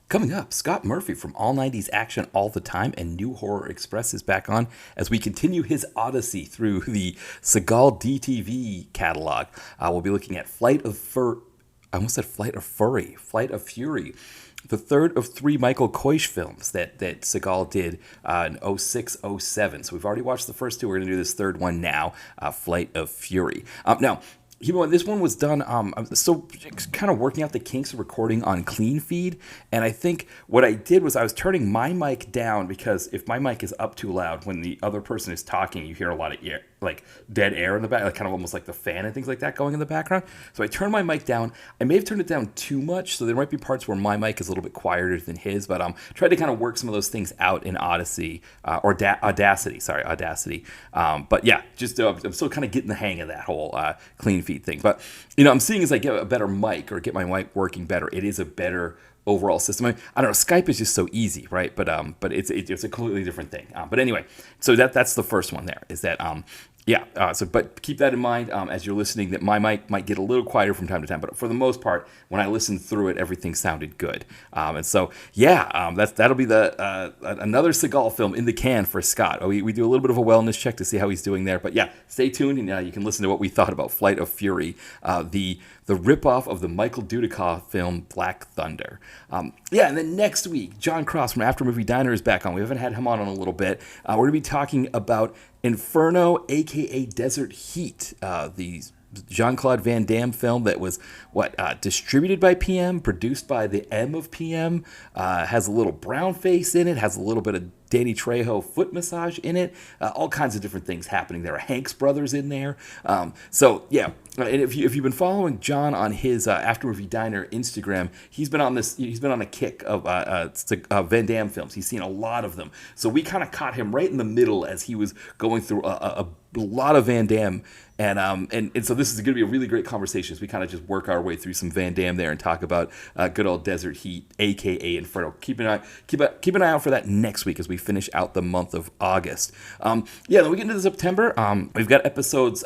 Coming up, Scott Murphy from All 90s Action All the Time and New Horror Express is back on as we continue his odyssey through the Seagal DTV catalog. We'll be looking at Flight of Fury, the third of three Michael Koish films that Seagal did in 06, 07. So we've already watched the first two. We're going to do this third one now, Flight of Fury. Now, this one was done, I'm still kind of working out the kinks of recording on clean feed, and I think what I did was I was turning my mic down because if my mic is up too loud when the other person is talking, you hear a lot of air, like dead air in the back, like kind of almost like the fan and things like that going in the background. So I turned my mic down. I may have turned it down too much, so there might be parts where my mic is a little bit quieter than his, but tried to kind of work some of those things out in Audacity. But yeah, just I'm still kind of getting the hang of that whole clean feed thing. But I'm seeing as I get a better mic or get my mic working better, it is a better overall system. I don't know. Skype is just so easy, right? But it's a completely different thing. But anyway, so that's the first one. There is that. But keep that in mind as you're listening, that my mic might get a little quieter from time to time. But for the most part, when I listened through it, everything sounded good. That'll be another Seagal film in the can for Scott. We do a little bit of a wellness check to see how he's doing there. But yeah, stay tuned, and you can listen to what we thought about Flight of Fury, the ripoff of the Michael Dudikoff film Black Thunder. And then next week, John Cross from After Movie Diner is back on. We haven't had him on in a little bit. We're going to be talking about Inferno, a.k.a. Desert Heat, the Jean-Claude Van Damme film that was distributed by PM, produced by the M of PM, has a little brown face in it, has a little bit of Danny Trejo foot massage in it, all kinds of different things happening. There are Hanks brothers in there. And if you've been following John on his After Movie Diner Instagram, he's been on a kick of Van Damme films. He's seen a lot of them. So we kind of caught him right in the middle as he was going through a lot of Van Damme. And so this is going to be a really great conversation as we kind of just work our way through some Van Damme there and talk about good old Desert Heat, a.k.a. Inferno. Keep an eye out for that next week as we finish out the month of August. Then we get into September. We've got episodes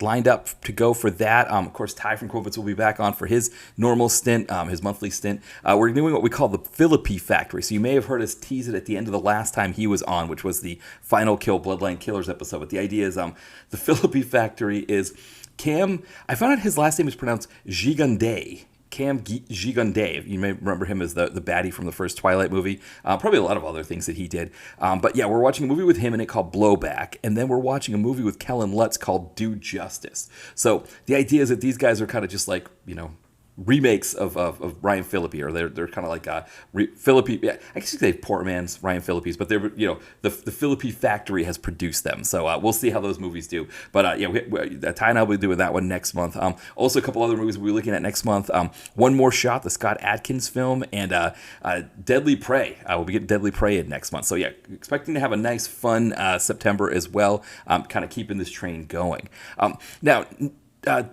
lined up to go for that. Of course, Ty from Quovitz will be back on for his normal stint, his monthly stint. We're doing what we call the Philippi Factory. So you may have heard us tease it at the end of the last time he was on, which was the Final Kill Bloodline Killers episode. But the idea is the Philippi Factory is Cam. I found out his last name is pronounced Gigandet. Cam Gigandet. You may remember him as the baddie from the first Twilight movie. Probably a lot of other things that he did. But yeah, we're watching a movie with him in it called Blowback. And then we're watching a movie with Kellen Lutz called Do Justice. So the idea is that these guys are kind of just like, remakes of Ryan Phillippe, or they're kind of like Phillippe. Yeah, I guess you could say poor man's Ryan Phillippe's, but they're the Philippi Factory has produced them, so we'll see how those movies do. But Ty and I will be doing that one next month. Also, a couple other movies we'll be looking at next month. One More Shot, the Scott Adkins film, and Deadly Prey. We'll be getting Deadly Prey in next month. So yeah, expecting to have a nice, fun September as well. Kind of keeping this train going. Now.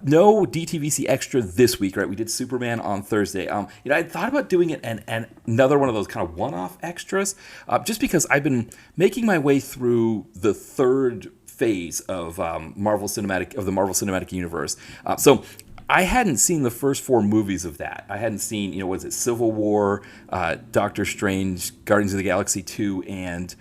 No DTVC extra this week, right? We did Superman on Thursday. I thought about doing it and another one of those kind of one-off extras, just because I've been making my way through the third phase of the Marvel Cinematic Universe. So I hadn't seen the first four movies of that. I hadn't seen, Civil War, Doctor Strange, Guardians of the Galaxy 2, and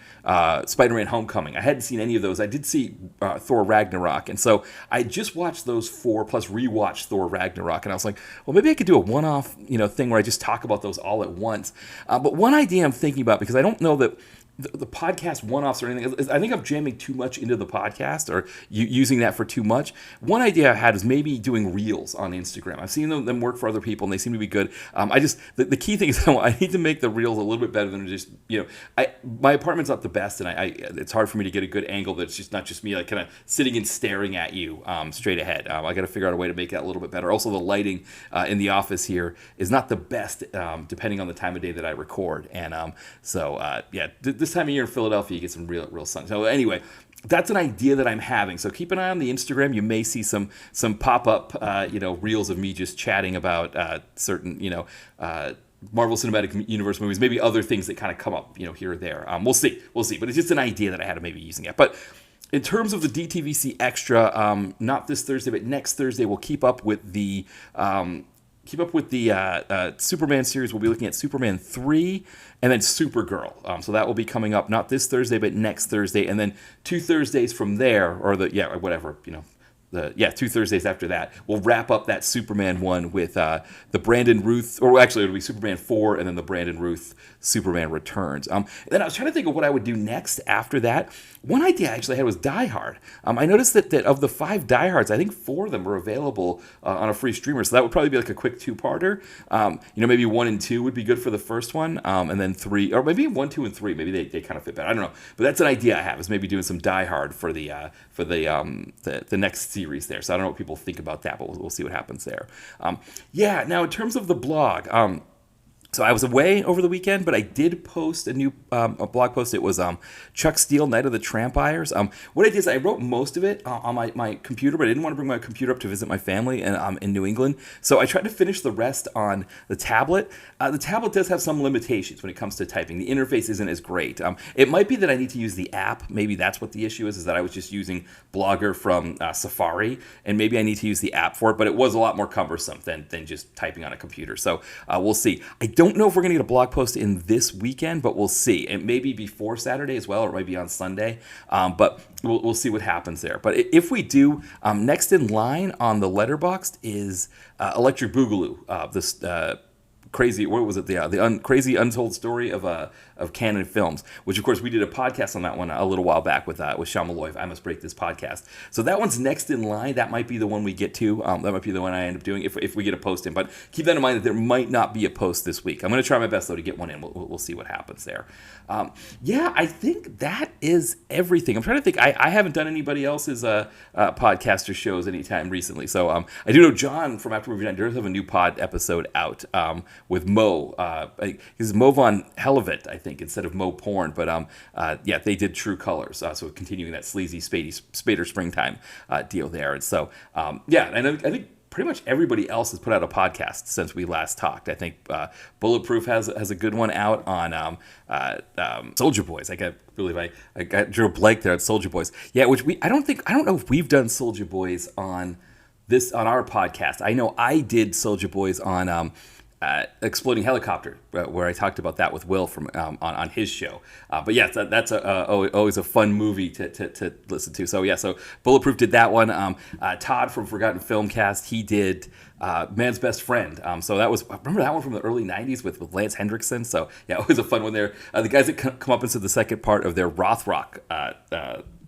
Spider-Man Homecoming. I hadn't seen any of those. I did see Thor Ragnarok, and so I just watched those four, plus rewatched Thor Ragnarok, and I was like, well, maybe I could do a one-off, thing where I just talk about those all at once. But one idea I'm thinking about, because I don't know that the podcast one-offs or anything, I think I'm jamming too much into the podcast or using that for too much. One idea I had is maybe doing reels on Instagram. I've seen them work for other people and they seem to be good. The key thing is I need to make the reels a little bit better than just, my apartment's not the best and it's hard for me to get a good angle that's just not just me like kind of sitting and staring at you straight ahead. I got to figure out a way to make that a little bit better. Also, the lighting in the office here is not the best depending on the time of day that I record. And this time of year in Philadelphia, you get some real sun. So anyway, that's an idea that I'm having. So keep an eye on the Instagram. You may see some pop-up, reels of me just chatting about certain, Marvel Cinematic Universe movies, maybe other things that kind of come up, here or there. We'll see. But it's just an idea that I had of maybe using it. But in terms of the DTVC extra, not this Thursday, but next Thursday, we'll keep up with the keep up with the Superman series, we'll be looking at Superman 3 and then Supergirl. So that will be coming up not this Thursday, but next Thursday. And then 2 Thursdays from there, or whatever, 2 Thursdays after that, we'll wrap up that Superman one with the Brandon Ruth, or actually it'll be Superman 4 and then the Brandon Ruth Superman Returns. And then I was trying to think of what I would do next after that. One idea I actually had was Die Hard. I noticed that of the 5 Die Hards, I think 4 of them are available on a free streamer, so that would probably be like a quick 2-parter. Maybe 1 and 2 would be good for the first one, and then 3, or maybe 1, 2, and 3, maybe they kind of fit better. I don't know, but that's an idea I have, is maybe doing some Die Hard for the next series there. So I don't know what people think about that, but we'll see what happens there. Now in terms of the blog, so I was away over the weekend, but I did post a new a blog post. It was Chuck Steele, Night of the Trampires. What I did is I wrote most of it on my computer, but I didn't want to bring my computer up to visit my family in New England. So I tried to finish the rest on the tablet. The tablet does have some limitations when it comes to typing. The interface isn't as great. It might be that I need to use the app. Maybe that's what the issue is that I was just using Blogger from Safari, and maybe I need to use the app for it, but it was a lot more cumbersome than just typing on a computer. So we'll see. I don't know if we're going to get a blog post in this weekend, but we'll see. It may be before Saturday as well, or it might be on Sunday, but we'll see what happens there. But if we do, next in line on the Letterboxd is Electric Boogaloo, this crazy, what was it? The crazy untold story of canon films, which of course we did a podcast on that one a little while back with Sean Malloy of I Must Break This Podcast. So that one's next in line. That might be the one we get to. That might be the one I end up doing if we get a post in. But keep that in mind that there might not be a post this week. I'm going to try my best though to get one in. We'll see what happens there. I think that is everything. I'm trying to think. I haven't done anybody else's podcast or shows anytime recently. So I do know John from After Movie Night does have a new pod episode out with Mo. He's Mo Von Hellevitt, I think, instead of Mo Porn. But they did True Colors. So continuing that sleazy Spader Springtime deal there. And so, and I think pretty much everybody else has put out a podcast since we last talked. I think Bulletproof has a good one out on Soldier Boys. I drew a blank there at Soldier Boys. Yeah, which I don't know if we've done Soldier Boys on our podcast. I know I did Soldier Boys on Exploding Helicopter, where I talked about that with Will from on his show. But yes, that's always a fun movie to listen to. So Bulletproof did that one. Todd from Forgotten Filmcast, he did Man's Best Friend. So that was, remember that one from the early 90s with Lance Hendrickson? So yeah, always a fun one there. The guys that come up into the second part of their Rothrock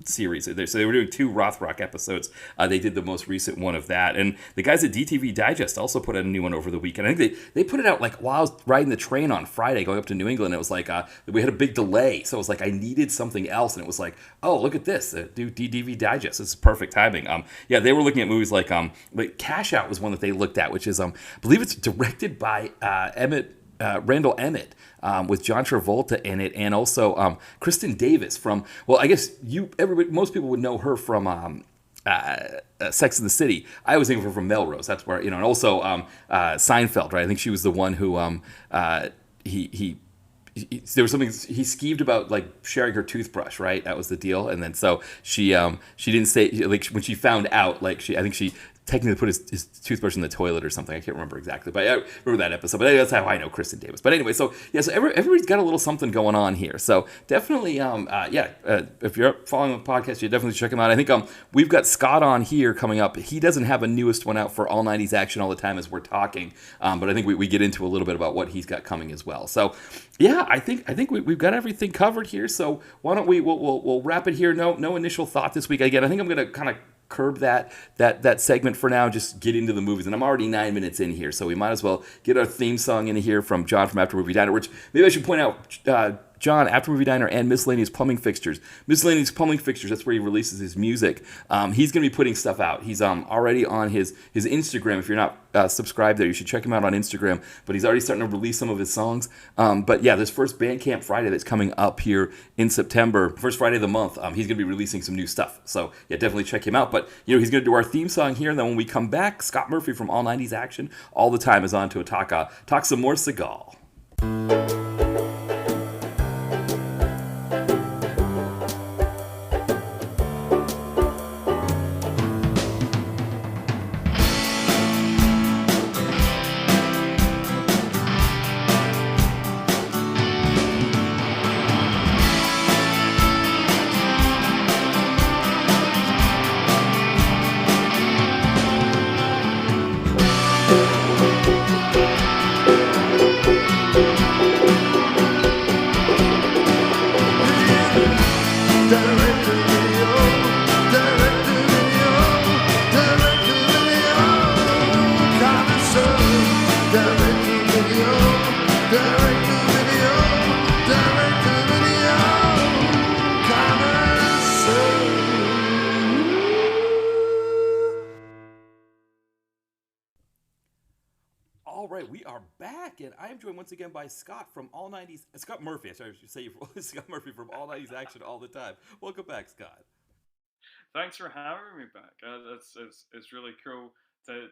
series. So they were doing 2 Rothrock episodes. They did the most recent one of that. And the guys at DTV Digest also put out a new one over the weekend. I think they put it out like while I was riding the train on Friday going up to New England. It was like we had a big delay. So it was like I needed something else. And it was like, oh, look at this. New DTV Digest. This is perfect timing. They were looking at movies like Cash Out was one that they looked at, which is, I believe it's directed by Randall Emmett. With John Travolta in it, and also Kristen Davis from, well, I guess most people would know her from Sex and the City. I was thinking of her from Melrose. That's where, and also Seinfeld, right? I think she was the one who there was something he skeeved about, like sharing her toothbrush, right? That was the deal. And then so she didn't say, like, when she found out, like I think she technically put his toothbrush in the toilet or something. I can't remember exactly, but I remember that episode. But that's how I know Kristen Davis. But anyway, so everybody's got a little something going on here. So definitely, if you're following the podcast, you definitely check him out. I think we've got Scott on here coming up. He doesn't have a newest one out for All 90s Action all the time as we're talking, but I think we get into a little bit about what he's got coming as well. So yeah, I think we've got everything covered here. So why don't we'll wrap it here. No initial thought this week. Again, I think I'm going to kind of curb that segment for now, just get into the movies. And I'm already 9 minutes in here, so we might as well get our theme song in here from John from After Movie Diner, which maybe I should point out, John, After Movie Diner, and Miscellaneous Plumbing Fixtures. Miscellaneous Plumbing Fixtures, that's where he releases his music. He's going to be putting stuff out. He's already on his Instagram. If you're not subscribed there, you should check him out on Instagram. But he's already starting to release some of his songs. But yeah, this first Bandcamp Friday that's coming up here in September, first Friday of the month, he's going to be releasing some new stuff. So yeah, definitely check him out. But he's going to do our theme song here. And then when we come back, Scott Murphy from All 90s Action all the time is on to talk some more Seagal. I am joined once again by Scott from All 90s, Scott Murphy. Sorry, I should say Scott Murphy from All 90s Action all the time. Welcome back, Scott. Thanks for having me back. It's really cool to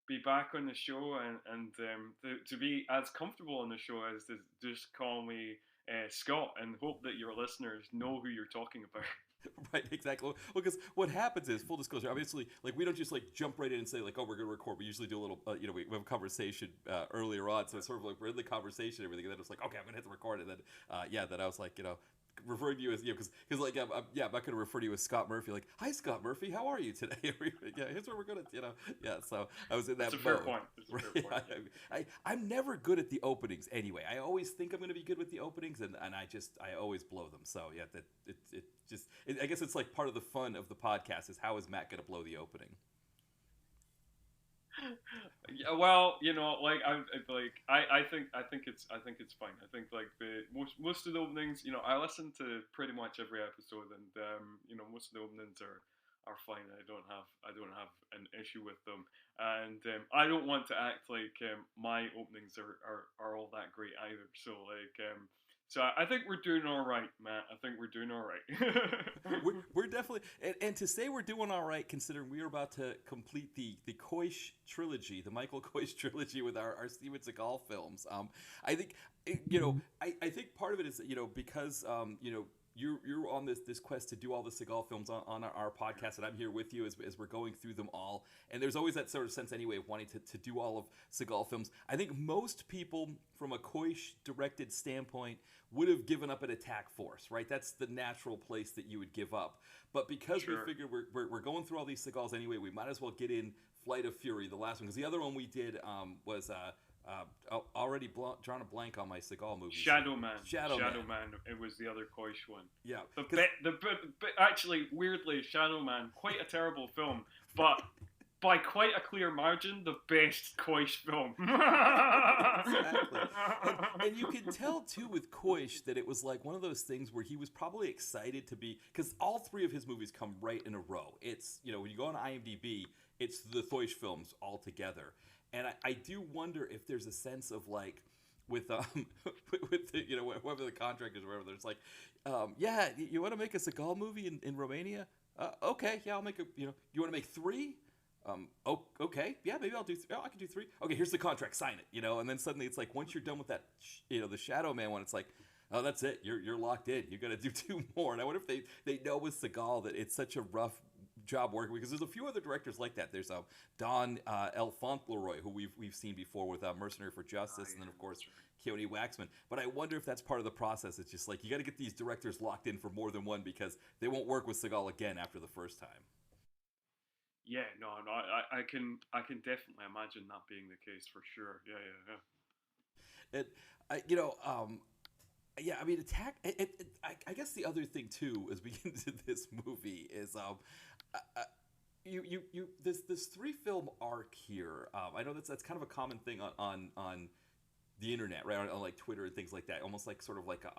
be back on the show and to be as comfortable on the show as to just call me Scott and hope that your listeners know who you're talking about. Right, exactly. Well, because what happens is, full disclosure, obviously, like we don't just like jump right in and say like, oh, we're going to record. We usually do a little, we have a conversation earlier on, so it's sort of like we're in the conversation and everything, and then it's like, okay, I'm going to hit the record, and then then I was like, referring to you as because like I'm not going to refer to you as Scott Murphy. Like, hi, Scott Murphy, how are you today? Yeah, here's where we're going to, yeah. So I was in that It's a fair mode. point. It's a fair point. Yeah. I'm never good at the openings anyway. I always think I'm going to be good with the openings, and I always blow them. So yeah, I guess it's like part of the fun of the podcast is how is Matt going to blow the opening? Yeah, well, like I think it's fine. I think like the most of the openings, I listen to pretty much every episode, and most of the openings are fine. I don't have an issue with them, and I don't want to act like my openings are all that great either. So I think we're doing all right, Matt. I think we're doing all right. We're definitely and to say we're doing all right considering we are about to complete the Koish trilogy, the Michael Koish trilogy with our Steven Seagal films. I think I think part of it is because you're on this quest to do all the Seagal films on our podcast, and I'm here with you as we're going through them all. And there's always that sort of sense anyway of wanting to do all of Seagal films. I think most people from a Koish directed standpoint would have given up at Attack Force, right? That's the natural place that you would give up. But because Sure. we figured we're going through all these Seagals anyway, we might as well get in Flight of Fury, the last one, because the other one we did was already drawn a blank on my Seagal movies. Shadow Man. Shadow Man. Man. It was the other Koish one. Yeah, But actually, weirdly, Shadow Man, quite a terrible film, but by quite a clear margin, the best Koish film. exactly. And you can tell too with Koish that it was like one of those things where he was probably excited to be, because all three of his movies come right in a row. It's when you go on IMDb, it's the Koish films all together, and I do wonder if there's a sense of like with with the, whoever the contractors or whatever, there's like, yeah, you want to make a Seagal movie in Romania? Okay, yeah, I'll make a you want to make three? Oh, okay, yeah, maybe I'll do. I can do three. Okay, here's the contract. Sign it. And then suddenly it's like once you're done with that, the Shadow Man one, it's like, oh, that's it. You're locked in. You got to do two more. And I wonder if they know with Seagal that it's such a rough job working, because there's a few other directors like that. There's Don L. Fauntleroy, who we've seen before with Mercenary for Justice, and then of course Keone Waxman. But I wonder if that's part of the process. It's just like you got to get these directors locked in for more than one because they won't work with Seagal again after the first time. Yeah, no, I can definitely imagine that being the case for sure. Yeah, yeah, yeah. And yeah, I mean, Attack. I guess the other thing too, as we get into this movie, is this three film arc here. I know that's kind of a common thing on the internet, right? On like Twitter and things like that. Almost like sort of like a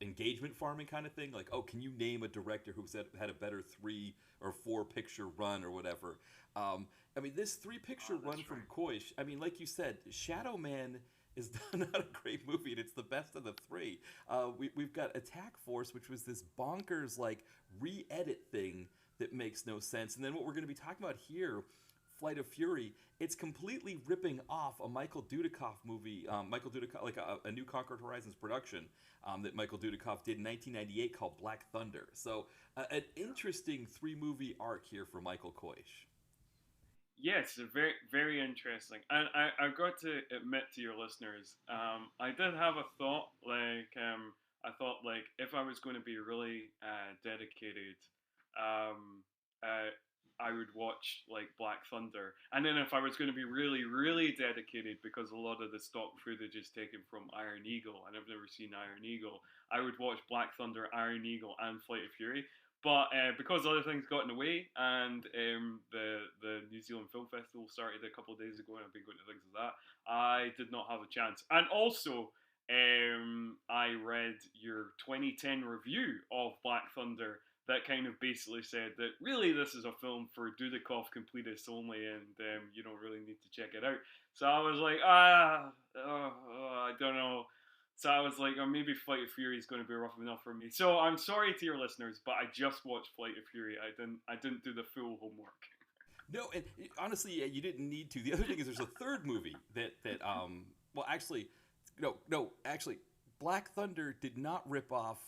engagement farming kind of thing. Like, oh, can you name a director who had a better 3 or 4 picture run or whatever? I mean, this 3 picture run That's from right. Koish. I mean, like you said, Shadow Man is not a great movie, and it's the best of the three. We've got Attack Force, which was this bonkers like re-edit thing that makes no sense, and then what we're going to be talking about here, Flight of Fury, it's completely ripping off a Michael Dudikoff movie, Michael Dudikoff, like a New Conquered Horizons production that Michael Dudikoff did in 1998 called Black Thunder. So an interesting 3 movie arc here for Michael Koish. Yes, very very interesting. And I've got to admit to your listeners, I did have a thought. I thought like if I was going to be really dedicated, um, uh, I would watch like Black Thunder, and then if I was going to be really really dedicated, because a lot of the stock footage is taken from Iron Eagle, and I've never seen Iron Eagle, I would watch Black Thunder, Iron Eagle, and Flight of Fury. But because other things got in the way, and the New Zealand Film Festival started a couple of days ago, and I've been going to things like that, I did not have a chance. And also, I read your 2010 review of Black Thunder, that kind of basically said that really this is a film for Dudikoff completists only, and you don't really need to check it out. So I was like, I don't know. So I was like, oh, maybe Flight of Fury is going to be rough enough for me. So I'm sorry to your listeners, but I just watched Flight of Fury. I didn't do the full homework. No, and honestly, yeah, you didn't need to. The other thing is, there's a third movie well, actually, no, actually, Black Thunder did not rip off.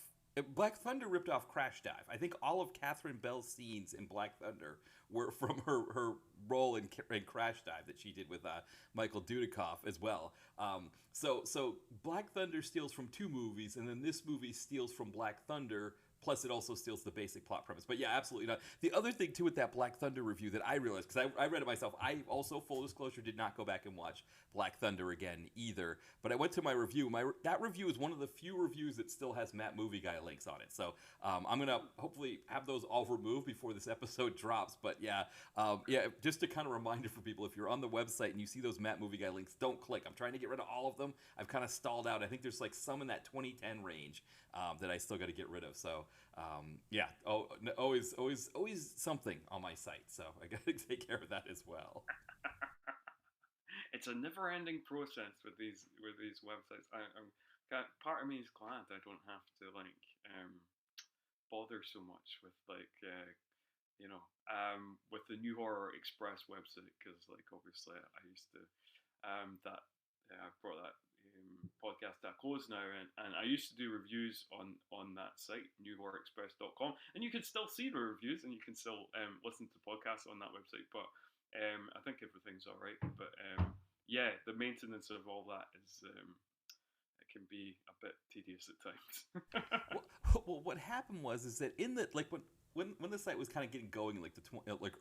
Black Thunder ripped off Crash Dive. I think all of Catherine Bell's scenes in Black Thunder were from her role in Crash Dive that she did with Michael Dudikoff as well. So Black Thunder steals from two movies, and then this movie steals from Black Thunder. Plus, it also steals the basic plot premise. But yeah, absolutely not. The other thing, too, with that Black Thunder review that I realized, because I read it myself, I also, full disclosure, did not go back and watch Black Thunder again either. But I went to my review. That review is one of the few reviews that still has Matt Movie Guy links on it. So I'm going to hopefully have those all removed before this episode drops. But yeah, just a kind of reminder for people, if you're on the website and you see those Matt Movie Guy links, don't click. I'm trying to get rid of all of them. I've kind of stalled out. I think there's like some in that 2010 range that I still got to get rid of. So always something on my site, so I got to take care of that as well. It's a never-ending process with these websites. Part of me is glad I don't have to bother so much with with the New Horror Express website, because obviously I used to I've brought that podcast that close now, and I used to do reviews on that site, newhorrorexpress.com, and you can still see the reviews and you can still listen to podcasts on that website, but I think everything's all right. But yeah, the maintenance of all that is it can be a bit tedious at times. Well, what happened is that in the when the site was kind of getting going in the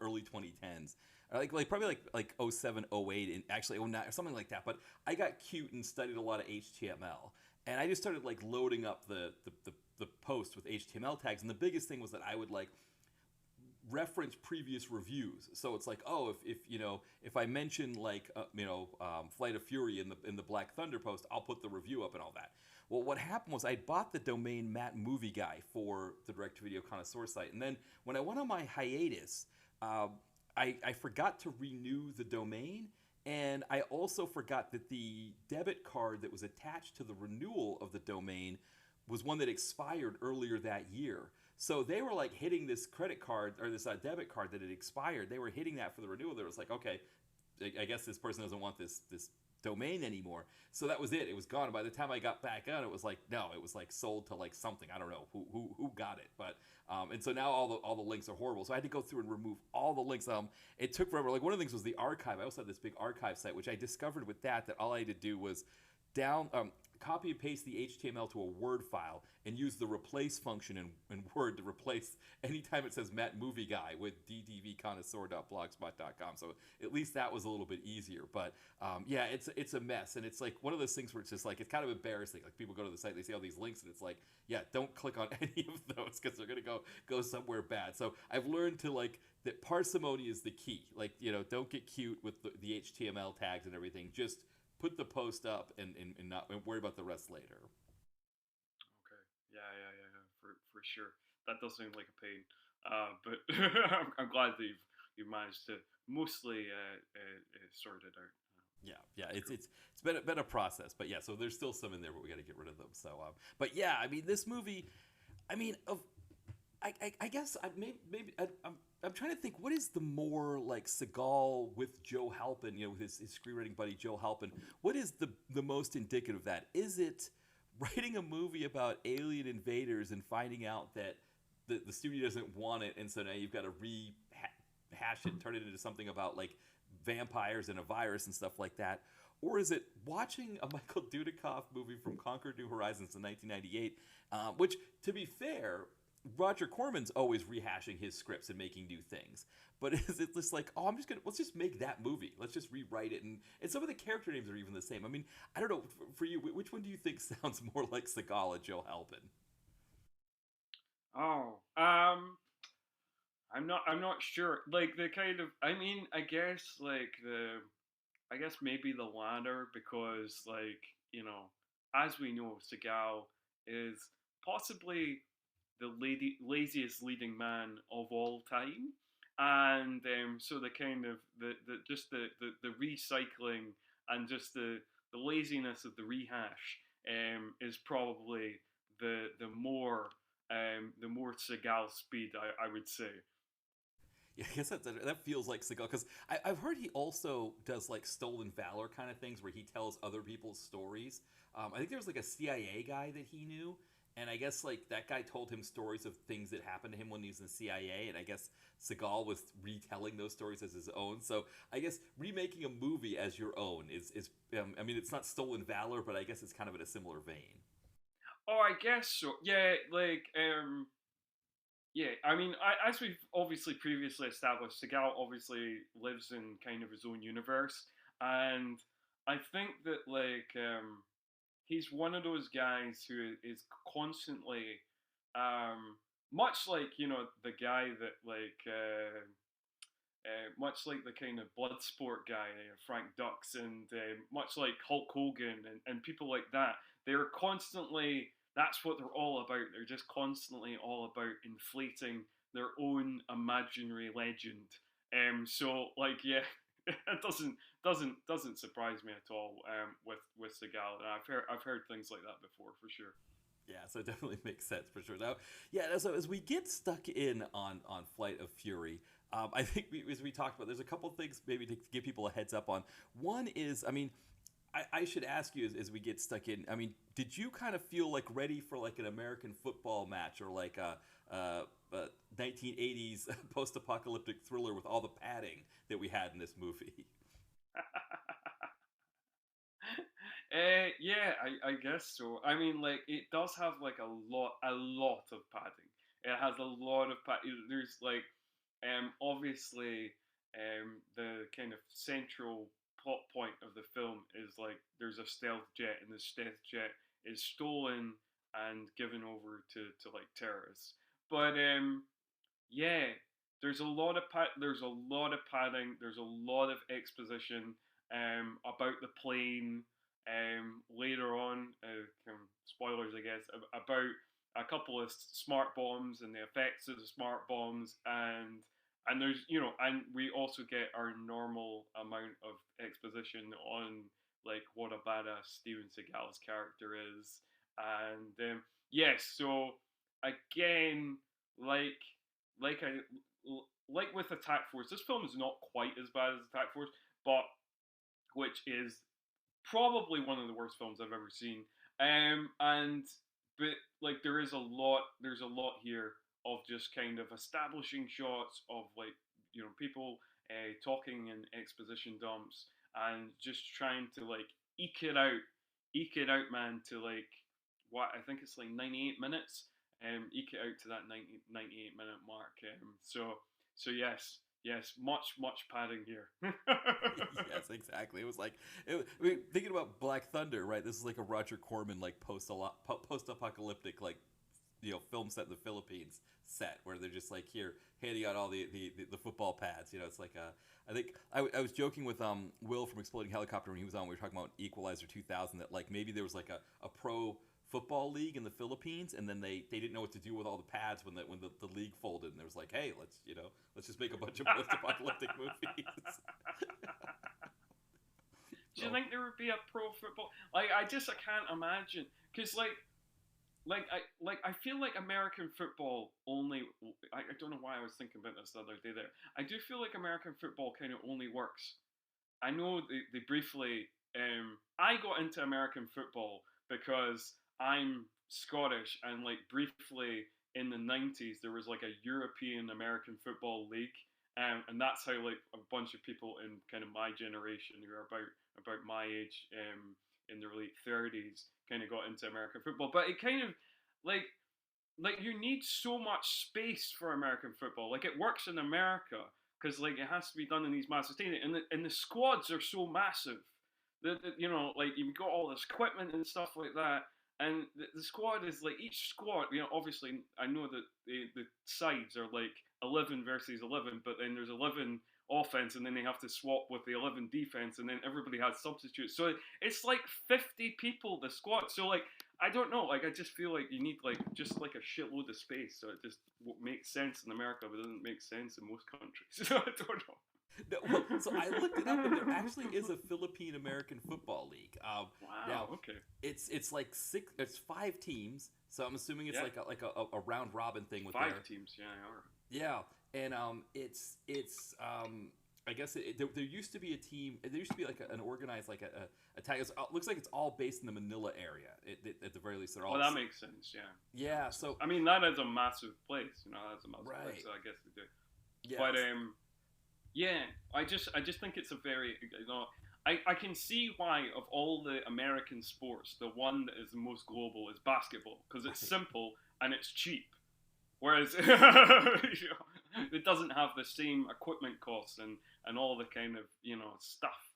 early 2010s, or probably like 07, 08, and actually 09 or something like that. But I got cute and studied a lot of HTML, and I just started loading up the post with HTML tags. And the biggest thing was that I would reference previous reviews. So it's if I mention Flight of Fury in the Black Thunder post, I'll put the review up and all that. Well, what happened was I bought the domain Matt Movie Guy for the direct-to-video connoisseur site, and then when I went on my hiatus, I forgot to renew the domain, and I also forgot that the debit card that was attached to the renewal of the domain was one that expired earlier that year. So they were hitting this credit card or this debit card that had expired. They were hitting that for the renewal. They was okay, I guess this person doesn't want this domain anymore. So that was it. It was gone. And by the time I got back on, it was no, it was sold to something. I don't know who got it, but and so now all the links are horrible. So I had to go through and remove all the links. It took forever. One of the things was the archive. I also had this big archive site, which I discovered with that all I had to do was copy and paste the HTML to a Word file and use the replace function in Word to replace anytime it says Matt Movie Guy with dtvconnoisseur.blogspot.com. So at least that was a little bit easier. But yeah, it's a mess. And it's one of those things where it's just it's kind of embarrassing. People go to the site, they see all these links, and it's yeah, don't click on any of those because they're going to go somewhere bad. So I've learned to that parsimony is the key. Don't get cute with the HTML tags and everything. Just put the post up and not worry about the rest later. Okay. Yeah. For sure. That does seem like a pain. But I'm glad that you've managed to mostly sort it out. Yeah. It's been a process, but yeah. So there's still some in there, but we got to get rid of them. So, but yeah, I mean, this movie, I guess I'm trying to think, what is the more Seagal with Joe Halpin, with his screenwriting buddy Joe Halpin, what is the most indicative of that? Is it writing a movie about alien invaders and finding out that the studio doesn't want it, and so now you've got to rehash it and turn it into something about vampires and a virus and stuff like that? Or is it watching a Michael Dudikoff movie from Conquer New Horizons in 1998, which, to be fair, Roger Corman's always rehashing his scripts and making new things. But is it just let's just make that movie. Let's just rewrite it. And some of the character names are even the same. I mean, I don't know, for you, which one do you think sounds more like Seagal or Joe Halpin? Oh, I'm not sure. The kind of, I guess maybe the latter, because as we know, Seagal is possibly laziest leading man of all time, and so the kind of the just the recycling and just the laziness of the rehash is probably the more Seagal speed, I would say. Yeah, I guess that feels like Seagal because I've heard he also does like stolen valor kind of things where he tells other people's stories. I think there was like a CIA guy that he knew, and I guess like that guy told him stories of things that happened to him when he was in the CIA, and I guess Seagal was retelling those stories as his own. So I guess remaking a movie as your own is I mean it's not stolen valor, but I guess it's kind of in a similar vein. Oh, I guess so. Yeah, like yeah, I mean, as we've obviously previously established, Seagal obviously lives in kind of his own universe, and I think that he's one of those guys who is constantly, much like the guy that much like the kind of blood sport guy, Frank Dux, and much like Hulk Hogan and people like that, they're constantly, that's what they're all about. They're just constantly all about inflating their own imaginary legend. So like yeah, it doesn't surprise me at all with Seagal. And I've heard things like that before for sure. Yeah, so it definitely makes sense for sure. Now, yeah, so as we get stuck in on Flight of Fury, I think as we talked about, there's a couple things maybe to give people a heads up on. One is, I mean, I should ask you as we get stuck in. I mean, did you kind of feel like ready for like an American football match or like a 1980s post-apocalyptic thriller with all the padding that we had in this movie? Yeah, I guess so. I mean, like it does have like a lot of padding. It has a lot of there's like, obviously, the kind of central plot point of the film is like there's a stealth jet, and the stealth jet is stolen and given over to like terrorists. But yeah, there's a lot of padding, there's a lot of exposition about the plane later on, spoilers I guess, about a couple of smart bombs and the effects of the smart bombs, and there's and we also get our normal amount of exposition on like what a badass Steven Seagal's character is. And yes, so again, like like I like with Attack Force, this film is not quite as bad as Attack Force, but which is probably one of the worst films I've ever seen. And but like there's a lot here of just kind of establishing shots of like people talking in exposition dumps and just trying to like eke it out, man, to like what I think it's like 98 minutes, eke it out to that 98 minute mark. So yes, much padding here. Yes, exactly. It was like, I mean, thinking about Black Thunder, right? This is like a Roger Corman like post-apocalyptic like film set in the Philippines set where they're just like here handing out all the football pads. It's like I think I was joking with Will from Exploding Helicopter when he was on. We were talking about Equalizer 2000 that like maybe there was like a pro football league in the Philippines, and then they didn't know what to do with all the pads when the league folded, and there was like, hey, let's just make a bunch of post-apocalyptic movies. Do you So think there would be a pro football? Like I can't imagine because I feel like American football only. I don't know why I was thinking about this the other day. There, I do feel like American football kind of only works. I know they briefly. I got into American football because I'm Scottish, and like briefly in the '90s there was like a European American football league, and that's how like a bunch of people in kind of my generation who are about my age, in their late 30s, kind of got into American football. But it kind of like you need so much space for American football. Like it works in America because like it has to be done in these massive stadiums, and the squads are so massive that like you've got all this equipment and stuff like that. And the squad is like each squad. Obviously, I know that the sides are like 11 versus 11, but then there's 11 offense, and then they have to swap with the 11 defense, and then everybody has substitutes. So it's like 50 people the squad. So like I don't know. Like I just feel like you need like just like a shitload of space, so it just makes sense in America, but doesn't make sense in most countries. So I don't know. No, well, so I looked it up, and there actually is a Philippine American Football League. Wow. Now, Okay. it's like six, it's five teams, so I'm assuming it's Yeah. like a round robin thing with Five their teams. Yeah. All right. yeah, and I guess there used to be a team. There used to be like an organized like a tag. It looks like it's all based in the Manila area. At the very least, they're all Oh, that makes sense. Yeah. That yeah. makes sense. So I mean, that is a massive place. You know, that's a massive place. right, So I guess they do. But yes, yeah, I just think it's a very I can see why of all the American sports, the one that is the most global is basketball because it's right. simple and it's cheap. Whereas it doesn't have the same equipment costs and all the kind of stuff.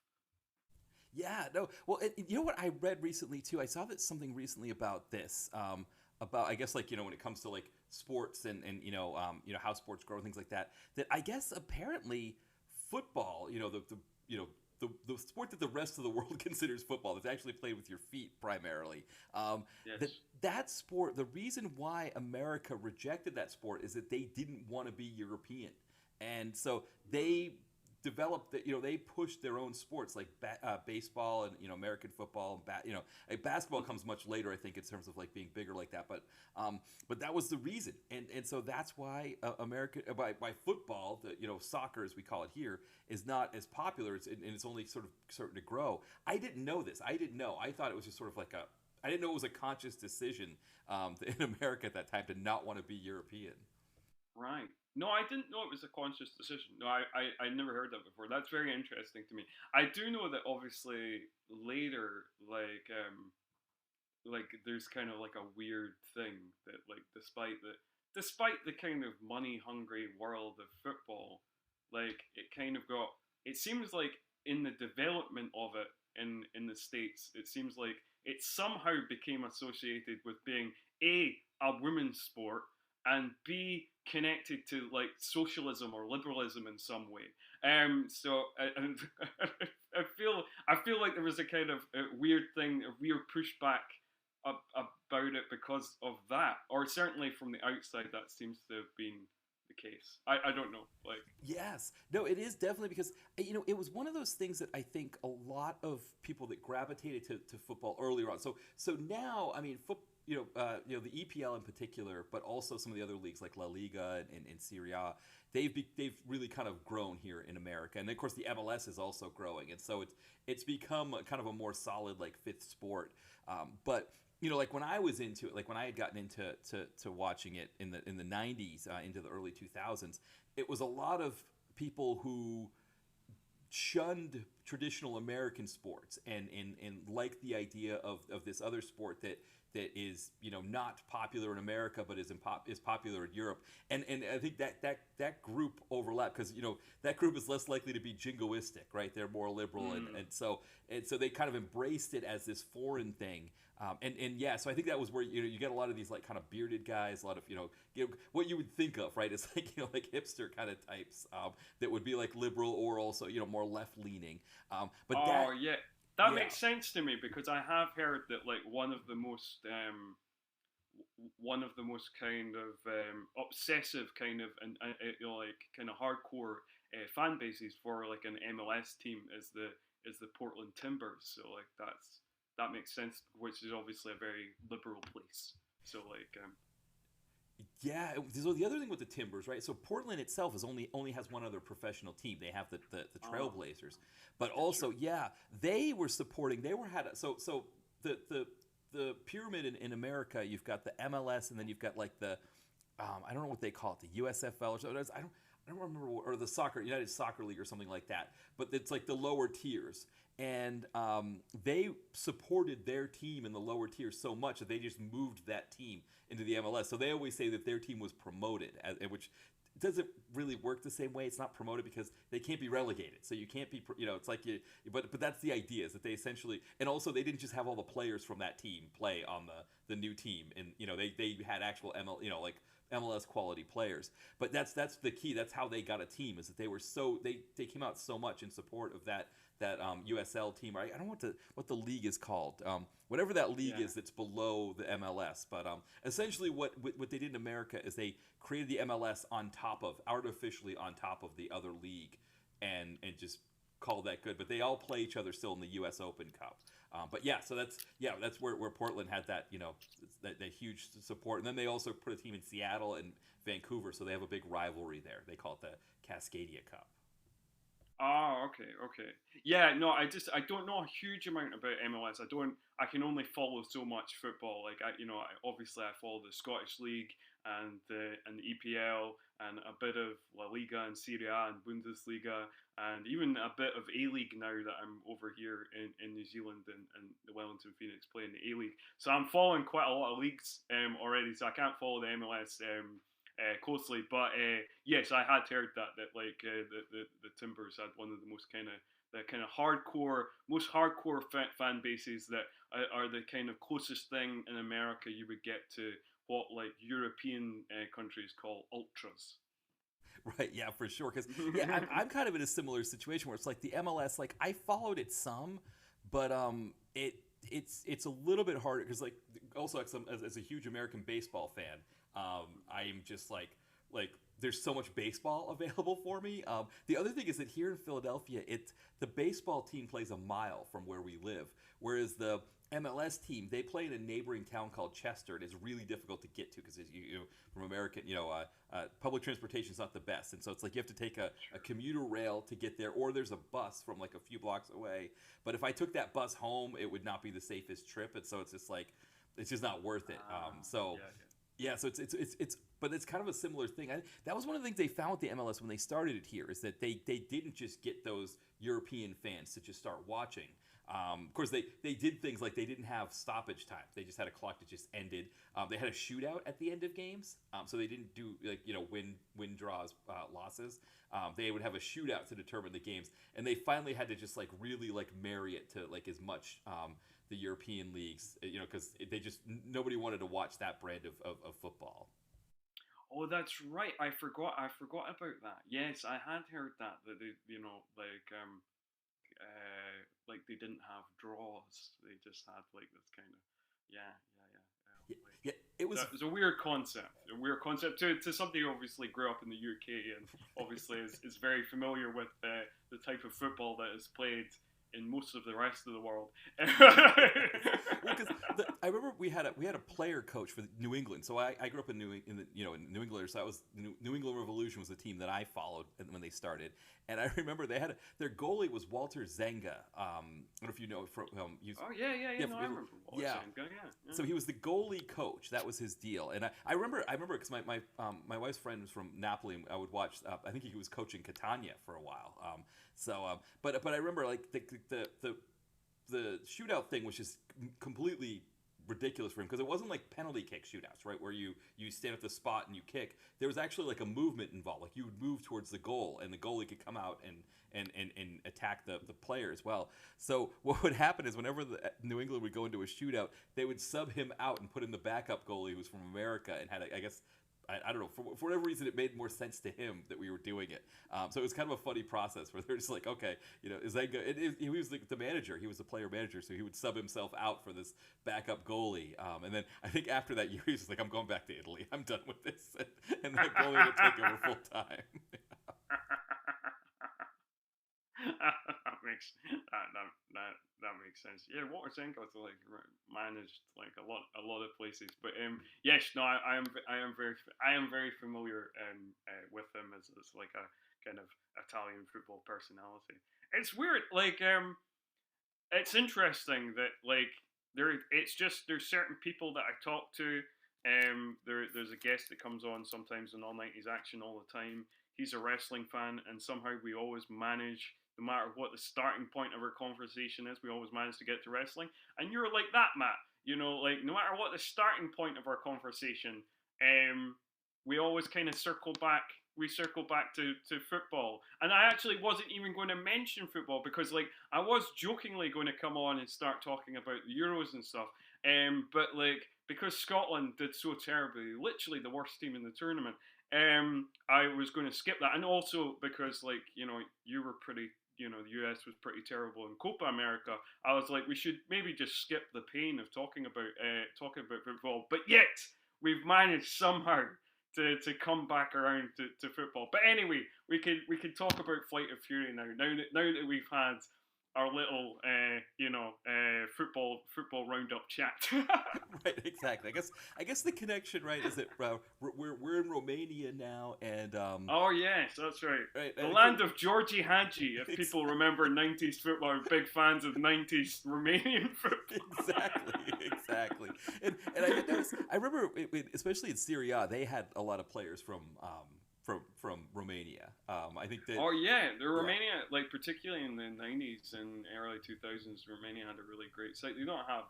Yeah, no. Well, you know what I read recently too? I saw that something recently about this. About I guess like when it comes to like sports and how sports grow and things like that. That I guess apparently football, the sport that the rest of the world considers football, that's actually played with your feet primarily. That Yes. that sport, the reason why America rejected that sport is that they didn't want to be European, and so they developed that they pushed their own sports like baseball and American football and like basketball comes much later I think in terms of like being bigger like that, but that was the reason, and so that's why American by football, the soccer as we call it here, is not as popular. And it's only sort of starting to grow. I didn't know this. I didn't know. I thought it was just sort of like a I didn't know it was a conscious decision in America at that time to not want to be European. Right. No, I didn't know it was a conscious decision. No, I never heard that before. That's very interesting to me. I do know that obviously later, like there's kind of like a weird thing that like despite the kind of money hungry world of football, like it kind of got it seems like in the development of it in the states, it seems like it somehow became associated with being a women's sport and b connected to like socialism or liberalism in some way. So and I feel like there was a kind of a weird thing, a weird pushback about it because of that, or certainly from the outside, that seems to have been the case. I don't know, like Yes. No, it is definitely because it was one of those things that I think a lot of people that gravitated to football earlier on. So now, I mean, the EPL in particular, but also some of the other leagues like La Liga and Serie A, they've really kind of grown here in America, and of course the MLS is also growing, and so it's become kind of a more solid like fifth sport. But like when I was into it, like when I had gotten into to watching it in the '90s into the early 2000s, it was a lot of people who shunned traditional American sports and liked the idea of this other sport that is not popular in America but is popular in Europe, and I think that group overlap because that group is less likely to be jingoistic, right? They're more liberal, mm, and so they kind of embraced it as this foreign thing, and yeah, so I think that was where you get a lot of these like kind of bearded guys, a lot of what you would think of, right? It's like like hipster kind of types that would be like liberal or also more left leaning, but oh that yeah, that yeah. makes sense to me because I have heard that like one of the most kind of obsessive kind of and like kind of hardcore fan bases for like an MLS team is the Portland Timbers. So like that makes sense, which is obviously a very liberal place. So like Yeah, so the other thing with the Timbers, right? So Portland itself is only has one other professional team. They have the oh Trailblazers, but yeah, sure. also yeah, they were supporting. They were had so the pyramid in America. You've got the MLS, and then you've got like the I don't know what they call it, the USFL or something. I don't remember or the United Soccer League or something like that. But it's like the lower tiers, and they supported their team in the lower tiers so much that they just moved that team into the MLS. So they always say that their team was promoted, which doesn't really work the same way. It's not promoted because they can't be relegated. So you can't be, it's like but that's the idea is that they essentially, and also they didn't just have all the players from that team play on the new team, and they had actual like MLS quality players. But that's the key. That's how they got a team, is that they were they came out so much in support of that USL team. I don't know what the league is called. Whatever that league Yeah. is that's below the MLS. But essentially, what they did in America is they created the MLS artificially on top of the other league, and just called that good. But they all play each other still in the U.S. Open Cup. But yeah, so that's where Portland had that that huge support, and then they also put a team in Seattle and Vancouver, so they have a big rivalry there. They call it the Cascadia Cup. Oh, okay, okay. Yeah, no, I don't know a huge amount about MLS. I can only follow so much football. Like obviously I follow the Scottish League and the EPL and a bit of La Liga and Serie A and Bundesliga and even a bit of A League now that I'm over here in New Zealand and the Wellington Phoenix playing the A League. So I'm following quite a lot of leagues already. So I can't follow the MLS closely, but yes, I had heard that like the Timbers had one of the most most hardcore fan bases that are the kind of closest thing in America you would get to what like European countries call ultras. Right, yeah, for sure. Because yeah, I'm kind of in a similar situation where it's like the MLS. Like I followed it some, but it's a little bit harder because like also as a huge American baseball fan, I'm just like there's so much baseball available for me. The other thing is that here in Philadelphia, the baseball team plays a mile from where we live, whereas the MLS team they play in a neighboring town called Chester. And it's really difficult to get to because from American public transportation is not the best, and so it's like you have to take a commuter rail to get there, or there's a bus from like a few blocks away. But if I took that bus home, it would not be the safest trip, and so it's just like it's just not worth it. So. Yeah, yeah. Yeah, so but it's kind of a similar thing. That was one of the things they found with the MLS when they started it here is that they didn't just get those European fans to just start watching. Of course, they did things like they didn't have stoppage time. They just had a clock that just ended. They had a shootout at the end of games, so they didn't do like win draws losses. They would have a shootout to determine the games, and they finally had to just like really like marry it to like as much. The European leagues, because nobody wanted to watch that brand of football. Oh, that's right. I forgot about that. Yes, I had heard that they, like they didn't have draws. They just had like this kind of, yeah, yeah, yeah. Yeah, yeah, it was. That was a weird concept. A weird concept to somebody who obviously grew up in the UK and obviously is very familiar with the type of football that is played in most of the rest of the world. Well, because I remember we had a player coach for New England. So I grew up in in New England. So the New England Revolution was the team that I followed when they started. And I remember their goalie was Walter Zenga. I don't know if you know from Oh yeah. No, I remember. Yeah. Yeah. So he was the goalie coach. That was his deal. And I remember because my wife's friend was from Napoli. And I would watch. I think he was coaching Catania for a while. But I remember like the shootout thing was just completely ridiculous for him because it wasn't like penalty kick shootouts, right, where you stand at the spot and you kick. There was actually like a movement involved, like you would move towards the goal and the goalie could come out and attack the player as well. So what would happen is whenever New England would go into a shootout, they would sub him out and put in the backup goalie who was from America and had I guess I don't know, for whatever reason, it made more sense to him that we were doing it. So it was kind of a funny process where they're just like, okay, Zenga, he was the manager. He was the player manager, so he would sub himself out for this backup goalie. And then I think after that year, he was like, I'm going back to Italy. I'm done with this. And the goalie would take over full time. that makes sense. Yeah, Walter Senko's like managed like a lot of places, but yes, no, I am very familiar with him as like a kind of Italian football personality. It's weird, like it's interesting that like there's certain people that I talk to. There's a guest that comes on sometimes in All 90s Action all the time. He's a wrestling fan, and somehow we always manage, no matter what the starting point of our conversation is, we always manage to get to wrestling. And you're like that, Matt. Like no matter what the starting point of our conversation, we always kind of circle back. We circle back to football. And I actually wasn't even going to mention football because, like, I was jokingly going to come on and start talking about the Euros and stuff. But like because Scotland did so terribly, literally the worst team in the tournament. I was going to skip that, and also because like you were pretty the US was pretty terrible in Copa America, I was like, we should maybe just skip the pain of talking about football. But yet we've managed somehow to come back around to football. But anyway, we could talk about Flight of Fury now. Now that we've had our little football roundup chat. Right, exactly. I guess the connection, right, is that we're in Romania now, and Oh yes, that's right. right, The and land of Georgie Hadji. If people remember '90s football, are big fans of '90s Romanian football. exactly. And I remember, especially in Serie A, they had a lot of players from Romania. I think that. Oh yeah, the Yeah. Romania, like particularly in the '90s and early 2000s, Romania had a really great site. They don't have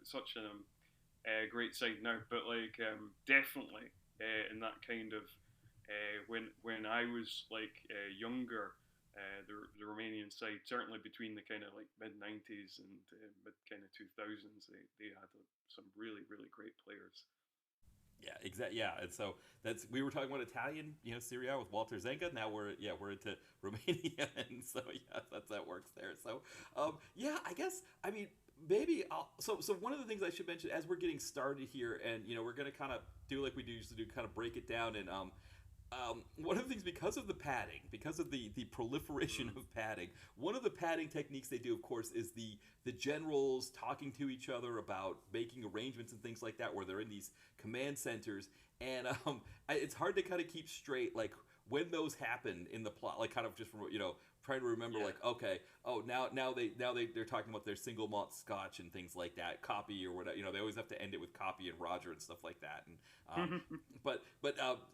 such a great site now, but like definitely in that kind of when I was like younger, the Romanian side, certainly between the kind of like mid '90s and mid kind of 2000s, they had some really really great players. Yeah, exactly. Yeah, and so we were talking about Italian, Serie A with Walter Zenga. Now we're into Romania, and so yeah, that works there. So, I guess I mean maybe so one of the things I should mention as we're getting started here, and we're gonna kind of do like we do used to do, kind of break it down, and one of the things, because of the padding, because of the proliferation of padding, one of the padding techniques they do, of course, is the generals talking to each other about making arrangements and things like that, where they're in these command centers, and it's hard to kind of keep straight, like when those happen in the plot, like kind of just from trying to remember, like, okay, oh, now they're talking about their single malt scotch and things like that, copy or whatever. They always have to end it with copy and Roger and stuff like that. And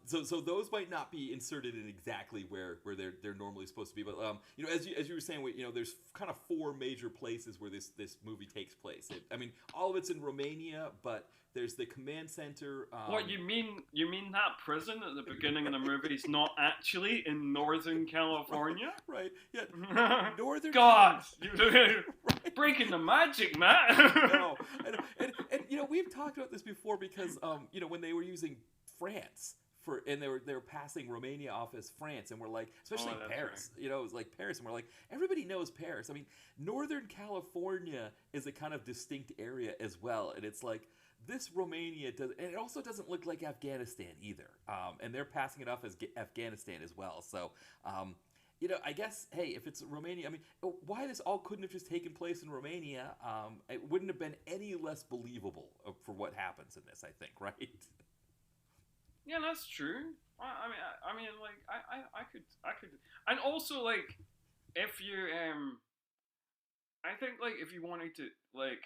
so those might not be inserted in exactly where they're normally supposed to be. But as you were saying, there's kind of four major places where this movie takes place. I mean, all of it's in Romania, but there's the command center. What you mean? You mean that prison at the beginning of the movie is not actually in Northern California? Right. Yeah. Northern. God, Right. breaking the magic, Matt. No. And we've talked about this before because when they were using France and they were passing Romania off as France, and we're like, especially Paris, right. it was like Paris, and we're like, everybody knows Paris. I mean, Northern California is a kind of distinct area as well, and it's like, this Romania does, and it also doesn't look like Afghanistan either. And they're passing it off as Afghanistan as well. So, I guess, hey, if it's Romania, I mean, why this all couldn't have just taken place in Romania? It wouldn't have been any less believable for what happens in this, I think, right? Yeah, that's true. I mean, like, I could, and also like, if you, I think like if you wanted to like,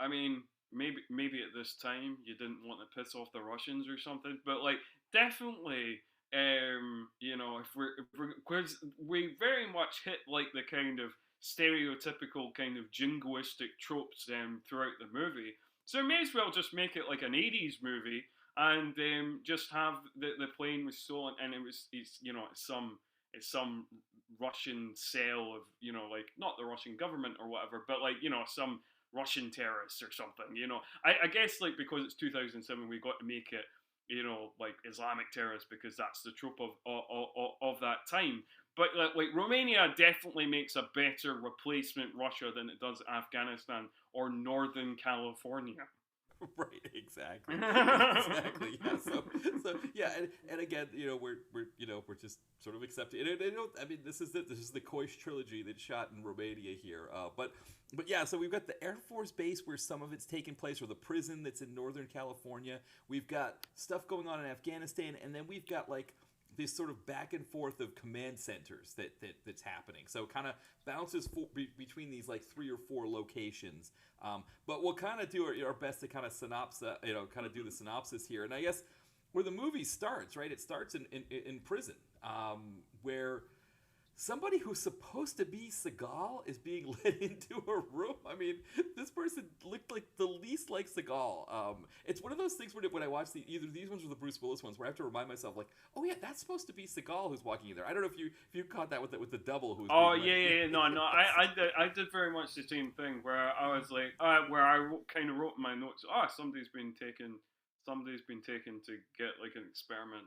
I mean, maybe at this time you didn't want to piss off the Russians or something, but like definitely, if because we very much hit like the kind of stereotypical kind of jingoistic tropes throughout the movie. So may as well just make it like an '80s movie and just have the plane was stolen and it's some Russian cell of like not the Russian government or whatever, but like some Russian terrorists or something. I guess like because it's 2007, we got to make it like Islamic terrorists because that's the trope of that time. But like Romania definitely makes a better replacement Russia than it does Afghanistan or Northern California. Right, exactly. Exactly. Yeah. So yeah, and again, we're just sort of accepting. And I mean, this is the Koish trilogy that's shot in Romania here. But yeah, so we've got the Air Force Base where some of it's taking place, or the prison that's in Northern California. We've got stuff going on in Afghanistan, and then we've got like this sort of back and forth of command centers that's happening. So kind of bounces between these like 3 or 4 locations. But we'll kind of do our best to kind of do the synopsis here. And I guess where the movie starts, right? It starts in prison, where somebody who's supposed to be Seagal is being led into a room. I mean, this person looked like the least like Seagal. It's one of those things where when I watch either these ones or the Bruce Willis ones, where I have to remind myself, like, oh yeah, that's supposed to be Seagal who's walking in there. I don't know if you caught that with the double who's. Oh yeah, no, I did very much the same thing where I was like, where I kind of wrote in my notes, somebody's been taken to get like an experiment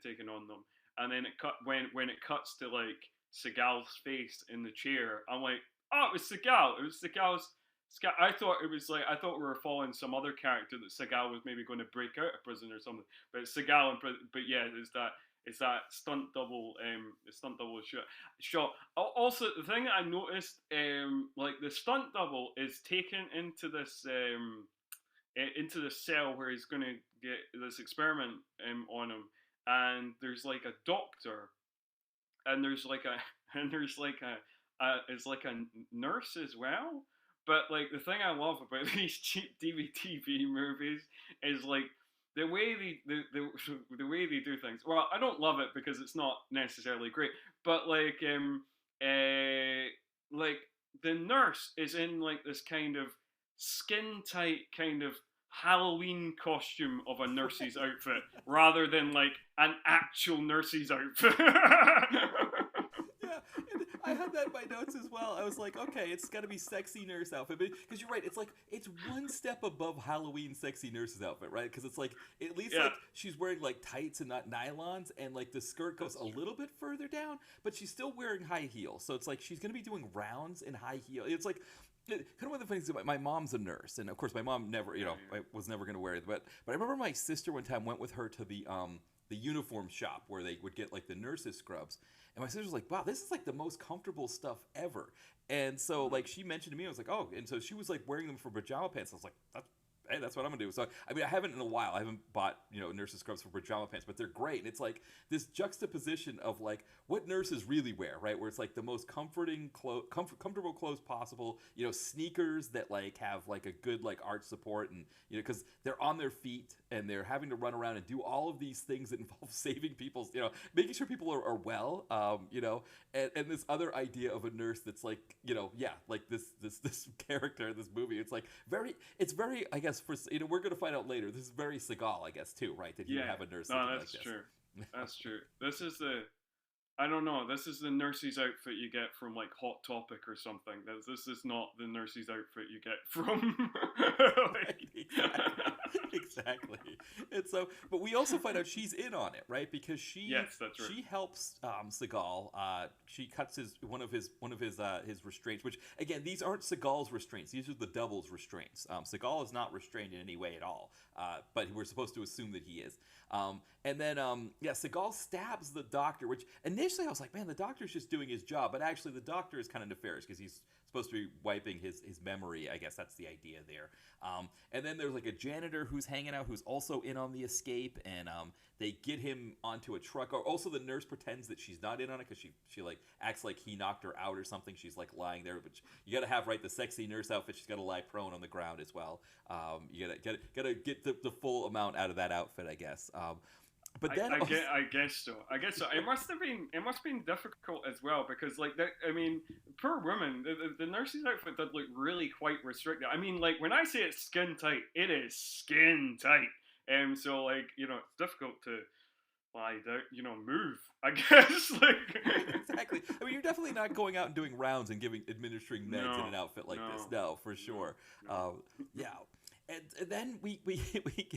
taken on them. and then it cut when it cuts to like Seagal's face in the chair. I'm like, oh, it was Seagal. It was Seagal's. I thought it was like I thought we were following some other character that Seagal was maybe going to break out of prison or something. But it's Seagal in prison. But yeah, it's that stunt double shot. Also, the thing that I noticed, like the stunt double is taken into the cell where he's going to get this experiment on him, and there's like a doctor, and there's like a and there's like it's like a nurse as well. But like the thing I love about these cheap DTV movies is like the way the way they do things. Well, I don't love it because it's not necessarily great, but like the nurse is in like this kind of skin tight kind of Halloween costume of a nurse's outfit rather than like an actual nurse's outfit. Yeah, and I had that in my notes as well. I was like, okay, it's got to be sexy nurse outfit, because you're right. It's like it's one step above Halloween sexy nurse's outfit, right? Because it's like at least like she's wearing like tights and not nylons, and like the skirt goes a little bit further down, but she's still wearing high heels. So it's like she's gonna be doing rounds in high heel. It's like kind of one of the things about my mom's a nurse, and of course my mom never, I was never gonna wear it, but I remember my sister one time went with her to the uniform shop where they would get like the nurses scrubs, and my sister was like, wow, this is like the most comfortable stuff ever. And so like she mentioned to me, I was like, oh, and so she was like wearing them for pajama pants. I was like, hey, that's what I'm gonna do. So I mean, I haven't in a while. I haven't bought nurses scrubs for pajama pants, but they're great. And it's like this juxtaposition of like what nurses really wear, right? Where it's like the most comforting comfortable clothes possible. Sneakers that like have like a good like arch support, and because they're on their feet and they're having to run around and do all of these things that involve saving people's, making sure people are well, and this other idea of a nurse that's like, like this character in this movie. It's very, I guess, we're going to find out later. This is very Seagal, I guess, too, right? That you have a nurse. No, that's true. That's true. This is I don't know. This is the nurse's outfit you get from like Hot Topic or something. This is not the nurse's outfit you get from. Exactly. And so, but we also find out she's in on it, right? Because yes, that's right. She helps Seagal. She cuts one of his restraints. Which again, these aren't Seagal's restraints. These are the devil's restraints. Seagal is not restrained in any way at all. But we're supposed to assume that he is. And then Seagal stabs the doctor. Which initially I was like, man, the doctor's just doing his job. But actually, the doctor is kind of nefarious because he's supposed to be wiping his memory. I guess that's the idea there. And then there's like a janitor who's hanging out who's also in on the escape, and they get him onto a truck. Also, the nurse pretends that she's not in on it because she like acts like he knocked her out or something. She's like lying there, but you got to have the sexy nurse outfit. She's got to lie prone on the ground as well. You gotta get the full amount out of that outfit, I guess. But then I guess so. It must have been difficult as well because like that. I mean, poor woman. The nurse's outfit did look really quite restricted. I mean, like when I say it's skin tight, it is skin tight. So like it's difficult to lie down, move. I guess like exactly. I mean, you're definitely not going out and doing rounds and administering meds in an outfit like this. No, for sure. No. Yeah. And then we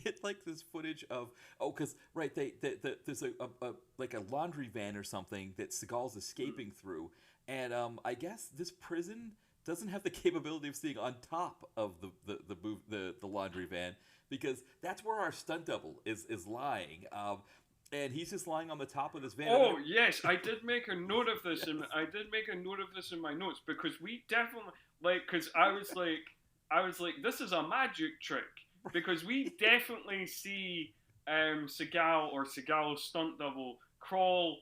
get like this footage of because right there's a like a laundry van or something that Seagal's escaping through, and I guess this prison doesn't have the capability of seeing on top of the laundry van because that's where our stunt double is lying. And he's just lying on the top of this van. Oh yes, I did make a note of this. Yes. I did make a note of this in my notes because we definitely because I was like, this is a magic trick because we definitely see Seagal's stunt double crawl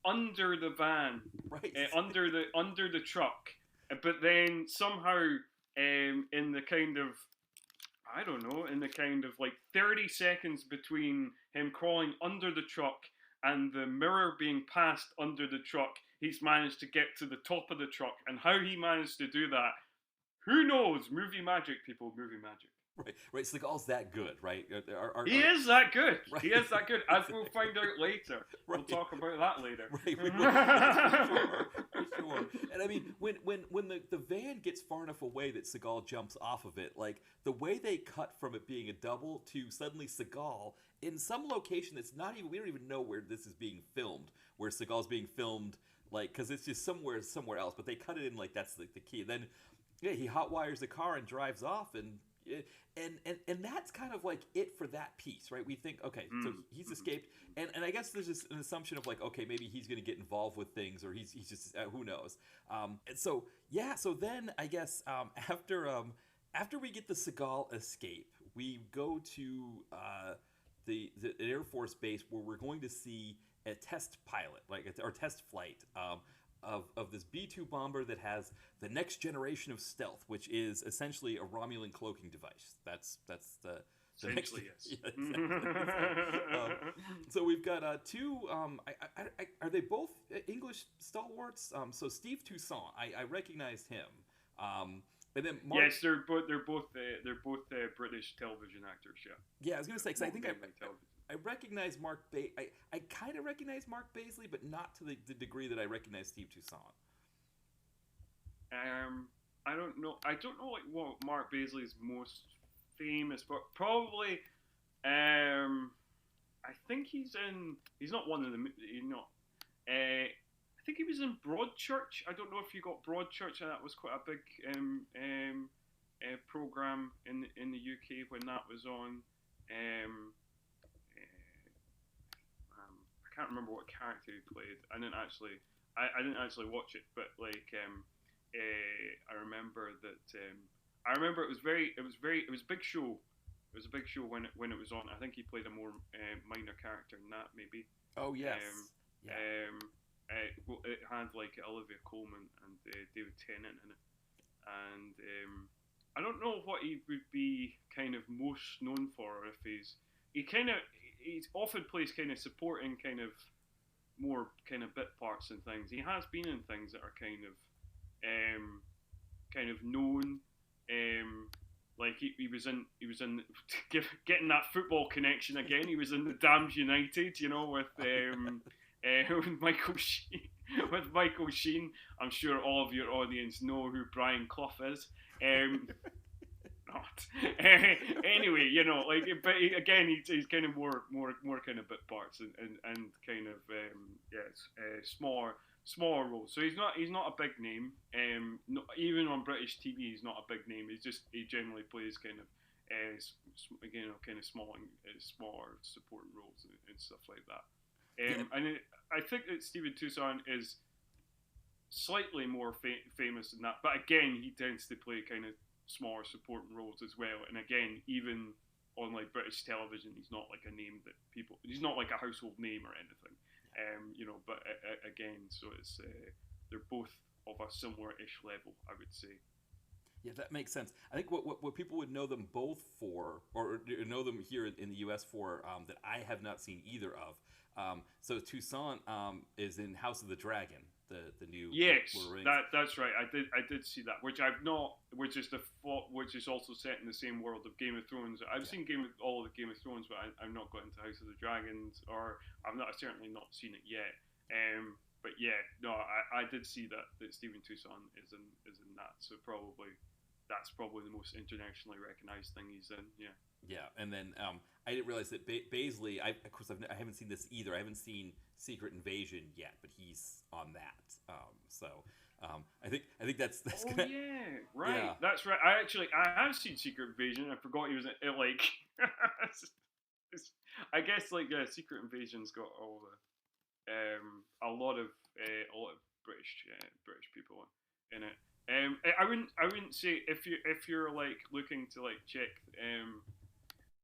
under the van, right, under the truck, but then somehow in the kind of I don't know, in the kind of like 30 seconds between him crawling under the truck and the mirror being passed under the truck, he's managed to get to the top of the truck, and how he managed to do that. Who knows? Movie magic, people. Movie magic. Right, right. Seagal's that good, right? He is that good. right, He is that good, as we'll find out later. We'll right. talk about that later. Right, we will. Yes, for sure, for sure. And I mean, when the van gets far enough away that Seagal jumps off of it, like the way they cut from it being a double to suddenly Seagal in some location that's not even, we don't even know where this is being filmed, where Seagal's being filmed, like, because it's just somewhere else, but they cut it in like that's the key. Then, yeah, he hotwires the car and drives off, and that's kind of like it for that piece, right? We think, okay, so he's escaped, and I guess there's just an assumption of like, okay, maybe he's going to get involved with things, or he's just who knows. And so yeah, so then I guess after we get the Seagal escape, we go to the Air Force base where we're going to see a test pilot, or test flight. Of this B-2 bomber that has the next generation of stealth, which is essentially a Romulan cloaking device. That's the next. Yes. Yeah, exactly. So we've got two. Are they both English stalwarts? So Steve Toussaint, I recognized him. And then Mark, yes, they're both British television actors. Yeah. Yeah, I was gonna say, because I think I recognize I kind of recognize Mark Baisley, but not to the degree that I recognize Steve Toussaint. I don't know. I don't know like what Mark Baisley's most famous, but probably. I think he's in. He's not one of the. I think he was in Broadchurch. I don't know if you got Broadchurch, and that was quite a big program in the UK when that was on. I can't remember what character he played. I didn't actually watch it, but like I remember that it was a big show. It was a big show when it was on. I think he played a more minor character than that, maybe. Oh yes. It had like Olivia Colman and David Tennant in it, and I don't know what he would be kind of most known for. If he's often plays kind of supporting, kind of more kind of bit parts and things. He has been in things that are kind of known. Like he was in getting that football connection again. He was in the Damned United, with Michael Sheen. With Michael Sheen, I'm sure all of your audience know who Brian Clough is. Not anyway, but again, he's kind of more kind of bit parts and kind of smaller roles. So he's not a big name. Even on British TV, he's not a big name. He generally plays kind of kind of smaller supporting roles and stuff like that. And I think that Steven Toussaint is slightly more famous than that, but again, he tends to play kind of smaller supporting roles as well. And again, even on like British television, he's not like a name that he's not like a household name or anything. But again, so it's they're both of a similar-ish level, I would say. Yeah, that makes sense. I think what people would know them both for, or know them here in the U.S. for, that I have not seen either of. So Toussaint is in House of the Dragon, the new. Yes, that's right. I did see that, which I've not, which is also set in the same world of Game of Thrones. I've seen all of the Game of Thrones, but I've not got into House of the Dragons, or I've certainly not seen it yet. But yeah, no, I did see that Steven Toussaint is in that. So that's probably the most internationally recognized thing he's in. Yeah. Yeah, and then I didn't realize that Baisley. I haven't seen this either. I haven't seen Secret Invasion yet, but he's on that. I think that's. Oh gonna, yeah, right. Yeah. That's right. I have seen Secret Invasion. I forgot he was in it. Like, I guess like Secret Invasion's got all the a lot of British people in it. I wouldn't say if you're like looking to like check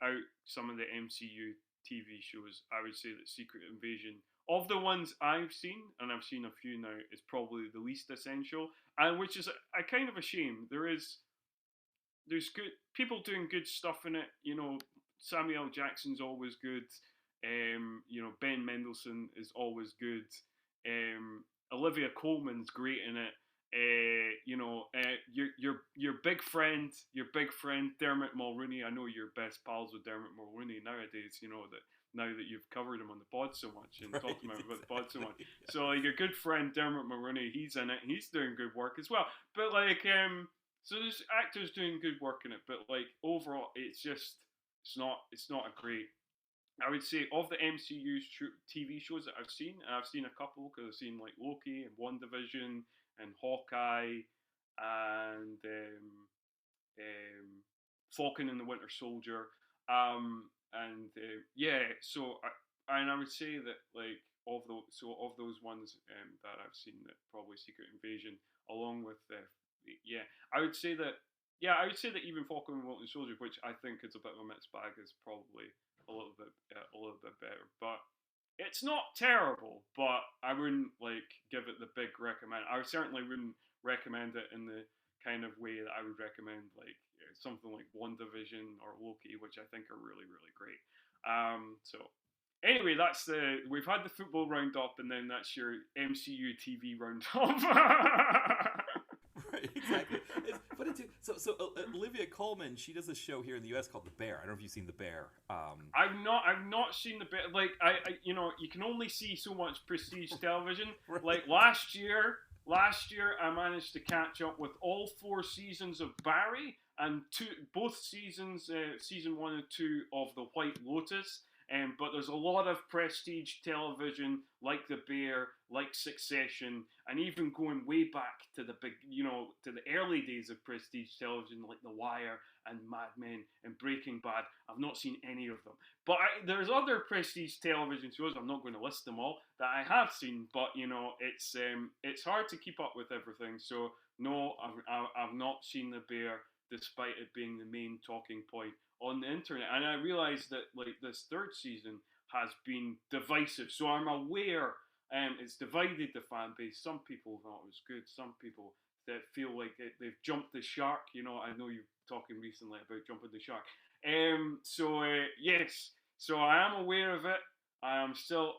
out some of the MCU TV shows, I would say that Secret Invasion, of the ones I've seen, and I've seen a few now, is probably the least essential, and which is a kind of a shame. There's good people doing good stuff in it. Samuel Jackson's always good. Ben Mendelsohn is always good. Olivia Colman's great in it. your big friend Dermot Mulroney. I know you're best pals with Dermot Mulroney nowadays. You know that now that you've covered him on the pod so much and Right, talked about him about the pod so much. exactly. So like your good friend Dermot Mulroney, he's in it. He's doing good work as well. But like, so there's actors doing good work in it. But like overall, it's not a great. I would say of the MCU TV shows that I've seen, and I've seen a couple because I've seen like Loki and WandaVision and Hawkeye and Falcon and the Winter Soldier. And yeah, so and I would say that like of those ones that I've seen, that probably Secret Invasion, along with yeah, I would say that I would say that even Falcon and Winter Soldier, which I think is a bit of a mixed bag, is probably a little bit better, but. It's not terrible, but I wouldn't like give it the big recommend. I certainly wouldn't recommend it in the kind of way that I would recommend like something like WandaVision or Loki, which I think are really really great. So anyway, we've had the football roundup, and then that's your MCU TV roundup. Right, exactly. But Olivia Colman, she does a show here in the U.S. called The Bear. I don't know if you've seen The Bear. I've not seen the bit. Like you know, you can only see so much prestige television. Right. Like last year, I managed to catch up with all 4 seasons of Barry and both seasons, season 1 and 2 of The White Lotus. But there's a lot of prestige television like The Bear, like Succession, and even going way back to the to the early days of prestige television like The Wire and Mad Men and Breaking Bad. I've not seen any of them, but there's other prestige television shows. I'm not going to list them all that I have seen, but you know it's hard to keep up with everything. So no, I've not seen The Bear, despite it being the main talking point on the internet. And I realized that like this 3rd season has been divisive. So I'm aware it's divided the fan base. Some people thought it was good. Some people that feel like they've jumped the shark. You know, I know you're talking recently about jumping the shark. Yes. So I am aware of it. I still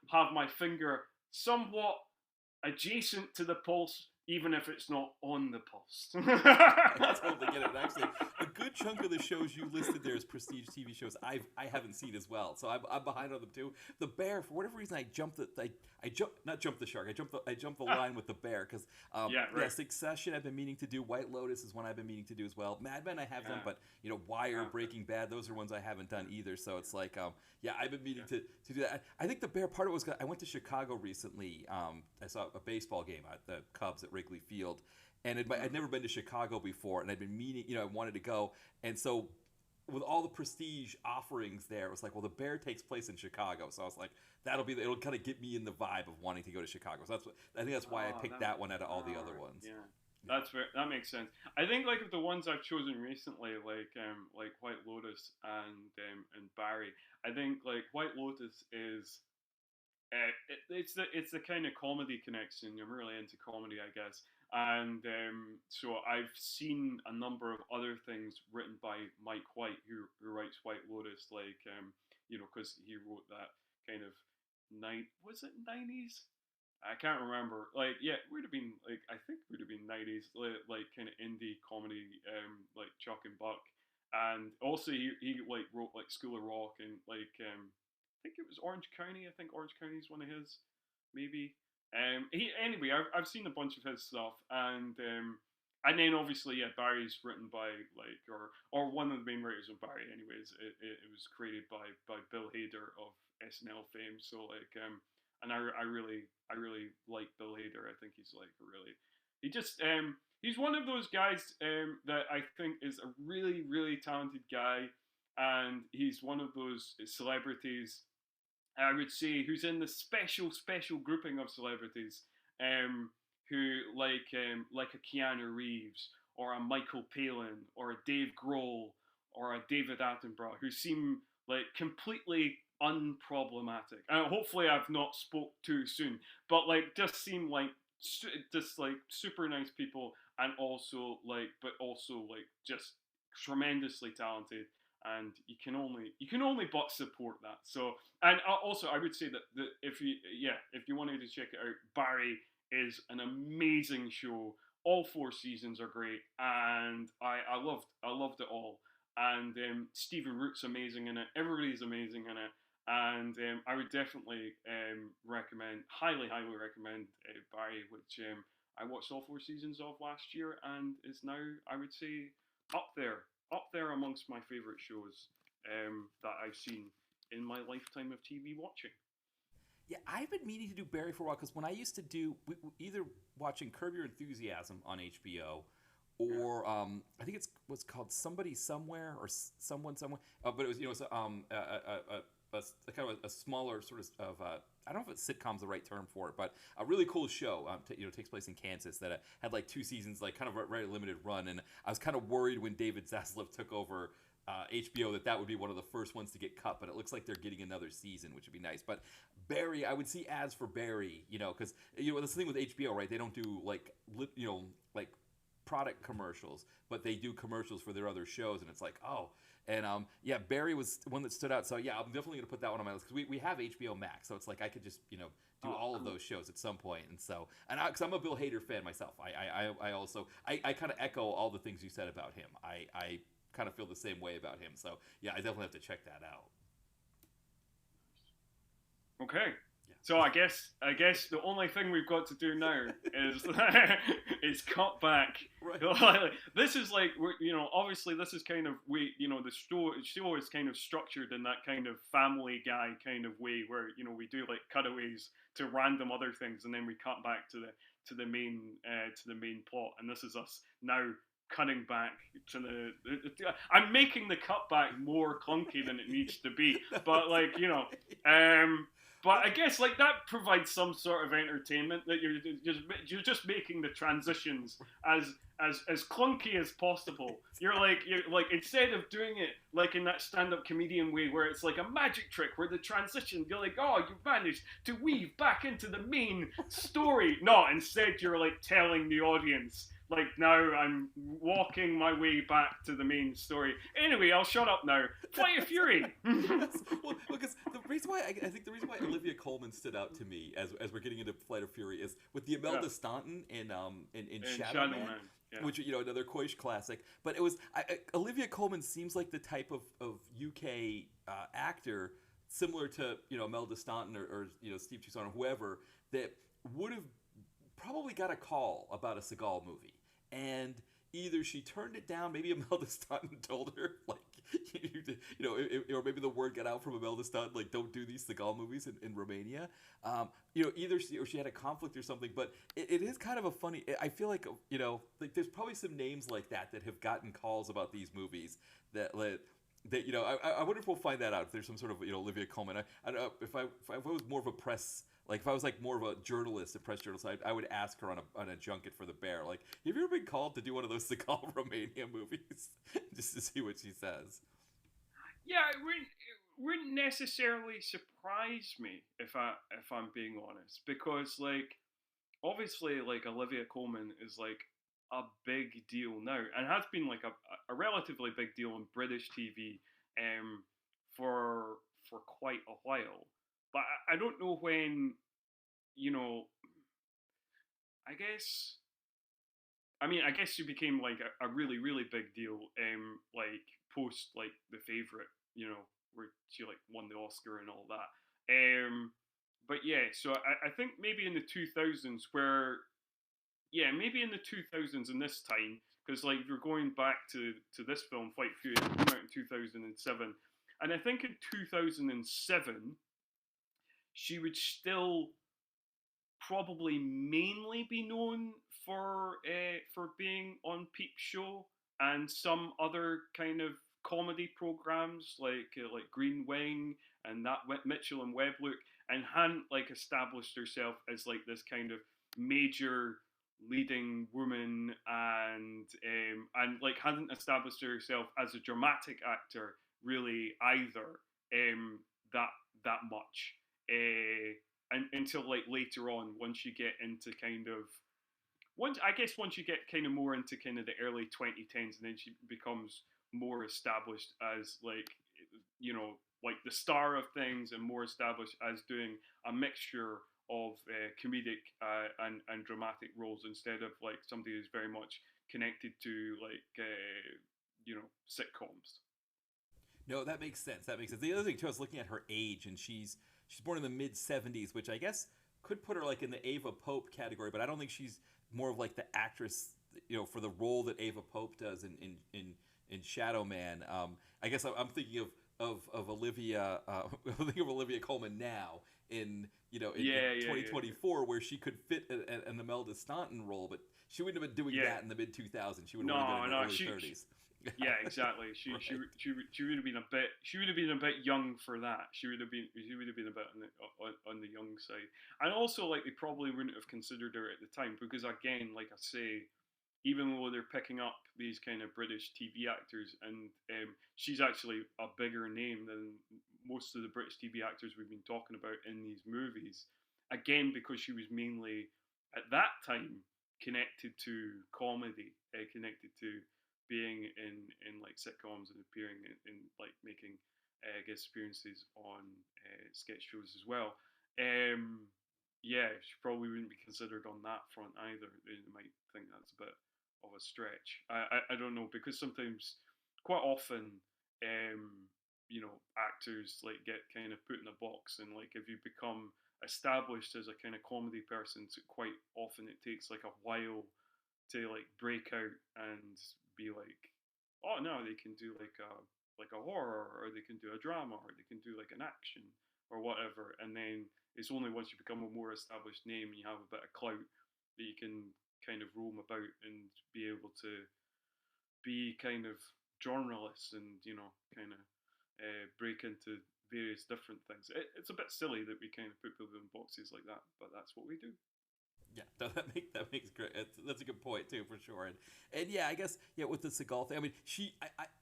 have my finger somewhat adjacent to the pulse, even if it's not on the pulse. I totally get it. And actually, a good chunk of the shows you listed there as prestige TV shows I haven't seen as well, so I'm behind on them too. The Bear, for whatever reason, I not jumped the shark. I jumped the line with The Bear because right. Succession I've been meaning to do. White Lotus is one I've been meaning to do as well. Mad Men I have done, but you know, Wire, Breaking Bad, those are ones I haven't done either. So it's like I've been meaning to do that. I think The Bear, part of it was I went to Chicago recently. I saw a baseball game at the Cubs at Wrigley Field, and I'd never been to Chicago before, and I'd been meaning, you know, I wanted to go, and so with all the prestige offerings there, it was like, well, The Bear takes place in Chicago, so I was like, it'll kind of get me in the vibe of wanting to go to Chicago. So I think that's why I picked that one out of all the other ones. Yeah. That makes sense. I think like of the ones I've chosen recently, like White Lotus and Barry. I think like White Lotus is it's the kind of comedy connection. I'm really into comedy, I guess, and so I've seen a number of other things written by Mike White, who writes White Lotus, like you know, because he wrote that kind of was it 90s? I can't remember. Like, yeah, it would have been like I think it would have been 90s, like kind of indie comedy, like Chuck and Buck, and also he like wrote like School of Rock and like I think it was Orange County. I think Orange County is one of his, maybe. Anyway, I've seen a bunch of his stuff, and then obviously Barry's written by like or one of the main writers of Barry. Anyways, it was created by Bill Hader of SNL fame. So like and I really like Bill Hader. I think he's like he's one of those guys that I think is a really really talented guy, and he's one of those celebrities I would say who's in the special grouping of celebrities who like a Keanu Reeves or a Michael Palin or a Dave Grohl or a David Attenborough, who seem like completely unproblematic. And hopefully I've not spoke too soon, but like just seem like just like super nice people, and also like just tremendously talented, and you can only but support that. So, and also I would say that if you wanted to check it out, Barry is an amazing show. All 4 seasons are great, and I loved it all. And Stephen Root's amazing in it. Everybody's amazing in it, and I would definitely recommend, highly recommend Barry, which I watched all 4 seasons of last year, and is now, I would say, up there, up there amongst my favorite shows that I've seen in my lifetime of TV watching. Yeah, I've been meaning to do Barry for a while because when I used to do either watching Curb Your Enthusiasm on HBO, Yeah. or I think it's what's called Somebody Somewhere or Someone Somewhere, but it was it's a kind of a smaller sort of I don't know if sitcom's the right term for it, but a really cool show. Takes place in Kansas that had like 2 seasons, like kind of a very limited run, and I was kind of worried when David Zaslav took over HBO that would be one of the first ones to get cut, but it looks like they're getting another season, which would be nice. But Barry, I would see ads for Barry, because that's the thing with HBO, right? They don't do like product commercials, but they do commercials for their other shows, and it's like, oh. And yeah, Barry was one that stood out. So yeah, I'm definitely gonna put that one on my list because we have HBO Max, so it's like I could just do Oh, all of cool. those shows at some point. And so because I'm a Bill Hader fan myself, I also I kind of echo all the things you said about him. I kind of feel the same way about him. So yeah, I definitely have to check that out. Okay. So Yeah. I guess the only thing we've got to do now is is cut back. Right. This is like obviously this is kind of the show is kind of structured in that kind of Family Guy kind of way where we do like cutaways to random other things and then we cut back to the main plot, and this is us now cutting back to I'm making the cutback more clunky than it needs to be, but like um but I guess like that provides some sort of entertainment that you're just making the transitions as clunky as possible. You're like instead of doing it like in that stand-up comedian way where it's like a magic trick where the transition you're like, oh, you managed to weave back into the main story. No, instead you're like telling the audience like now I'm walking my way back to the main story. Anyway, I'll shut up now. Flight of Fury. Yes. Well, because the reason why I think the reason why Olivia Colman stood out to me as we're getting into Flight of Fury is with the Yeah. Imelda Staunton in And Shadow Shadow Man, Man. Yeah. which another Koish classic. But it was Olivia Colman seems like the type of UK actor similar to Imelda Staunton or Steve Toussaint or whoever that would have probably got a call about a Seagal movie, and either she turned it down, maybe Imelda Staunton told her like or maybe the word got out from Imelda Staunton like don't do these Seagal movies in Romania. Either she had a conflict or something, but it is kind of a funny. I feel like like there's probably some names like that have gotten calls about these movies that I wonder if we'll find that out if there's some sort of Olivia Colman. I don't know if I was more of a press. Like if I was like more of a journalist, a press journalist, I would ask her on a junket for the Bear. Like, have you ever been called to do one of those Seagal Romania movies, just to see what she says? Yeah, it wouldn't necessarily surprise me if I'm being honest, because like obviously like Olivia Colman is like a big deal now and has been like a relatively big deal in British TV um for quite a while. But I don't know when, you know, I guess I guess she became like a really, really big deal like post like The Favorite, where she like won the Oscar and all that. But yeah, so I think maybe in the 2000s where yeah, maybe in the 2000s in this time, because like if you're going back to this film, Fight Fury, it came out in 2007, and I think in 2007 she would still probably mainly be known for being on Peep Show and some other kind of comedy programs like Green Wing and that Mitchell and Webb look, and hadn't like established herself as like this kind of major leading woman, and like hadn't established herself as a dramatic actor really either, that that much. Until like later on, once you get into kind of once you get kind of more into kind of the early 2010s, and then she becomes more established as like like the star of things, and more established as doing a mixture comedic and dramatic roles instead of like somebody who's very much connected to like sitcoms. No, that makes sense. That makes sense. The other thing too, I was looking at her age, and she's born in the mid-70s, which I guess could put her like in the Ava Pope category, but I don't think she's more of like the actress, for the role that Ava Pope does in Shadow Man. I guess I'm thinking of Olivia. I'm thinking of Olivia Colman now in Yeah, yeah, 2024, where she could fit an Imelda Staunton role, but she wouldn't have been doing yeah. that in the mid 2000s. She would have No, only been in her no, early she 30s. yeah, exactly. She, Right. she would have been a bit young for that. She would have been a bit on the young side, and also like they probably wouldn't have considered her at the time because again, like I say, even though they're picking up these kind of British TV actors, and she's actually a bigger name than most of the British TV actors we've been talking about in these movies. Again, because she was mainly at that time connected to comedy, connected to being in like sitcoms and appearing in like making guest appearances on sketch shows as well. Um, yeah, she probably wouldn't be considered on that front either. They might think that's a bit of a stretch. I don't know because sometimes, quite often, actors like get kind of put in a box, and like if you become established as a kind of comedy person, so quite often it takes like a while to like break out and be like, oh no, they can do like a horror, or they can do a drama, or they can do like an action or whatever, and then it's only once you become a more established name and you have a bit of clout that you can kind of roam about and be able to be kind of journalists and kind of break into various different things. It's a bit silly that we kind of put people in boxes like that, but that's what we do. Yeah, no, that makes great. That's a good point too, for sure. And yeah, I guess with the Seagal thing. I mean,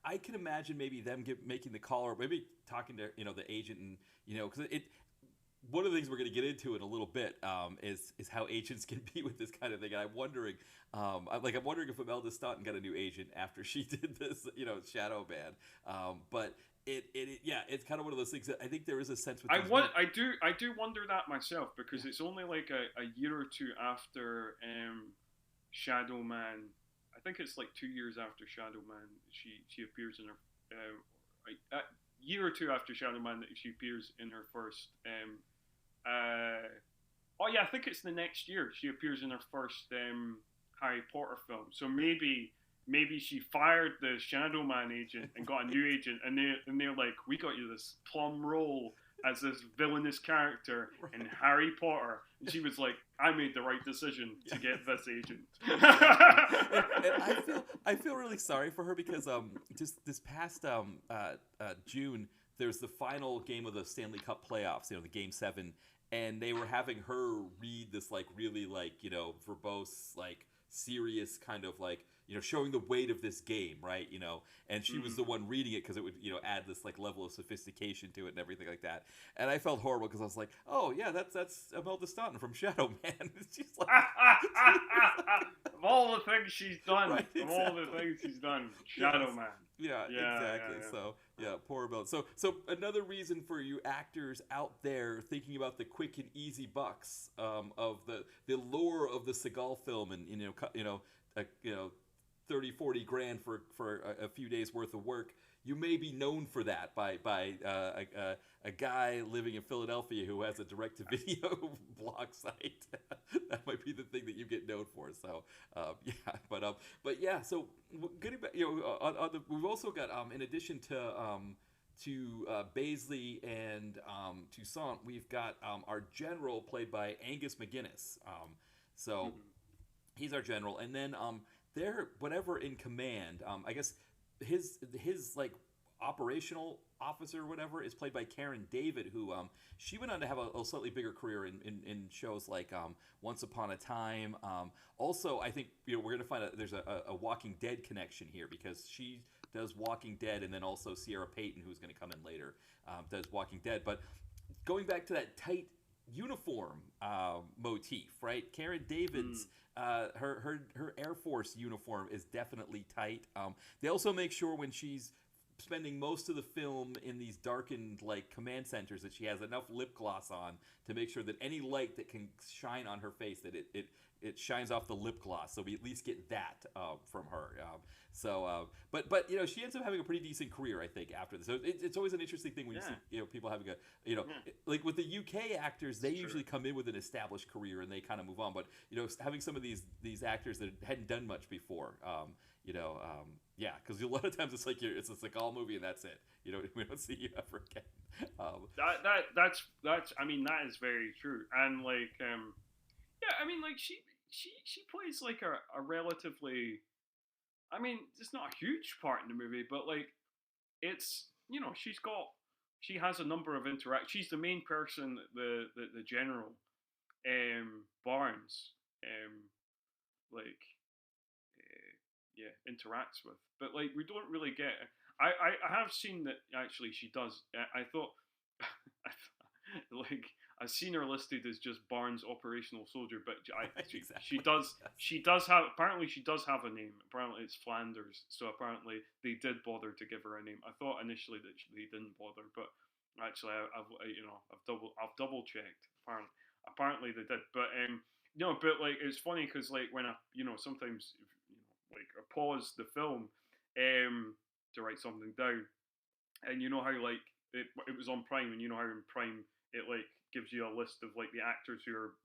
I can imagine maybe them making the call, or maybe talking to the agent, and because it one of the things we're going to get into in a little bit is how agents can be with this kind of thing. And I'm wondering, I'm wondering if Imelda Staunton got a new agent after she did this, Shadow Man. But yeah, it's kind of one of those things that I think there is a sense with these I do wonder that myself because it's only like a year or two after Shadow Man. I think it's like 2 years after Shadow Man. She appears in her a year or two after Shadow Man that she appears in her first. Oh yeah, I think it's the next year she appears in her first Harry Potter film. So maybe she fired the Shadow Man agent and got a new agent, and they're like, we got you this plum role as this villainous character in Harry Potter, and she was like, I made the right decision to get this agent. And I feel really sorry for her because just this past June there's the final game of the Stanley Cup playoffs, the Game 7, and they were having her read this like really like verbose like serious kind of like showing the weight of this game, right? And she was the one reading it because it would add this like level of sophistication to it and everything like that. And I felt horrible because I was like, oh yeah, that's Imelda Staunton from Shadow Man. She's like, of all the things she's done, right, exactly. Of all the things she's done, Shadow Yes. Man. Yeah, exactly. Yeah. So yeah, poor Imelda. So another reason for you actors out there thinking about the quick and easy bucks of the lure of the Seagal film, and 30, 40 grand for a few days worth of work. You may be known for that by a guy living in Philadelphia who has a direct-to-video blog site. That might be the thing that you get known for. So yeah, but yeah. So good about we've also got in addition to Baisley and Toussaint, we've got our general played by Angus McGuinness. So he's our general, and then they're whatever in command. I guess his like operational officer or whatever is played by Karen David, who she went on to have a slightly bigger career in shows like Once Upon a Time. Also, I think we're gonna find out there's a Walking Dead connection here because she does Walking Dead, and then also Sierra Payton, who's gonna come in later, does Walking Dead. But going back to that tight uniform motif, right? Karen David's her Air Force uniform is definitely tight. They also make sure when she's spending most of the film in these darkened like command centers that she has enough lip gloss on to make sure that any light that can shine on her face that it shines off the lip gloss. So we at least get that from her. But you know, she ends up having a pretty decent career, I think, after this. So it's always an interesting thing when you see, you know, people having a, you know, like with the UK actors, they usually come in with an established career and they kind of move on. But you know, having some of these actors that hadn't done much before, yeah, because a lot of times it's like it's a Seagal movie and that's it. You know, we don't see you ever again. That's I mean that is very true. And like yeah, I mean like she plays like a relatively, I mean, it's not a huge part in the movie, but like it's, you know, she has a number of interactions. She's the main person that the general Barnes like yeah, interacts with. But like we don't really get. I have seen that actually she does. I thought like I've seen her listed as just Barnes operational soldier, but she does Yes. she does have, apparently she does have a name. Apparently it's Flanders. So apparently they did bother to give her a name. I thought initially that they didn't bother, but actually I've double checked. Apparently they did, but no, but like it's funny because like when I, you know, sometimes, you know, like I pause the film to write something down, and you know how like it was on Prime, and you know how in Prime it like gives you a list of like the actors you're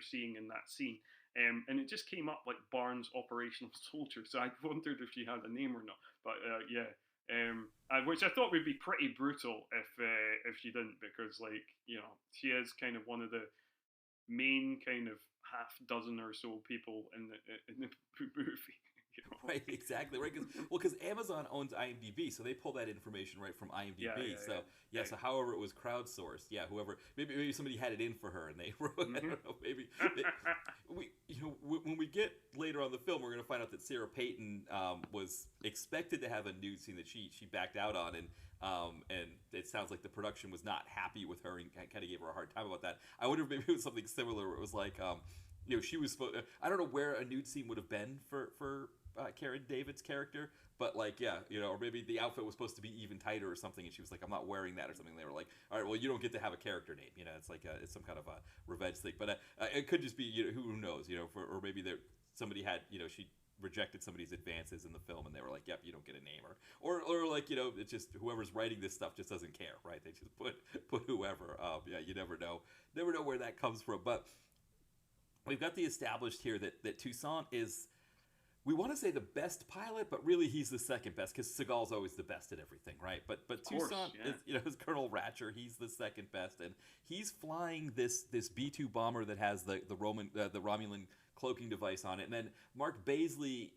seeing in that scene, and it just came up like Barnes Operational Soldier, so I wondered if she had a name or not, but yeah. Which I thought would be pretty brutal if she didn't, because like, you know, she is kind of one of the main kind of half dozen or so people in the movie. You know? Right, exactly right. Because Amazon owns IMDb, so they pull that information right from IMDb. So however it was crowdsourced, whoever, maybe somebody had it in for her and they wrote. I don't know, maybe we, you know, when we get later on the film, we're going to find out that Sarah Payton was expected to have a nude scene that she backed out on, and it sounds like the production was not happy with her and kind of gave her a hard time about that. I wonder if maybe it was something similar where it was like, you know, she was supposed. I don't know where a nude scene would have been for Karen David's character, but like, yeah, you know, or maybe the outfit was supposed to be even tighter or something, and she was like, "I'm not wearing that" or something. They were like, "All right, well, you don't get to have a character name." You know, it's like it's some kind of a revenge thing. But it could just be, you know, who knows, you know, or maybe somebody had, you know, she rejected somebody's advances in the film, and they were like, "Yep, you don't get a name," or like, you know, it's just whoever's writing this stuff just doesn't care, right? They just put whoever. Yeah, you never know where that comes from, but. We've got the established here that Toussaint is, we want to say the best pilot, but really he's the second best because Seagal's always the best at everything, right? But Toussaint, is, you know, is Colonel Ratcher. He's the second best, and he's flying this B-2 bomber that has the Romulan cloaking device on it. And then Mark Baisley,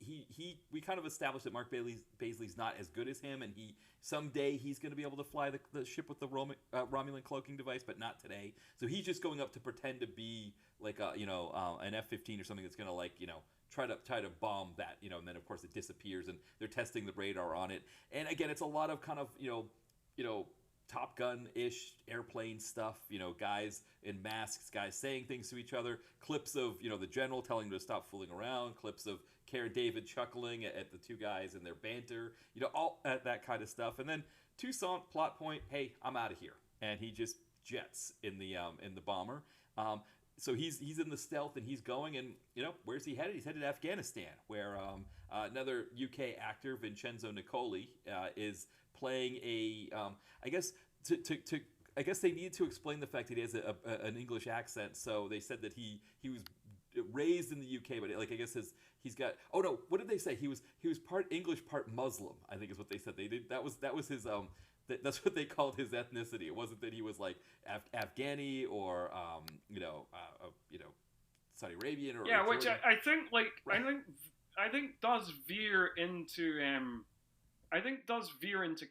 we kind of established that Mark Baisley's not as good as him, and someday he's going to be able to fly the ship with the Romulan cloaking device, but not today. So he's just going up to pretend to be like an F-15 or something that's going to, like, you know, try to bomb that, you know, and then of course it disappears, and they're testing the radar on it. And again, it's a lot of kind of, you know, Top Gun-ish airplane stuff, you know, guys in masks, guys saying things to each other, clips of, you know, the general telling them to stop fooling around, clips of Cara David chuckling at the two guys and their banter, you know, all that kind of stuff. And then Toussaint, plot point, hey, I'm out of here. And he just jets in the bomber. So he's in the stealth and he's going, and you know, where's he headed? He's headed to Afghanistan, where another UK actor, Vincenzo Nicoli, is playing a. I guess I guess they needed to explain the fact that he has an English accent, so they said that he was raised in the UK, but like I guess he's got. Oh no, what did they say? He was part English, part Muslim. I think is what they said. They did that was his That's what they called his ethnicity. It wasn't that he was like Afghani or Saudi Arabian or which I think like right. I think does veer into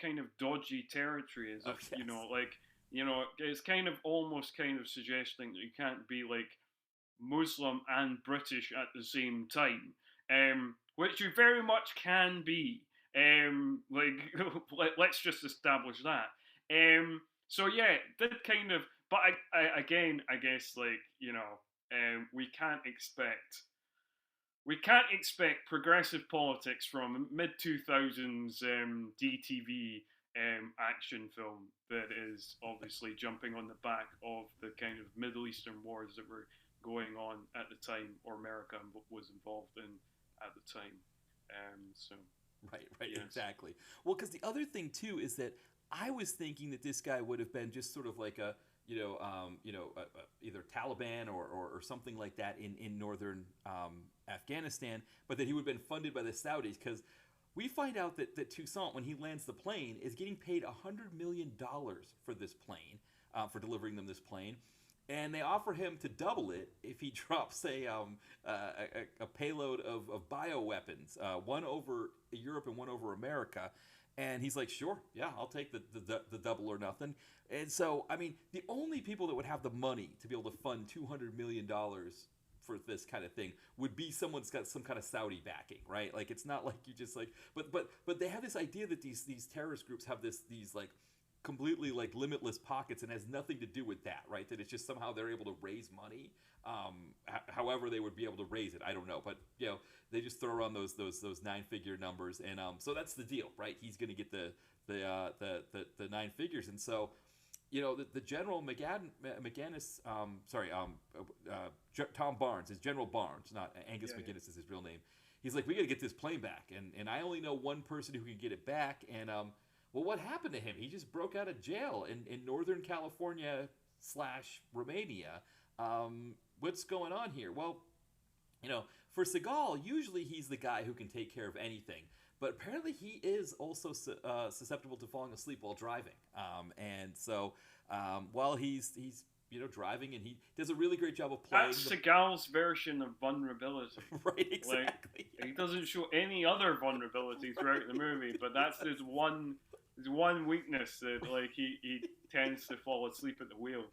kind of dodgy territory, as if yes. you know it's kind of almost kind of suggesting that you can't be like Muslim and British at the same time, which you very much can be. Let's just establish that. So yeah, that kind of. But I guess like, you know, we can't expect we can't expect progressive politics from mid 2000s DTV action film that is obviously jumping on the back of the kind of Middle Eastern wars that were going on at the time, or America was involved in at the time. So Right, yes, exactly. Well, because the other thing too is that I was thinking that this guy would have been just sort of like a, either Taliban or something like that in northern Afghanistan, but that he would have been funded by the Saudis because we find out that Toussaint, when he lands the plane, is getting paid $100 million for this plane, for delivering them this plane. And they offer him to double it if he drops a payload of bioweapons, one over Europe and one over America. And he's like, sure, yeah, I'll take the double or nothing. And so, I mean, the only people that would have the money to be able to fund $200 million for this kind of thing would be someone's got some kind of Saudi backing, right? Like it's not like you just like, but they have this idea that these terrorist groups have these like completely like limitless pockets and has nothing to do with that, right? That it's just somehow they're able to raise money, however they would be able to raise it. I don't know, but they just throw around those 9-figure numbers, and so that's the deal, right? He's going to get the 9 figures, and so the General McGinnis, Tom Barnes is General Barnes, not Angus yeah, McGinnis is his real name. He's like, we got to get this plane back, and I only know one person who can get it back, and well, what happened to him? He just broke out of jail in Northern California / Romania. What's going on here? Well, for Seagal, usually he's the guy who can take care of anything. But apparently he is also susceptible to falling asleep while driving. And so while he's driving, and he does a really great job of playing. that's Seagal's version of vulnerability. Right, exactly. Like, he doesn't show any other vulnerability throughout the movie, but that's his one weakness, that like he tends to fall asleep at the wheel.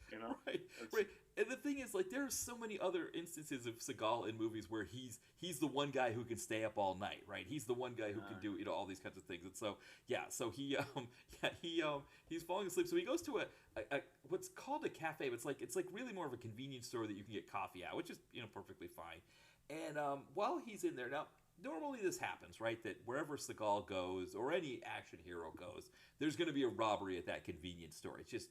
Right. And the thing is, like, there are so many other instances of Seagal in movies where he's the one guy who can stay up all night, right? He's the one guy who can do all these kinds of things. And so so he's falling asleep. So he goes to a what's called a cafe, but it's like really more of a convenience store that you can get coffee at, which is perfectly fine. And while he's in there now. Normally this happens, right? That wherever Seagal goes or any action hero goes, there's going to be a robbery at that convenience store. It's just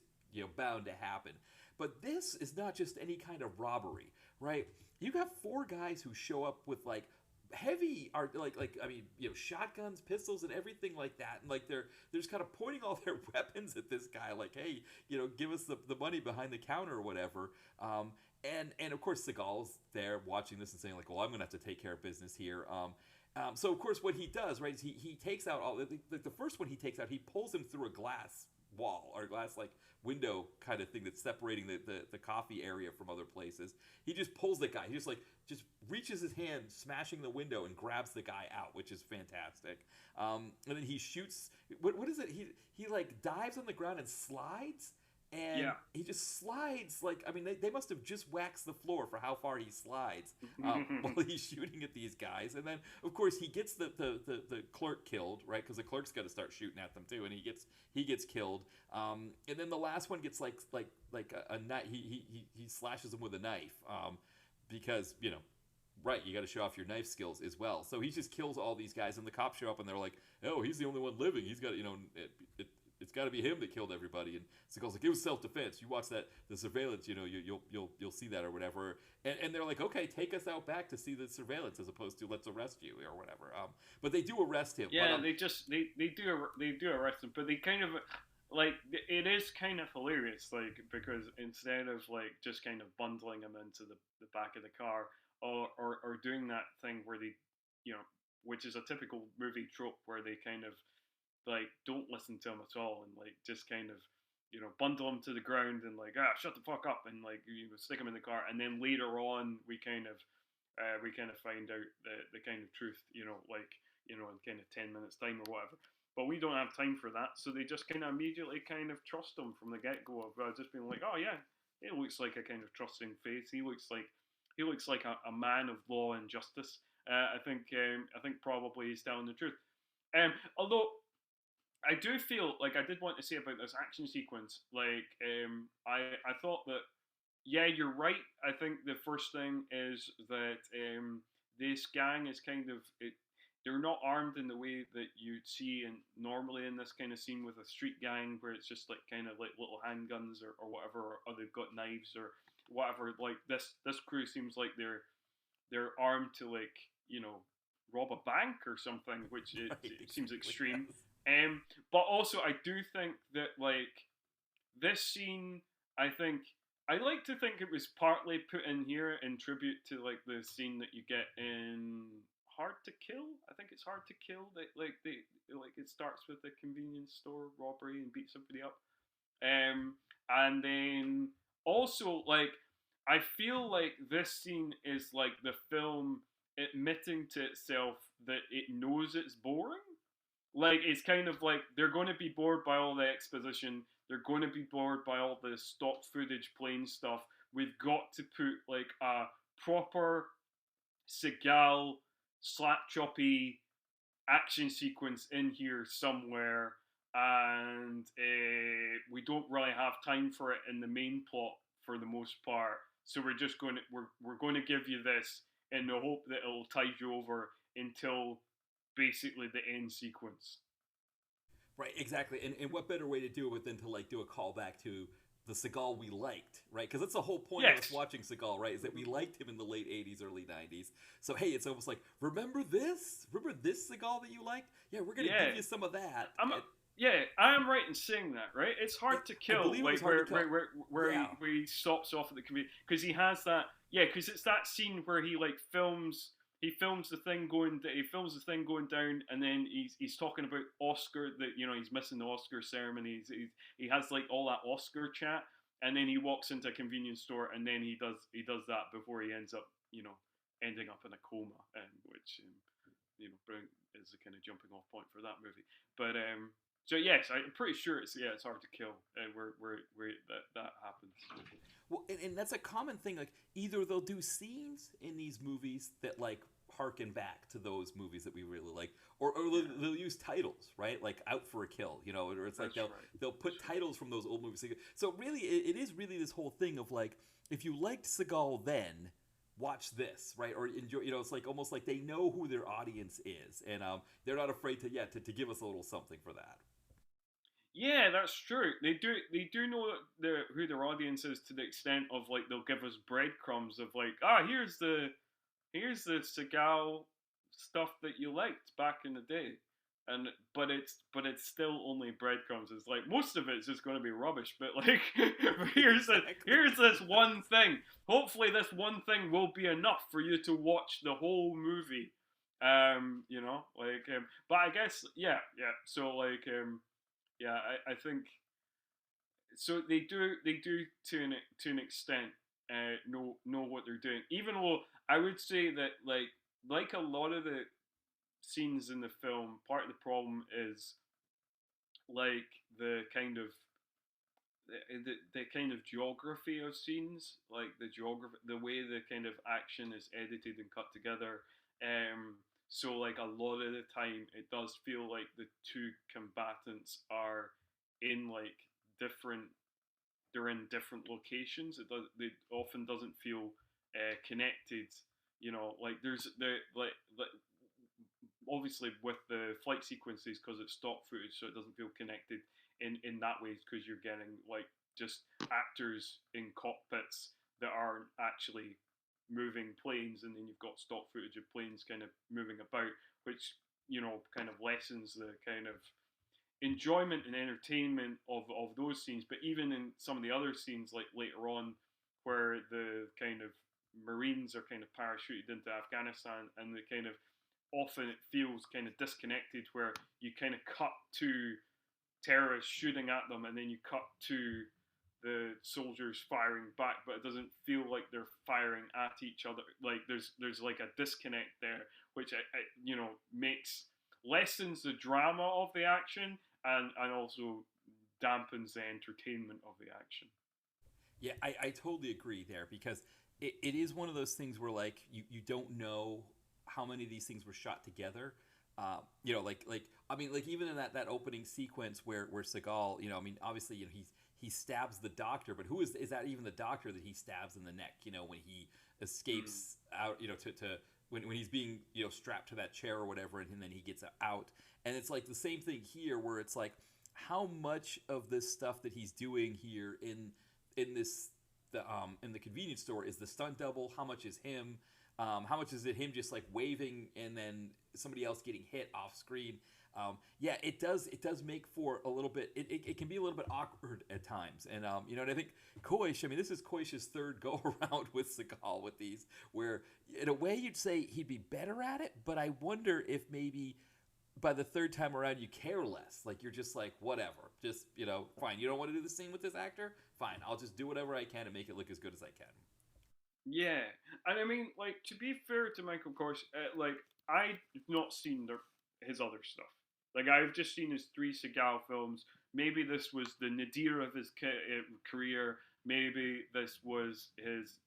bound to happen. But this is not just any kind of robbery, right? You got 4 guys who show up with like heavy art, shotguns, pistols, and everything like that, and like they're just kind of pointing all their weapons at this guy, like, hey, give us the money behind the counter or whatever. And of course Seagal's there watching this and saying like, well, I'm gonna have to take care of business here. So of course what he does, right, is he takes out all the first one he takes out, he pulls him through a glass wall or glass like window kind of thing that's separating the coffee area from other places. He just pulls the guy. He just reaches his hand, smashing the window, and grabs the guy out, which is fantastic. And then he shoots. What is it? He like dives on the ground and slides. And he just slides they must have just waxed the floor for how far he slides while he's shooting at these guys. And then of course he gets the clerk killed, right? Because the clerk's got to start shooting at them too, and he gets killed. And then the last one gets like a knife. He slashes him with a knife because right, you got to show off your knife skills as well. So he just kills all these guys, and the cops show up and they're like, oh, he's the only one living. He's got it's got to be him that killed everybody. And Seagal's like, it was self-defense. You watch the surveillance, you'll see that or whatever. And they're like, okay, take us out back to see the surveillance as opposed to let's arrest you or whatever. But they do arrest him. Yeah, but, they do arrest him, but they kind of like, it is kind of hilarious, like, because instead of like just kind of bundling him into the back of the car, or doing that thing where they, which is a typical movie trope where they kind of like don't listen to him at all and like just kind of bundle him to the ground and like shut the fuck up and like stick him in the car, and then later on we kind of find out the kind of truth in kind of 10 minutes time or whatever. But we don't have time for that, so they just kind of immediately kind of trust him from the get-go of just being like, oh yeah, it looks like a kind of trusting face. He looks like a man of law and justice. I think probably he's telling the truth. Although I do feel like I did want to say about this action sequence, like I thought that, yeah, you're right. I think the first thing is that this gang is kind of it. They're not armed in the way that you'd see in normally in this kind of scene with a street gang, where it's just like kind of like little handguns or whatever, or they've got knives or whatever. Like this crew seems like they're armed to like rob a bank or something, which Right, it seems exactly. extreme. Yes. But also I do think that like this scene, I think I like to think it was partly put in here in tribute to like the scene that you get in Hard to Kill. I think it's Hard to Kill. They like it starts with a convenience store robbery and beats somebody up. And then also like I feel like this scene is like the film admitting to itself that it knows it's boring. Like it's kind of like they're going to be bored by all the exposition. They're going to be bored by all the stock footage plane stuff. We've got to put like a proper Seagal slap choppy action sequence in here somewhere, and we don't really have time for it in the main plot for the most part. So we're going to give you this in the hope that it'll tide you over until basically the end sequence. Right, exactly. And what better way to do it than to like do a callback to the Seagal we liked, right? Because that's the whole point of us Yes. watching Seagal, right? Is that we liked him in the late '80s, early '90s. So hey, it's almost like remember this? Remember this Seagal that you liked? Yeah, we're gonna give Yeah. you some of that. I'm. Yeah, I am right in saying that, right? It's Yeah, hard to I kill, believe it was like hard to kill. Yeah, where he stops off at the community because he has that. Yeah, because it's that scene where he like films. He films the thing going down, and then he's talking about Oscar that he's missing the Oscar ceremony. He has like all that Oscar chat, and then he walks into a convenience store, and then he does that before he ends up ending up in a coma, which is the kind of jumping off point for that movie. But so yes, I'm pretty sure it's hard to kill where that happens. well, and that's a common thing. Like either they'll do scenes in these movies that like harken back to those movies that we really like, or Yeah, they'll use titles, right? Like Out for a Kill, or it's like that's right. they'll put That's right. titles from those old movies. So really, it is really this whole thing of like if you liked Seagal then. Watch this, right? Or enjoy. It's like almost like they know who their audience is, and they're not afraid to give us a little something for that. Yeah, that's true. They do know who their audience is to the extent of like they'll give us breadcrumbs of like here's the Seagal stuff that you liked back in the day, and but it's still only breadcrumbs. It's like most of it's just going to be rubbish. But like Exactly. here's this one thing. Hopefully, this one thing will be enough for you to watch the whole movie. But I guess yeah. So like yeah, I think so. They do to an extent know what they're doing. Even though I would say that like a lot of the scenes in the film, part of the problem is like the kind of geography of scenes, like the geography, the way the kind of action is edited and cut together. So like a lot of the time, it does feel like the two combatants are in like different. They're in different locations. It often doesn't feel connected. Like there's like obviously with the flight sequences because it's stock footage, so it doesn't feel connected in that way because you're getting like just actors in cockpits that aren't actually moving planes, and then you've got stock footage of planes kind of moving about, which kind of lessens the kind of enjoyment and entertainment of those scenes. But even in some of the other scenes, like later on, where the kind of Marines are kind of parachuted into Afghanistan, and the kind of often it feels kind of disconnected, where you kind of cut to terrorists shooting at them, and then you cut to the soldiers firing back, but it doesn't feel like they're firing at each other. Like there's like a disconnect there, which makes lessens the drama of the action and also dampens the entertainment of the action. Yeah, I totally agree there because it is one of those things where like you don't know how many of these things were shot together. Like I mean, like even in that opening sequence where Seagal, I mean, obviously, he stabs the doctor, but who is that even the doctor that he stabs in the neck? When he Mm. escapes out, to when he's being strapped to that chair or whatever, and then he gets out, and it's like the same thing here where it's like how much of this stuff that he's doing here in this in the convenience store is the stunt double, how much is him, how much is it him just like waving and then somebody else getting hit off screen. Yeah, it does make for a little bit. It can be a little bit awkward at times, and and I think Koish. I mean, this is Koish's third go around with Seagal with these, where in a way you'd say he'd be better at it, but I wonder if maybe by the third time around you care less. Like you're just like whatever, just fine. You don't want to do the scene with this actor, fine. I'll just do whatever I can to make it look as good as I can. Yeah, and I mean, like to be fair to Michael Kors, like I've not seen his other stuff. Like I've just seen his three Seagal films. Maybe this was the nadir of his career. Maybe this was his,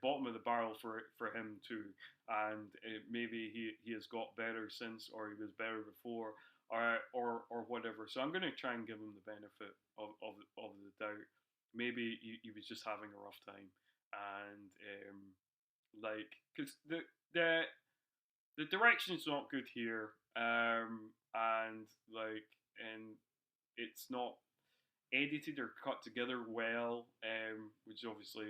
bottom of the barrel for him too. And maybe he has got better since, or he was better before, or whatever. So I'm going to try and give him the benefit of the doubt. Maybe he was just having a rough time, and like because the direction's not good here, and it's not edited or cut together well, which obviously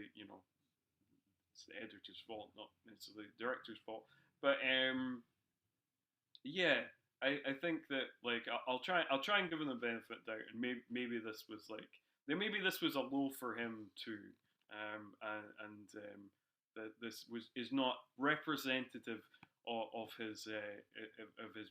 it's the editor's fault, not necessarily the director's fault. But yeah, I think that like I'll try and give him the benefit of doubt, and maybe this was like maybe this was a low for him too, and that this is not representative of his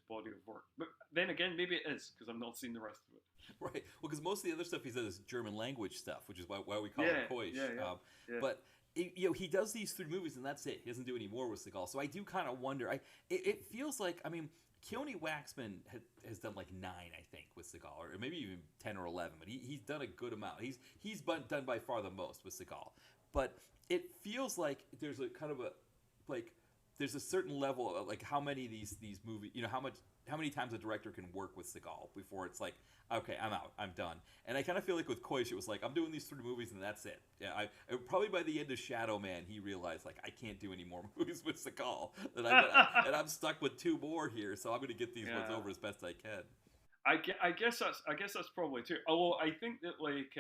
body of work. But then again, maybe it is because I've not seen the rest of it. Right. Well, because most of the other stuff he does is German language stuff, which is why we call it Koish. Yeah. But he does these three movies and that's it. He doesn't do any more with Seagal. So I do kind of wonder. It feels like Keone Waxman has done like 9, I think, with Seagal, or maybe even 10 or 11. But he's done a good amount. He's done by far the most with Seagal. But it feels like there's a kind of a like there's a certain level of like how many of these movies, how many times a director can work with Seagal before it's like, okay, I'm out, I'm done. And I kind of feel like with Koish, it was like, I'm doing these 3 movies and that's it. Yeah, I probably by the end of Shadow Man, he realized like I can't do any more movies with Seagal, and I'm stuck with 2 more here, so I'm going to get these ones over as best I can. I guess that's probably true. Although I think that like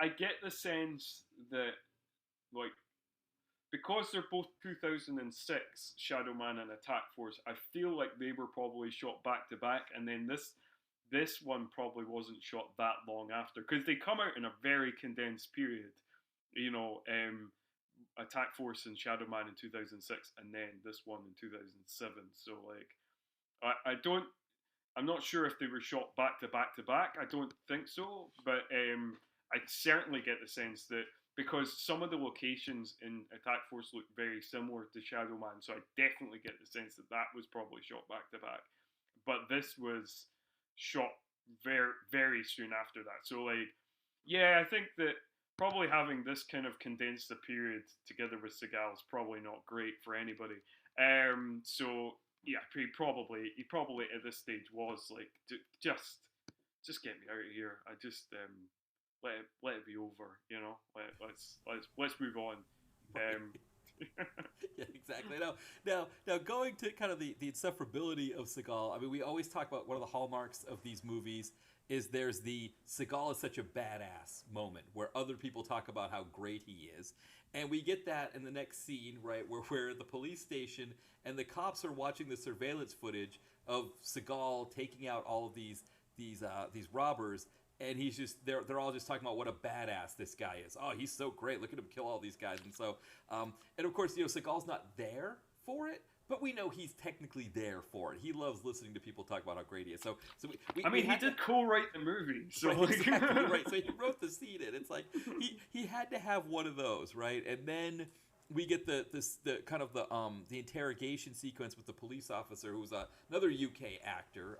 I get the sense that like because they're both 2006 Shadow Man and Attack Force, I feel like they were probably shot back to back, and then this one probably wasn't shot that long after because they come out in a very condensed period. Attack Force and Shadow Man in 2006, and then this one in 2007. So like, I'm not sure if they were shot back to back to back. I don't think so, but I certainly get the sense that because some of the locations in Attack Force look very similar to Shadow Man, so I definitely get the sense that that was probably shot back to back. But this was shot very, very soon after that. So like, yeah, I think that probably having this kind of condensed a period together with Seagal is probably not great for anybody. So yeah, he probably at this stage was like, just get me out of here. I just let it be over. Let's move on. Yeah, exactly. Now, going to kind of the insufferability of Seagal. I mean, we always talk about one of the hallmarks of these movies is there's the Seagal is such a badass moment where other people talk about how great he is, and we get that in the next scene, right, where we're at the police station and the cops are watching the surveillance footage of Seagal taking out all of these robbers. And he's just they're all just talking about what a badass this guy is. Oh, he's so great. Look at him kill all these guys. And so and of course, Seagal's not there for it, but we know he's technically there for it. He loves listening to people talk about how great he is. So he did co-write the movie. So right, exactly right. So he wrote the scene in. It's like he had to have one of those, right? And then we get the kind of the interrogation sequence with the police officer who's another UK actor.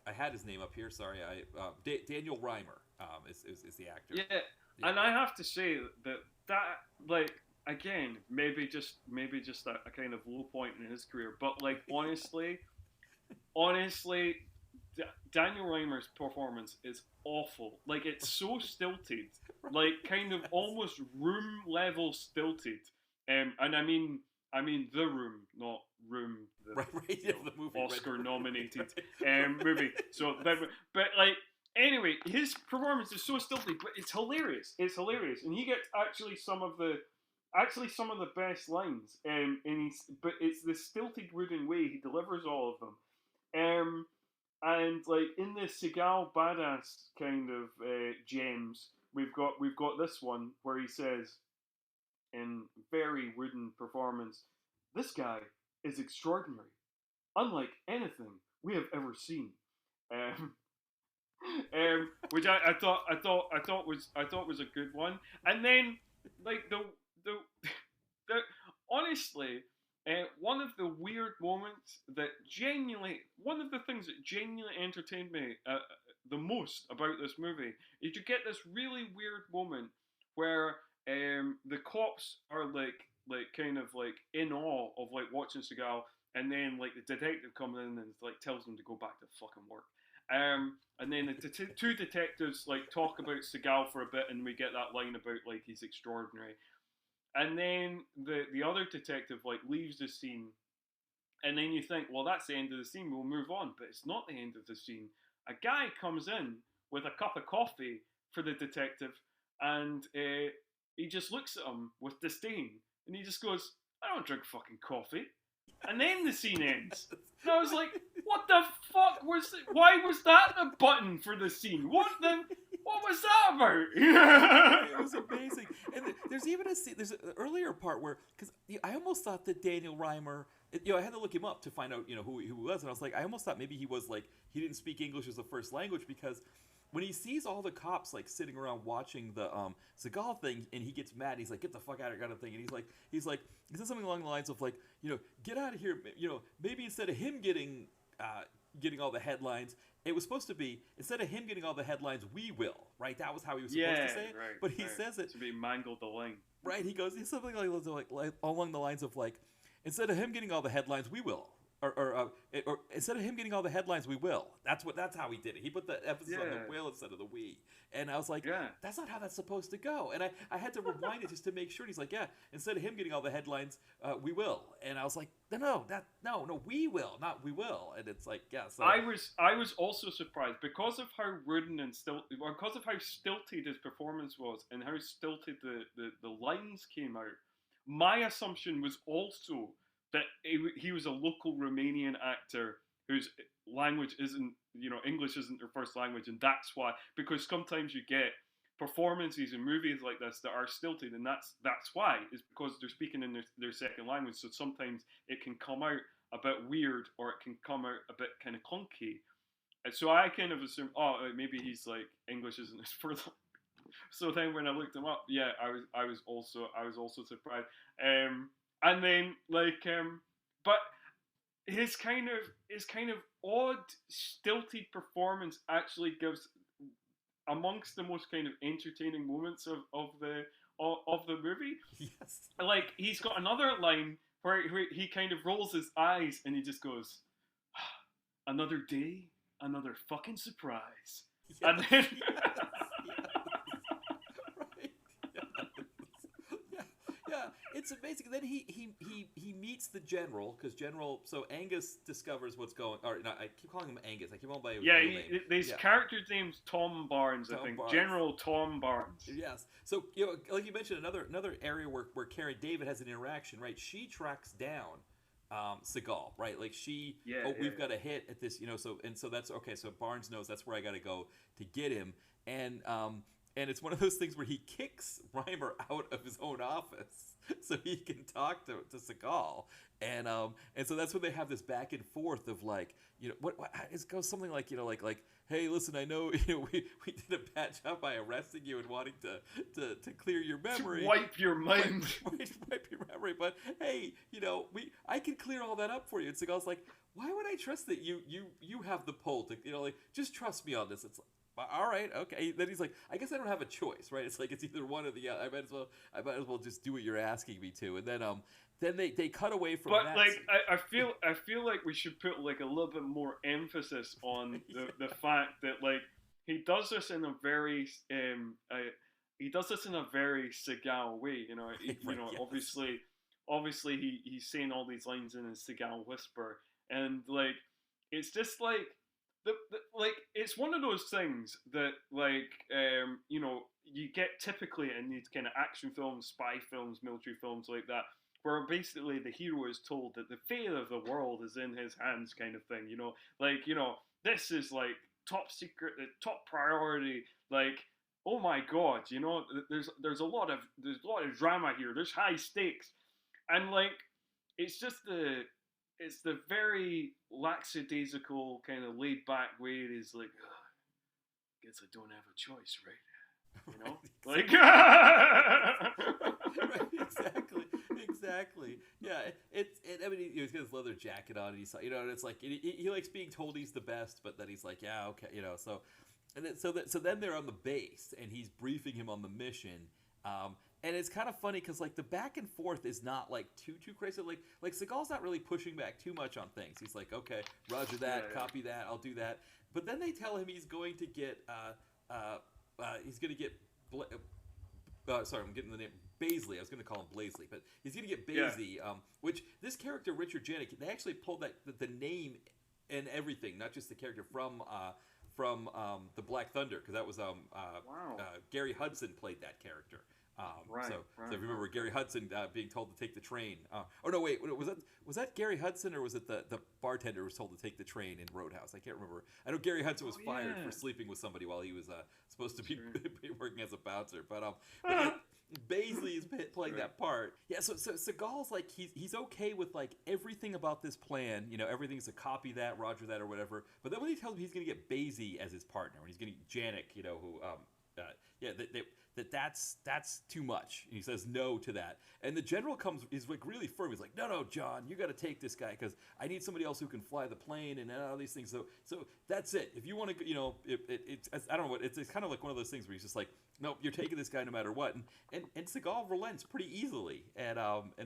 I had his name up here. Sorry, Daniel Reimer is the actor. Yeah, and I have to say that like again maybe just a kind of low point in his career, but like honestly, Daniel Reimer's performance is awful. Like it's so stilted, like kind of almost room level stilted. And I mean I mean The Room, not Room, the Right, yeah, the movie, Oscar-nominated right. movie. So, but like, anyway, his performance is so stilty, but it's hilarious. It's hilarious, and he gets actually some of the best lines. But it's the stilted wooden way he delivers all of them. And like in the Seagal badass kind of gems, we've got this one where he says, in very wooden performance, "This guy is extraordinary, unlike anything we have ever seen." Um, which I thought was a good one. And then like the honestly, one of the weird moments that genuinely, one of the things that genuinely entertained me the most about this movie is you get this really weird moment where the cops are like kind of like in awe of like watching Seagal, and then like the detective comes in and like tells them to go back to fucking work. And then the two detectives like talk about Seagal for a bit, and we get that line about like he's extraordinary. And then the other detective like leaves the scene, and then you think, well, that's the end of the scene. We'll move on, but it's not the end of the scene. A guy comes in with a cup of coffee for the detective, and he just looks at him with disdain, and he just goes, "I don't drink fucking coffee." And then the scene ends. And I was like, what the fuck was it? Why was that the button for the scene? What was that about? It was amazing. And there's even a scene, there's an earlier part where, because I almost thought that Daniel Reimer, I had to look him up to find out, who he was. And I was like, I almost thought maybe he was like, he didn't speak English as a first language, because when he sees all the cops like sitting around watching the Seagal thing, and he gets mad, he's like, "Get the fuck out of here," kind of thing, and he says something along the lines of like, "Get out of here," maybe instead of him getting all the headlines, it was supposed to be, instead of him getting all the headlines, "We will," right? That was how he was supposed to say it. Right, but he says it to be mangled the line. Right, he's something like along the lines of like, instead of him getting all the headlines, "We will." Or instead of him getting all the headlines, "We will." That's how he did it. He put the emphasis on the "will" instead of the "we." And I was like, that's not how that's supposed to go. And I had to rewind it just to make sure. And he's like, "Yeah, instead of him getting all the headlines, we will." And I was like, no, "we will," not "we will." And it's like, yeah. So I was also surprised because of how wooden and because of how stilted his performance was, and how stilted the lines came out. My assumption was also that he was a local Romanian actor whose language isn't, English isn't their first language, and that's why. Because sometimes you get performances in movies like this that are stilted, and that's why, is because they're speaking in their second language. So sometimes it can come out a bit weird, or it can come out a bit kind of clunky. And so I kind of assumed, maybe he's like, English isn't his first. So then when I looked him up, I was also surprised. And then but his kind of odd stilted performance actually gives amongst the most kind of entertaining moments of the movie. Yes. Like, he's got another line where he kind of rolls his eyes and he just goes, "Another day, another fucking surprise." Yes. And then it's amazing. Then he meets the general, because so Angus discovers what's going. Or no, I keep calling him Angus. I keep on by his real name. His character's name's Tom Barnes. I think Barnes. General Tom Barnes. Yes. So like you mentioned, another area where Karen David has an interaction. Right. She tracks down Seagal. Right. Like we've got a hit at this. So that's okay. So Barnes knows that's where I got to go to get him. And it's one of those things where he kicks Reimer out of his own office so he can talk to Seagal. And so that's when they have this back and forth of like, what it goes something like, like, "Hey, listen, I know, we did a bad job by arresting you and wanting to clear your memory. To wipe your mind. Wipe your memory. But hey, I can clear all that up for you." And Seagal's like, "Why would I trust that you have the pull to, just trust me on this?" It's like, all right, okay. Then he's like, "I guess I don't have a choice, right? It's like it's either one or the other. I might as well just do what you're asking me to." And then they cut away from that. But like, I feel like we should put like a little bit more emphasis on the fact that like he does this in a very Seagal way. Right, yes. Obviously obviously he's saying all these lines in his Seagal whisper, and like it's just like like it's one of those things that like you know, you get typically in these kind of action films, spy films, military films like that, where basically the hero is told that the fate of the world is in his hands, kind of thing. You know, like, you know, this is like top secret, top priority. Like, oh my god, you know, there's a lot of drama here. There's high stakes, and like it's just it's the very lackadaisical kind of laid back way it is, like, guess I don't have a choice, right? You know, right, like right, exactly. Yeah, I mean, he's got his leather jacket on, and he's, you know, and it's like he likes being told he's the best, but then he's like, yeah, okay, you know, so. And then, so then they're on the base, and he's briefing him on the mission. And it's kind of funny because like the back and forth is not like too crazy. Like Seagal's not really pushing back too much on things. He's like, okay, Roger that, yeah. copy that, I'll do that. But then they tell him he's going to get sorry, I'm getting the name Baisley. I was going to call him Blaisley, but he's going to get Baisley. Yeah. Which this character Richard Janik, they actually pulled the name and everything, not just the character from the Black Thunder, because that was Wow. Gary Hudson played that character. Right, so right, if you remember Gary Hudson being told to take the train. Oh no, wait, was that Gary Hudson, or was it the bartender who was told to take the train in Roadhouse? I can't remember. I know Gary Hudson was fired for sleeping with somebody while he was supposed to be working as a bouncer. But Baisley is playing that part. Yeah, so Seagal's like he's okay with like everything about this plan. You know, everything's a copy that, Roger that, or whatever. But then when he tells him he's going to get Baisley as his partner, when he's going to get Janik, you know, who that's too much. And he says no to that. And the general is like really firm. He's like, no, John, you got to take this guy because I need somebody else who can fly the plane and all these things. So that's it. If you want to, you know, it's I don't know what it's kind of like one of those things where he's just like, nope, you're taking this guy no matter what. And Seagal relents pretty easily. And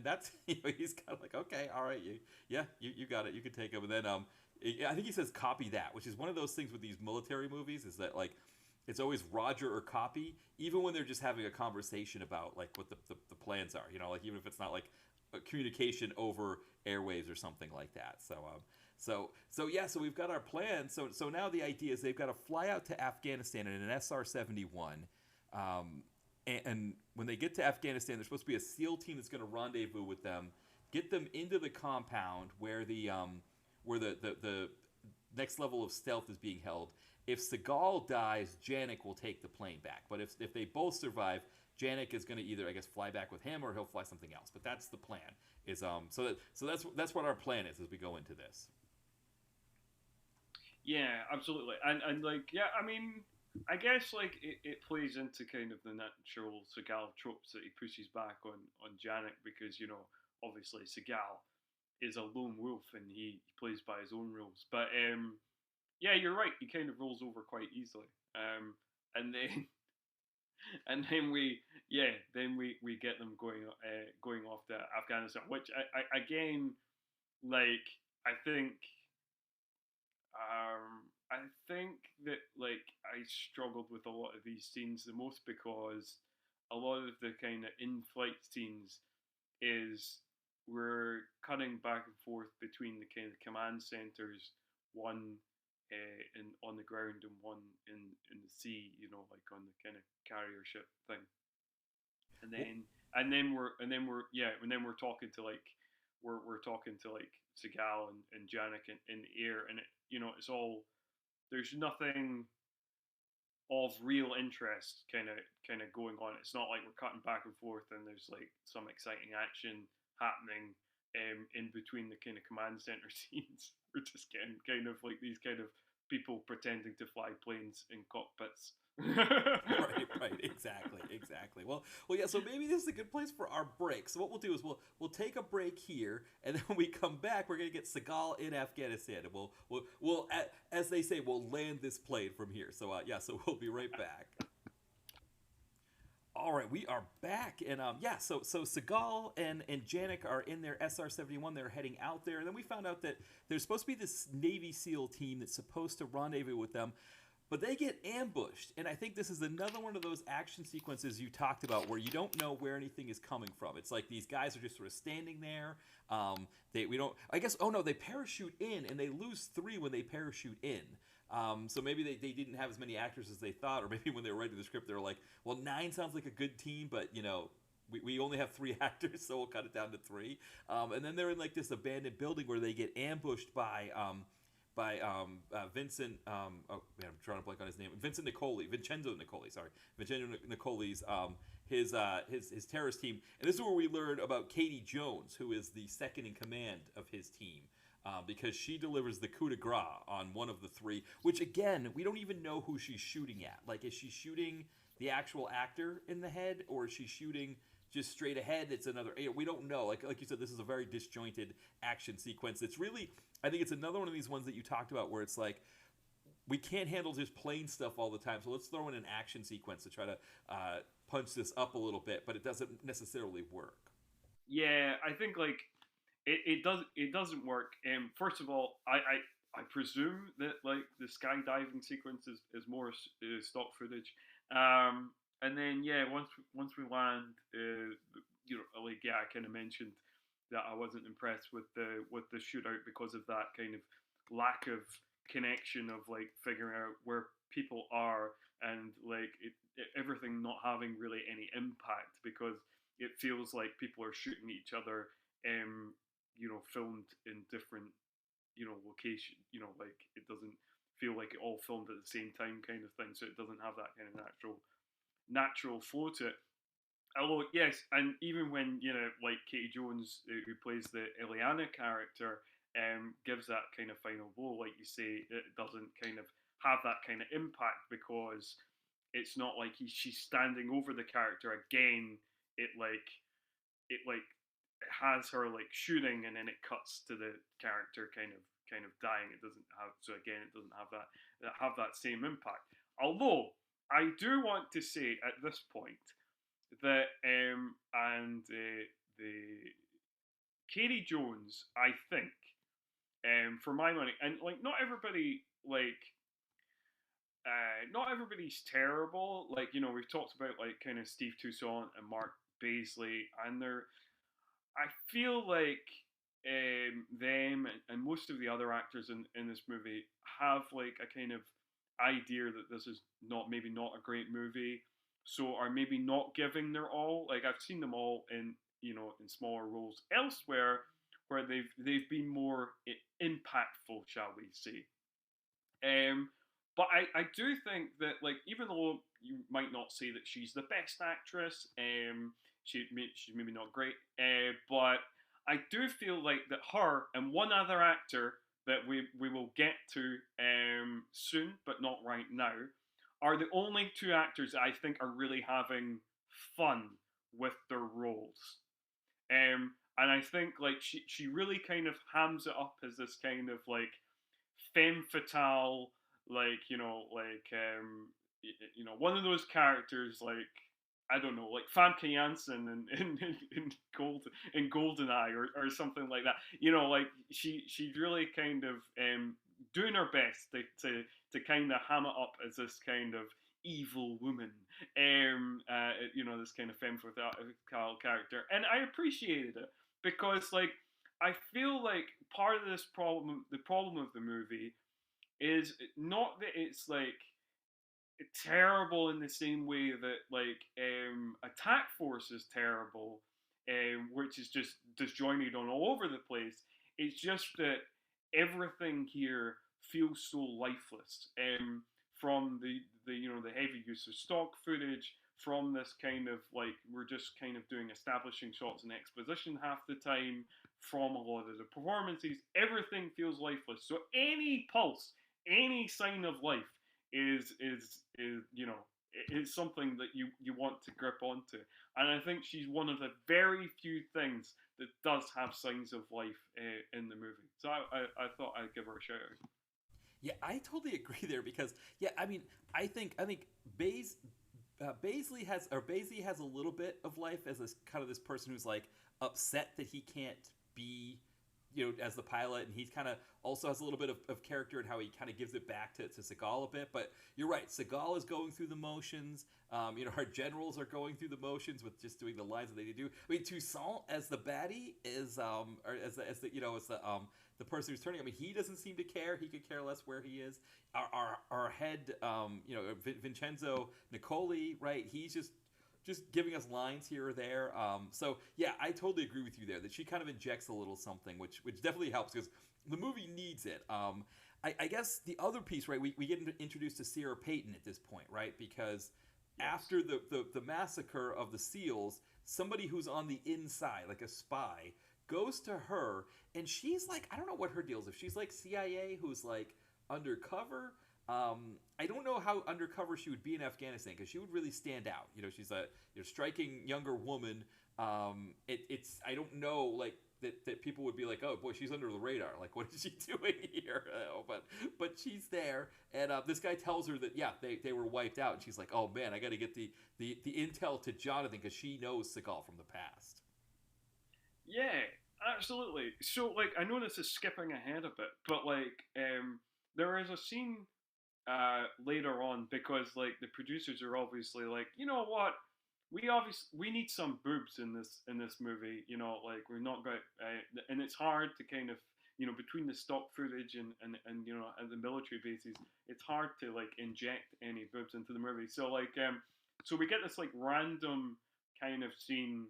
that's, you know, he's kind of like, okay, all right, you got it, you can take him. And then I think he says copy that, which is one of those things with these military movies, is that like it's always Roger or copy, even when they're just having a conversation about like what the plans are, you know, like even if it's not like a communication over airwaves or something like that. So we've got our plan. So now the idea is they've got to fly out to Afghanistan in an SR-71. And when they get to Afghanistan, there's supposed to be a SEAL team that's going to rendezvous with them, get them into the compound where the next level of stealth is being held. If Seagal dies, Janik will take the plane back. But if they both survive, Janik is going to either, I guess, fly back with him or he'll fly something else. But that's the plan. So that's what our plan is as we go into this. Yeah, absolutely. And like, yeah, I mean, I guess like it plays into kind of the natural Seagal tropes that he pushes back on Janik, because, you know, obviously Seagal is a lone wolf and he plays by his own rules. But yeah, you're right. He kind of rolls over quite easily. And then we get them going off to Afghanistan, which I again, like, I think that like I struggled with a lot of these scenes the most, because a lot of the kind of in-flight scenes is we're cutting back and forth between the kind of command centers, one on the ground and one in the sea, you know, like on the kind of carrier ship thing, and then we're talking to like we're talking to like Seagal and Janik in the air, and it, you know, it's all, there's nothing of real interest kind of going on. It's not like we're cutting back and forth and there's like some exciting action happening in between the kind of command center scenes. We're just getting kind of like these kind of people pretending to fly planes in cockpits. right, exactly. Well, yeah. So maybe this is a good place for our break. So what we'll do is we'll take a break here, and then when we come back, we're gonna get Seagal in Afghanistan, and we'll as they say, we'll land this plane from here. So so we'll be right back. All right, we are back, and so Seagal and Janik are in their SR-71. They're heading out there, and then we found out that there's supposed to be this Navy SEAL team that's supposed to rendezvous with them. But they get ambushed, and I think this is another one of those action sequences you talked about where you don't know where anything is coming from. It's like these guys are just sort of standing there. We don't. I guess. Oh no, they parachute in, and they lose 3 when they parachute in. So maybe they didn't have as many actors as they thought, or maybe when they were writing the script, they were like, well, 9 sounds like a good team, but we only have 3 actors, so we'll cut it down to 3. And then they're in like this abandoned building where they get ambushed by Vincent. Oh man, I'm trying to blank on his name. Vincenzo Nicoli. Sorry, Vincenzo Nicoli's his terrorist team. And this is where we learn about Katie Jones, who is the second in command of his team. Because she delivers the coup de grace on one of the 3, which again, we don't even know who she's shooting at. Like, is she shooting the actual actor in the head, or is she shooting just straight ahead? It's another. We don't know. Like you said, this is a very disjointed action sequence. It's really, I think it's another one of these ones that you talked about where it's like, we can't handle just plain stuff all the time, so let's throw in an action sequence to try to punch this up a little bit, but it doesn't necessarily work. Yeah, I think like it doesn't work. First of all, I presume that like the skydiving sequence is more stock footage. And then yeah, once we land, like yeah, I kind of mentioned that I wasn't impressed with the shootout because of that kind of lack of connection of like figuring out where people are, and like everything not having really any impact because it feels like people are shooting each other, filmed in different, location, like it doesn't feel like it all filmed at the same time kind of thing. So it doesn't have that kind of natural flow to it. Although yes, and even when like Katie Jones, who plays the Ileana character, gives that kind of final blow, like you say, it doesn't kind of have that kind of impact because it's not like she's standing over the character again. It like it has her like shooting, and then it cuts to the character kind of dying. It doesn't have, so again, it doesn't have that same impact. Although I do want to say at this point that and the Katie Jones, I think, for my money, and like not everybody's terrible. Like we've talked about like kind of Steve Toussaint and Mark Baisley, and I feel like them and most of the other actors in this movie have like a kind of idea that this is maybe not a great movie, so are maybe not giving their all. Like I've seen them all in in smaller roles elsewhere where they've been more impactful, shall we say. But I do think that like even though you might not say that she's the best actress, she's maybe not great, but I do feel like that her and one other actor that we will get to soon, but not right now, are the only 2 actors that I think are really having fun with their roles. And I think like she really kind of hams it up as this kind of like femme fatale, like one of those characters like I don't know, like Famke Janssen in Goldeneye or something like that. Like she's really kind of doing her best to kind of ham it up as this kind of evil woman, this kind of femme fatale character, and I appreciated it because like I feel like part of the problem of the movie is not that it's like terrible in the same way that like Attack Force is terrible, which is just disjointed on all over the place. It's just that everything here feels so lifeless. From the heavy use of stock footage, from this kind of like we're just kind of doing establishing shots and exposition half the time, from a lot of the performances, everything feels lifeless. So any pulse, any sign of life is something that you want to grip onto, and I think she's one of the very few things that does have signs of life in the movie. So I thought I'd give her a shout out. Yeah, I totally agree there because yeah, I mean, I think Baisley has a little bit of life as this kind of this person who's like upset that he can't be as the pilot, and he's kind of also has a little bit of character and how he kind of gives it back to Seagal a bit. But you're right, Seagal is going through the motions. Our generals are going through the motions with just doing the lines that they do. I mean, Toussaint as the baddie is, or as the person who's turning. I mean, he doesn't seem to care. He could care less where he is. Our head, Vincenzo Nicoli, right? He's just giving us lines here or there. So yeah, I totally agree with you there that she kind of injects a little something, which definitely helps because the movie needs it. I guess the other piece, right? We get introduced to Sierra Payton at this point, right? Because after the massacre of the SEALs, somebody who's on the inside, like a spy, goes to her, and she's like, I don't know what her deal is. If she's like CIA, who's like undercover. I don't know how undercover she would be in Afghanistan because she would really stand out. She's a striking younger woman. It's I don't know like that people would be like, oh boy, she's under the radar. Like, what is she doing here? But she's there, and this guy tells her that they were wiped out, and she's like, oh man, I got to get the intel to Jonathan because she knows Seagal from the past. Yeah, absolutely. So like, I know this is skipping ahead a bit, but like, there is a scene later on because like the producers are obviously like, you know what, we need some boobs in this movie, like we're not got and it's hard to kind of between the stock footage and and the military bases, it's hard to like inject any boobs into the movie. So like so we get this like random kind of scene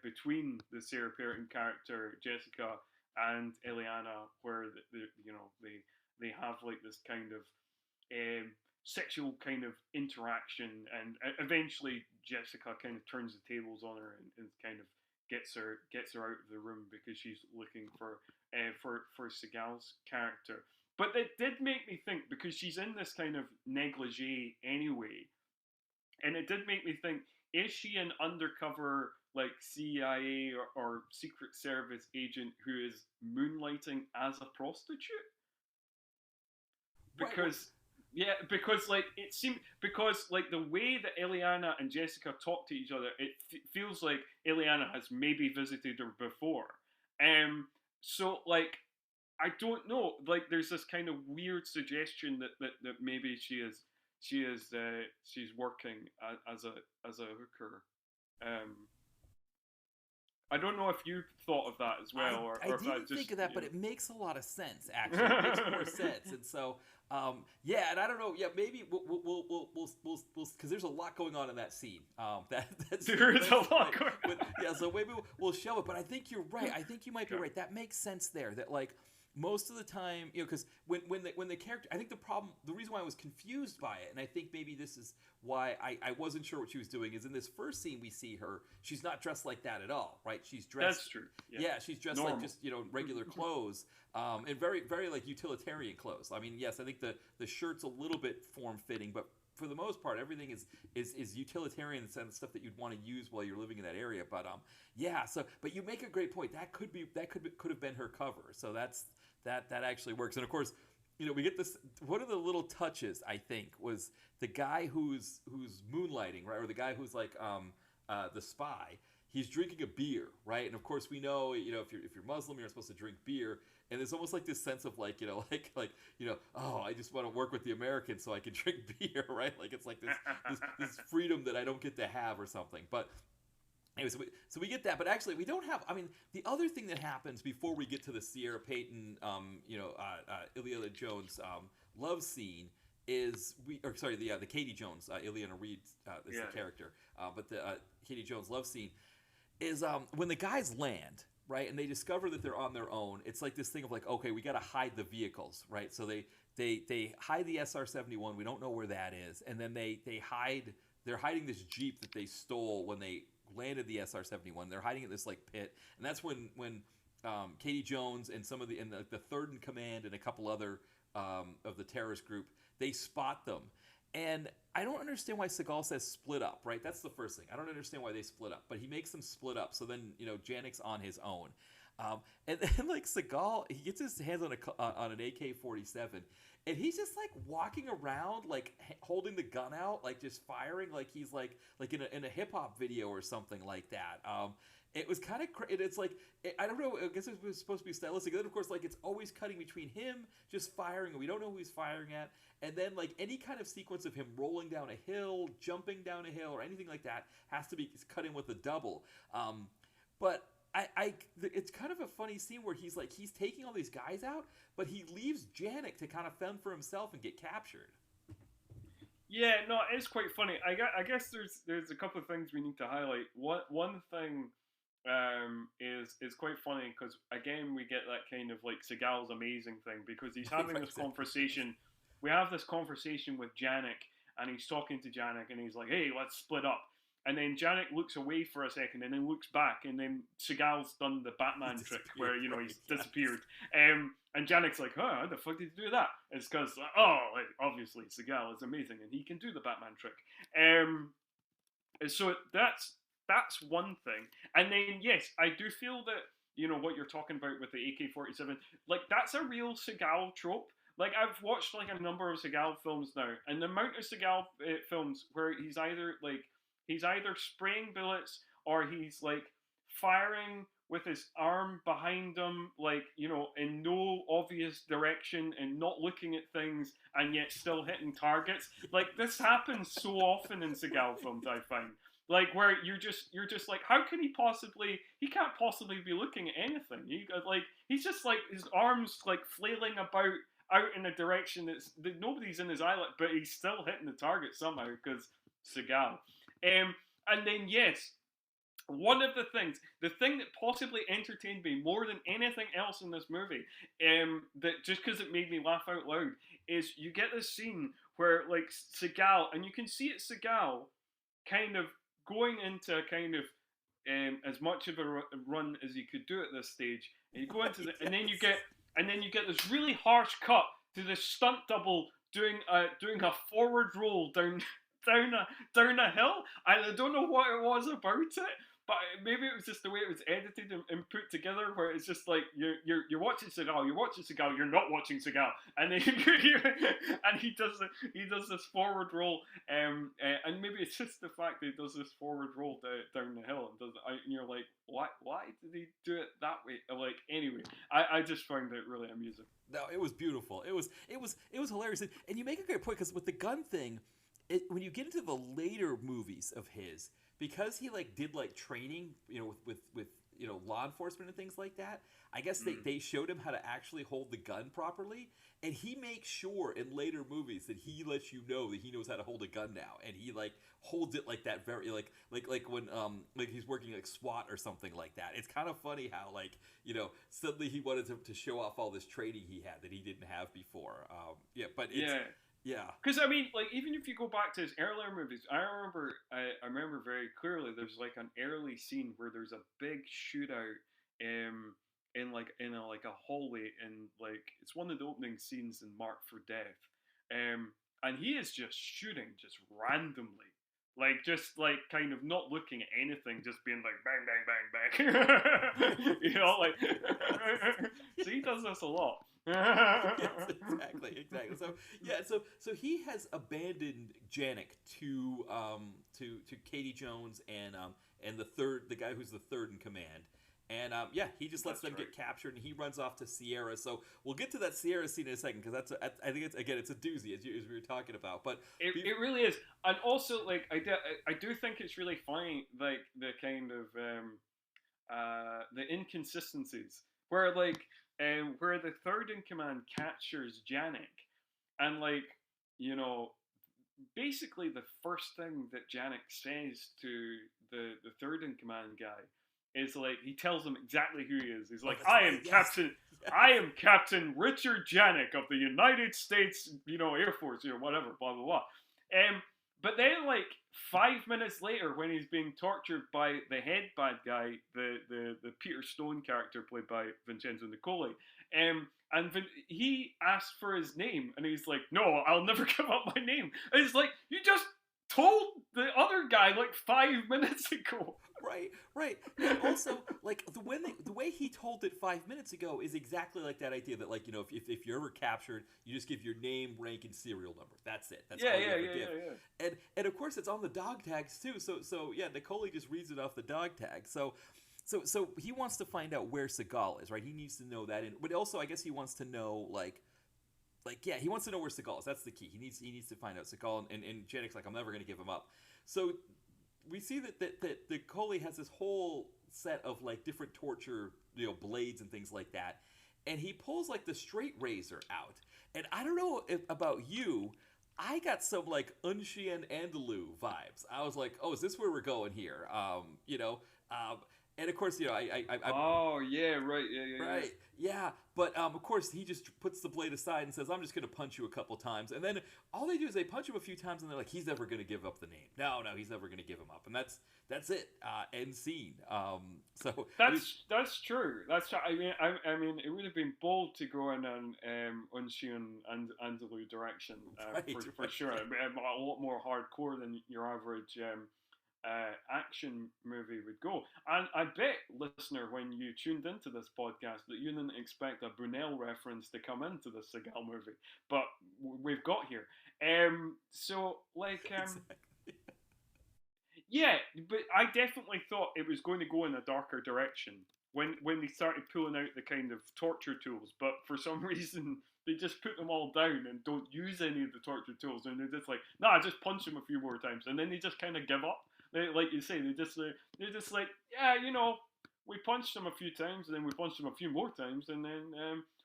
between the Sarah Paulson character Jessica and Ileana where they have like this kind of sexual kind of interaction, and eventually Jessica kind of turns the tables on her and kind of gets her out of the room because she's looking for Seagal's character. But it did make me think, because she's in this kind of negligee anyway, and it did make me think: is she an undercover like CIA or Secret Service agent who is moonlighting as a prostitute? Because because like it seemed, because like the way that Ileana and Jessica talk to each other, it feels like Ileana has maybe visited her before. So like I don't know. Like there's this kind of weird suggestion that maybe she's working as a hooker. Um, I don't know if you thought of that as well, or I if that didn't just think of that, but it makes a lot of sense. Actually, it makes more sense. And so, and I don't know. Yeah, maybe we'll because there's a lot going on in that scene. There is a lot going on. Yeah, so maybe we'll show it. But I think you're right. I think you might be right. That makes sense there. That like most of the time, because when the character, I think the reason why I was confused by it, and I think maybe this is why I wasn't sure what she was doing, is in this first scene we see her, she's not dressed like that at all, right? She's dressed. That's true. Yeah, she's dressed normal, like just regular clothes, and very very like utilitarian clothes. I mean, yes, I think the shirt's a little bit form fitting, but for the most part, everything is utilitarian and stuff that you'd want to use while you're living in that area. But so but you make a great point. That could have been her cover. So that actually works. And of course, we get this. One of the little touches I think was the guy who's moonlighting, right, or the guy who's like the spy. He's drinking a beer, right? And of course, we know, if you're Muslim, you're not supposed to drink beer. And there's almost like this sense of like, oh, I just want to work with the Americans so I can drink beer, right? Like it's like this freedom that I don't get to have or something. But anyway, so we get that, but actually we don't have. I mean, the other thing that happens before we get to the Sierra Payton, Ileana Jones love scene is the Katie Jones, Ileana Reed is the character, but the Katie Jones love scene is when the guys land, right, and they discover that they're on their own. It's like this thing of like, okay, we got to hide the vehicles, right? So they hide the SR-71. We don't know where that is, and then they're hiding this Jeep that they stole when they landed the SR-71. They're hiding in this like pit, and that's when Katie Jones and some of the third in command and a couple other of the terrorist group, they spot them. And I don't understand why Seagal says split up, right? That's the first thing. I don't understand why they split up, but he makes them split up. So then, Janik's on his own. And then like Seagal, he gets his hands on an AK-47, and he's just like walking around, like holding the gun out, like just firing, like he's like in a hip hop video or something like that. It was kind of it's like I don't know. I guess it was supposed to be stylistic. And then of course, like it's always cutting between him just firing, and we don't know who he's firing at, and then like any kind of sequence of him rolling down a hill, jumping down a hill, or anything like that has to be cut in with a double. But it's kind of a funny scene where he's taking all these guys out, but he leaves Janik to kind of fend for himself and get captured. Yeah, no, it's quite funny. I guess there's a couple of things we need to highlight. One thing is quite funny because again we get that kind of like Seagal's amazing thing because he's having this conversation. We have this conversation with Janik, and he's talking to Janik, and he's like, "Hey, let's split up." And then Janik looks away for a second, and then looks back, and then Seagal's done the Batman trick where he's disappeared. And Janik's like, "Huh, how the fuck did you do that?" It's because obviously Seagal is amazing, and he can do the Batman trick. So that's one thing. And then yes, I do feel that what you're talking about with the AK-47, like that's a real Seagal trope. Like I've watched like a number of Seagal films now, and the amount of Seagal films where he's either spraying bullets or he's like firing with his arm behind him, like in no obvious direction and not looking at things, and yet still hitting targets. Like this happens so often in Seagal films, I find. Like where you're just like, how can he can't possibly be looking at anything. He's just like his arms like flailing about out in a direction that nobody's in his eyelid, but he's still hitting the target somehow because Seagal. And then yes, one of the thing that possibly entertained me more than anything else in this movie, that just because it made me laugh out loud, is you get this scene where like Seagal, and you can see it's Seagal kind of going into kind of as much of a run as he could do at this stage, and you go into and then you get this really harsh cut to the stunt double doing a forward roll down a hill. I don't know what it was about it, but maybe it was just the way it was edited and put together, where it's just like you're watching Seagal, you're not watching Seagal, and then and he does this forward roll, and maybe it's just the fact that he does this forward roll down the hill and you're like, why did he do it that way? Like anyway, I just found it really amusing. No, it was beautiful. It was hilarious, and you make a great point because with the gun thing. When you get into the later movies of his, because he like did like training, with law enforcement and things like that, I guess they showed him how to actually hold the gun properly, and he makes sure in later movies that he lets you know that he knows how to hold a gun now, and he like holds it like that very like when like he's working like SWAT or something like that. It's kind of funny how like suddenly he wanted to show off all this training he had that he didn't have before. Yeah. Because I mean, like even if you go back to his earlier movies, I remember very clearly. There's like an early scene where there's a big shootout in a hallway, and like it's one of the opening scenes in Marked for Death, and he is just shooting just randomly, like just like kind of not looking at anything, just being like bang bang bang bang, like so he does this a lot. Yes, exactly. So he has abandoned Janik to Katie Jones and the guy who's the third in command, and he just lets them get captured, and he runs off to Sierra. So we'll get to that Sierra scene in a second because I think it's a doozy as we were talking about, but it really is, and also like I do think it's really funny, like the kind of the inconsistencies where like. Where the third in command captures Janik, and like basically the first thing that Janik says to the third in command guy is like he tells him exactly who he is. He's like, I am Captain Richard Janik of the United States, Air Force, whatever, blah blah blah. But then, like 5 minutes later, when he's being tortured by the head bad guy, the Peter Stone character played by Vincenzo Nicoli, and he asks for his name, and he's like, "No, I'll never give up my name." And it's like, you just told the other guy like 5 minutes ago. right. And also, like the way he told it 5 minutes ago is exactly like that idea that, like, if you're ever captured, you just give your name, rank, and serial number. That's it. That's all you ever give. And of course, it's on the dog tags too. So yeah, Nicole just reads it off the dog tag. So he wants to find out where Seagal is, right? He needs to know that, but also I guess he wants to know yeah, he wants to know where Seagal is. That's the key. He needs to find out Seagal, and Janek's like, I'm never going to give him up. So we see that the Coley has this whole set of like different torture, blades and things like that, and he pulls like the straight razor out. And I don't know about you, I got some like Unchien Andalou vibes. I was like, oh, is this where we're going here? And of course, I oh yeah, right, yeah. Right, yeah. But of course, he just puts the blade aside and says, "I'm just going to punch you a couple times." And then all they do is they punch him a few times, and they're like, "He's never going to give up the name. No, he's never going to give him up." And that's it. End scene. So that's true. That's true. I mean, it would have been bold to go in an Unchien and Andalou direction for sure. A lot more hardcore than your average. Action movie would go. And I bet, listener, when you tuned into this podcast, that you didn't expect a Brunel reference to come into the Seagal movie, but we've got here. So, like, exactly. yeah, but I definitely thought it was going to go in a darker direction when they started pulling out the kind of torture tools, but for some reason they just put them all down and don't use any of the torture tools, and they're just like, nah, just punch him a few more times, and then they just kind of give up. Like you say, they're just like, yeah, we punched him a few times, and then we punched him a few more times, and then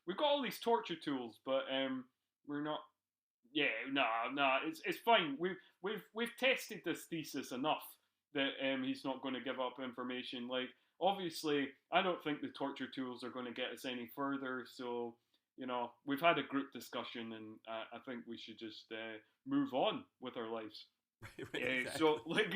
we've got all these torture tools, but we're not. Yeah, no, it's fine. We've tested this thesis enough that he's not going to give up information. Like, obviously, I don't think the torture tools are going to get us any further. So, we've had a group discussion, and I think we should just move on with our lives. Right, exactly. So like,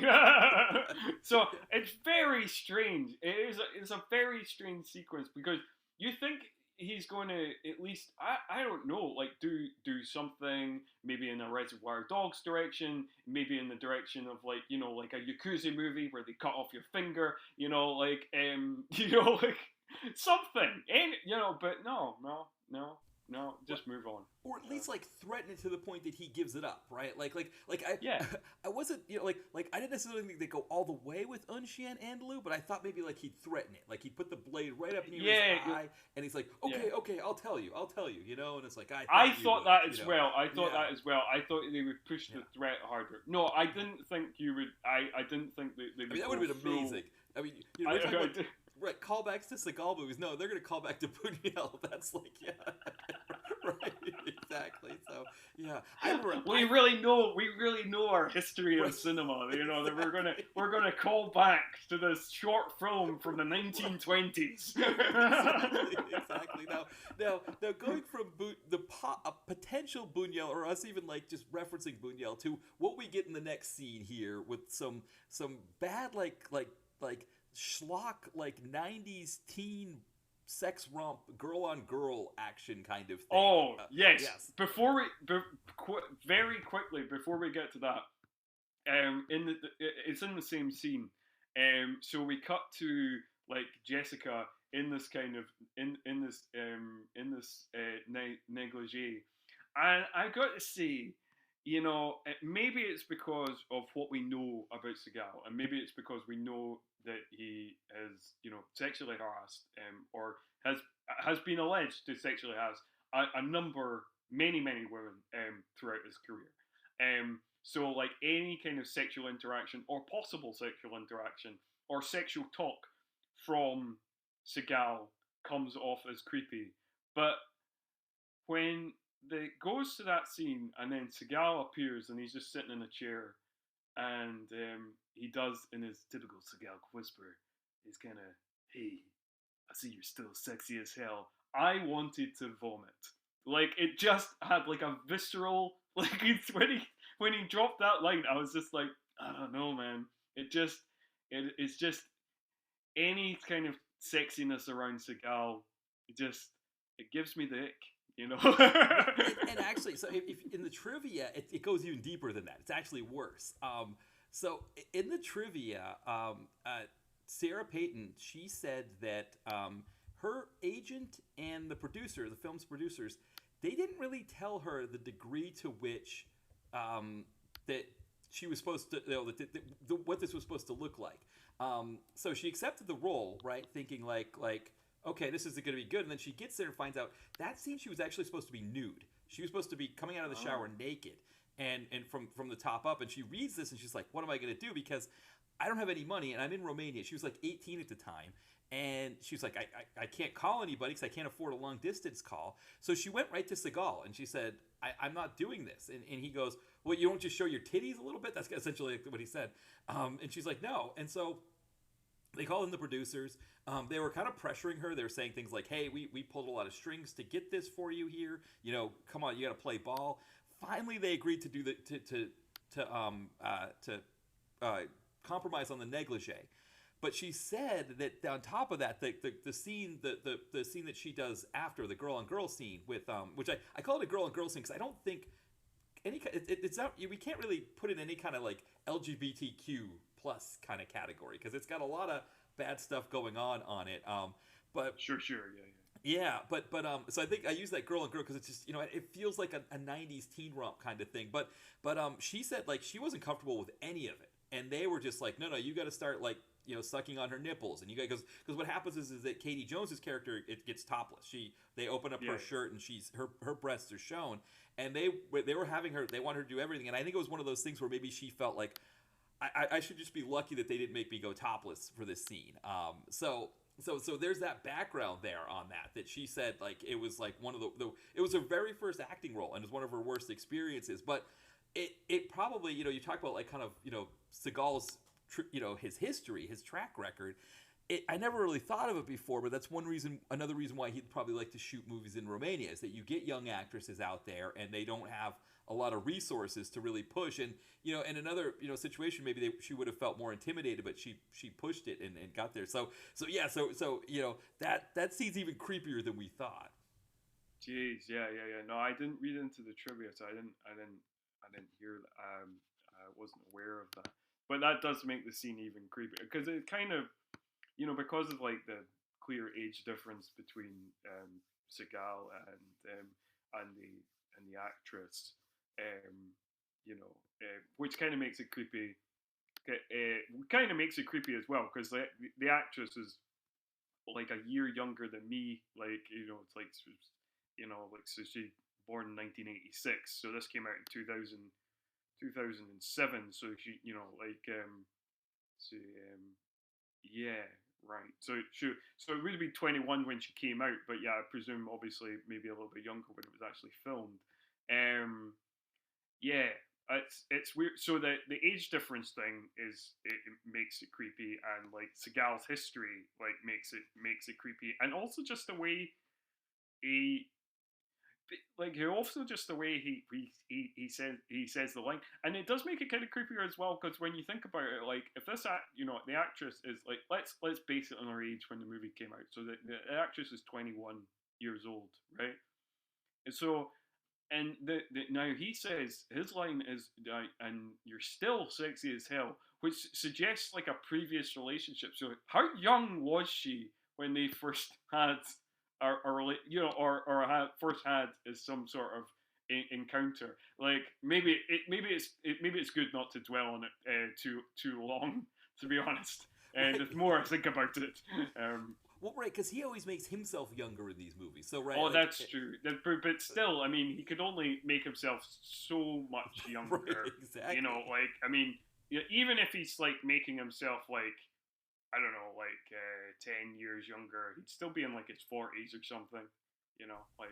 so it's very strange. It's a very strange sequence because you think he's going to at least I don't know, like do something maybe in a Reservoir Dogs direction, maybe in the direction of like like a Yakuza movie where they cut off your finger, like like something, and but no, just move on. Or at least like threaten it to the point that he gives it up, right? I wasn't, I didn't necessarily think they go all the way with Unchien Andalou, but I thought maybe like he'd threaten it, like he'd put the blade right up near his eye, and he's like, okay, I'll tell you, and it's like I thought that as well. I thought I thought they would push the threat harder. No, I didn't think you would. I didn't think they would. That would have been amazing. I mean, right, callbacks to Seagal movies. No, they're going to call back to Buñuel. That's like, yeah. Right, exactly. So, yeah. We really know our history of cinema. That we're gonna call back to this short film from the 1920s. Exactly. Now, going from a potential Buñuel, or us even like just referencing Buñuel, to what we get in the next scene here with some bad like schlock, like 90s teen sex romp, girl on girl action kind of thing. Oh, yes. Before we very quickly before we get to that, it's in the same scene. So we cut to like Jessica in this kind of in this negligee, and I got to say, maybe it's because of what we know about Seagal, and maybe it's because we know that he has, sexually harassed, or has been alleged to sexually harass many women throughout his career. So like any kind of sexual interaction or possible sexual interaction or sexual talk from Seagal comes off as creepy. But when it goes to that scene and then Seagal appears and he's just sitting in a chair, and he does, in his typical Seagal whisper, he's kind of, hey, I see you're still sexy as hell. I wanted to vomit. Like, it just had like a visceral, like, when he dropped that line, I was just like, I don't know, man. It's just any kind of sexiness around Seagal, it gives me the ick. And actually, so if in the trivia, it goes even deeper than that. It's actually worse. So in the trivia, Sarah Payton, she said that her agent and the producer, the film's producers, they didn't really tell her the degree to which that she was supposed to, what this was supposed to look like. So she accepted the role, right, thinking like, okay, this is going to be good. And then she gets there and finds out that scene she was actually supposed to be nude. She was supposed to be coming out of the shower naked and from the top up. And she reads this and she's like, what am I going to do? Because I don't have any money and I'm in Romania. She was like 18 at the time. And she was like, I can't call anybody because I can't afford a long distance call. So she went right to Seagal and she said, I'm not doing this. And he goes, well, you don't just show your titties a little bit? That's essentially what he said. And she's like, no. And so they called in the producers. They were kind of pressuring her. They were saying things like, hey, we pulled a lot of strings to get this for you here. You know, come on, you got to play ball. Finally, they agreed to do compromise on the negligee. But she said that on top of that, the scene that she does after the girl on girl scene with which I call it a girl on girl scene because I don't think it's not, we can't really put it in any kind of like LGBTQ plus kind of category because it's got a lot of bad stuff going on it. But Sure, yeah. yeah, but so I think I use that girl and girl because it's just, you know, it feels like a 90s teen romp kind of thing. But she said like she wasn't comfortable with any of it, and they were just like, no, you got to start like, you know, sucking on her nipples, and you guys, because what happens is that Katie Jones's character, it gets topless. They open up her shirt and her breasts are shown, and they were having her, they wanted her to do everything, and I think it was one of those things where maybe she felt like I should just be lucky that they didn't make me go topless for this scene. So there's that background there on that she said like it was like one of it was her very first acting role and it was one of her worst experiences, but it probably, you know, you talk about like kind of, you know, Seagal's, you know, his history, his track record. I never really thought of it before, but that's another reason why he'd probably like to shoot movies in Romania is that you get young actresses out there and they don't have a lot of resources to really push. And, you know, in another, you know, situation, maybe she would have felt more intimidated, but she pushed it and got there. So you know, that scene's even creepier than we thought. Jeez, yeah. No, I didn't read into the trivia, so I didn't hear. I wasn't aware of that. But that does make the scene even creepier because it kind of, you know, because of like the clear age difference between Seagal and the actress, you know, which kind of makes it creepy. Kind of makes it creepy as well because the actress is like a year younger than me. Like, you know, it's like, you know, like, so she born in 1986, so this came out in 2007. So she, you know, like, so yeah, right. So it would be 21 when she came out, but yeah, I presume obviously maybe a little bit younger when it was actually filmed. Yeah, it's weird. So the age difference thing it makes it creepy, and like Seagal's history like makes it creepy, and also just the way he also just the way he says the line, and it does make it kind of creepier as well because when you think about it, like if this you know, the actress is like, let's base it on her age when the movie came out, so the actress is 21 years old, right? And so, and now he says his line is, and you're still sexy as hell, which suggests like a previous relationship. So how young was she when they first had you know, or first had some sort of encounter? Like maybe it's good not to dwell on it too long, to be honest. And Right. the more I think about it, Well, right, because he always makes himself younger in these movies. So, right. oh, Like, that's true. But still, I mean, he could only make himself so much younger. right, exactly. You know, like, I mean, even if he's like making himself like, I don't know, like 10 years younger, he'd still be in like his 40s or something. You know, like,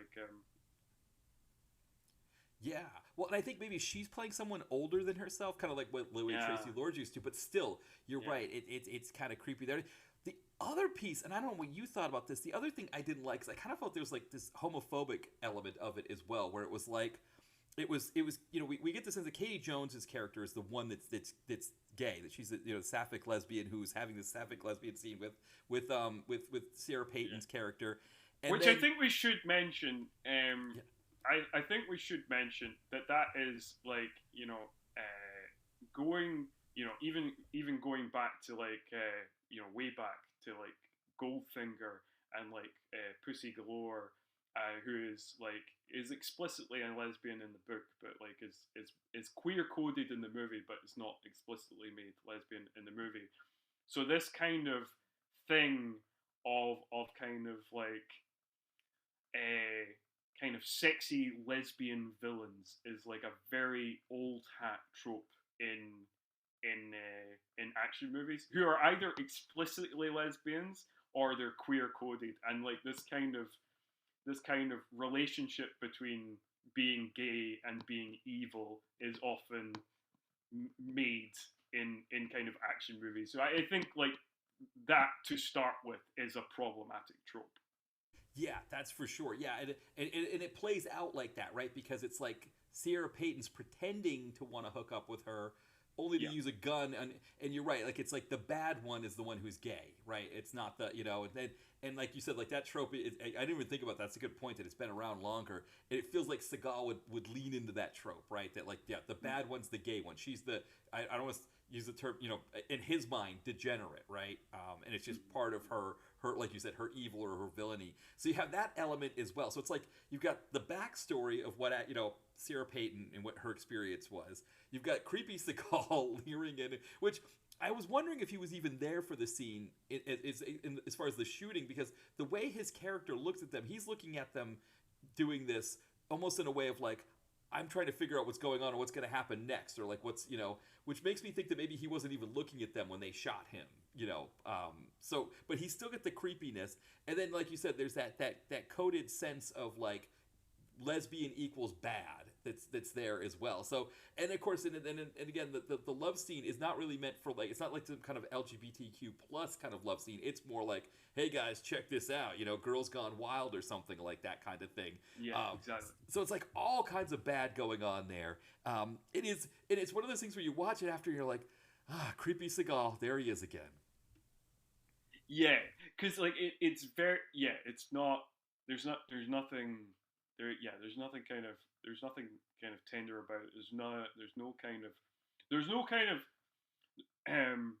Yeah. Well, and I think maybe she's playing someone older than herself, kind of like what Louis yeah, Tracy Lords used to. But still, you're yeah, right. It's kind of creepy there. The other piece, and I don't know what you thought about this. The other thing I didn't like is I kind of felt there was like this homophobic element of it as well, where it was like, it was you know, we get the sense that Katie Jones's character is the one that's gay, that she's the, you know, sapphic lesbian who's having this sapphic lesbian scene with Sarah Payton's character, and which then, I think we should mention. yeah, I think we should mention that is like, you know, going even going back to like way back to like Goldfinger and like Pussy Galore, who is explicitly a lesbian in the book, but like is queer coded in the movie, but is not explicitly made lesbian in the movie. So this kind of thing of kind of like a kind of sexy lesbian villains is like a very old hat trope in action movies, who are either explicitly lesbians or they're queer coded, and like this kind of relationship between being gay and being evil is often made in kind of action movies. So I think like that to start with is a problematic trope. Yeah, that's for sure. Yeah, and it plays out like that, right? Because it's like Sierra Payton's pretending to want to hook up with her, only to Yeah, use a gun, and you're right. Like it's like the bad one is the one who's gay, right? It's not the and like you said, like that trope. I didn't even think about that. That's a good point that it's been around longer. And it feels like Seagal would lean into that trope, right? That like the bad one's the gay one. She's the I don't want to use the term, in his mind, degenerate, right? And it's just part of her, like you said, her evil or her villainy. So you have that element as well. So it's like you've got the backstory of what Sarah Payton and what her experience was. You've got creepy Seagal leering in, which I was wondering if he was even there for the scene as far as the shooting, because the way his character looks at them, he's looking at them doing this almost in a way of like, I'm trying to figure out what's going on or what's going to happen next, or like which makes me think that maybe he wasn't even looking at them when they shot him. So, but he still get the creepiness, and then like you said, there's that coded sense of like lesbian equals bad that's there as well. So, and of course, and again, the love scene is not really meant for like, it's not like some kind of LGBTQ plus kind of love scene. It's more like, hey guys, check this out, girls gone wild or something like that kind of thing. yeah, exactly. So it's like all kinds of bad going on there. It's one of those things where you watch it after you're like, creepy Seagal, there he is again. Yeah, because like it's very it's not there's nothing there there's nothing kind of tender about it. Um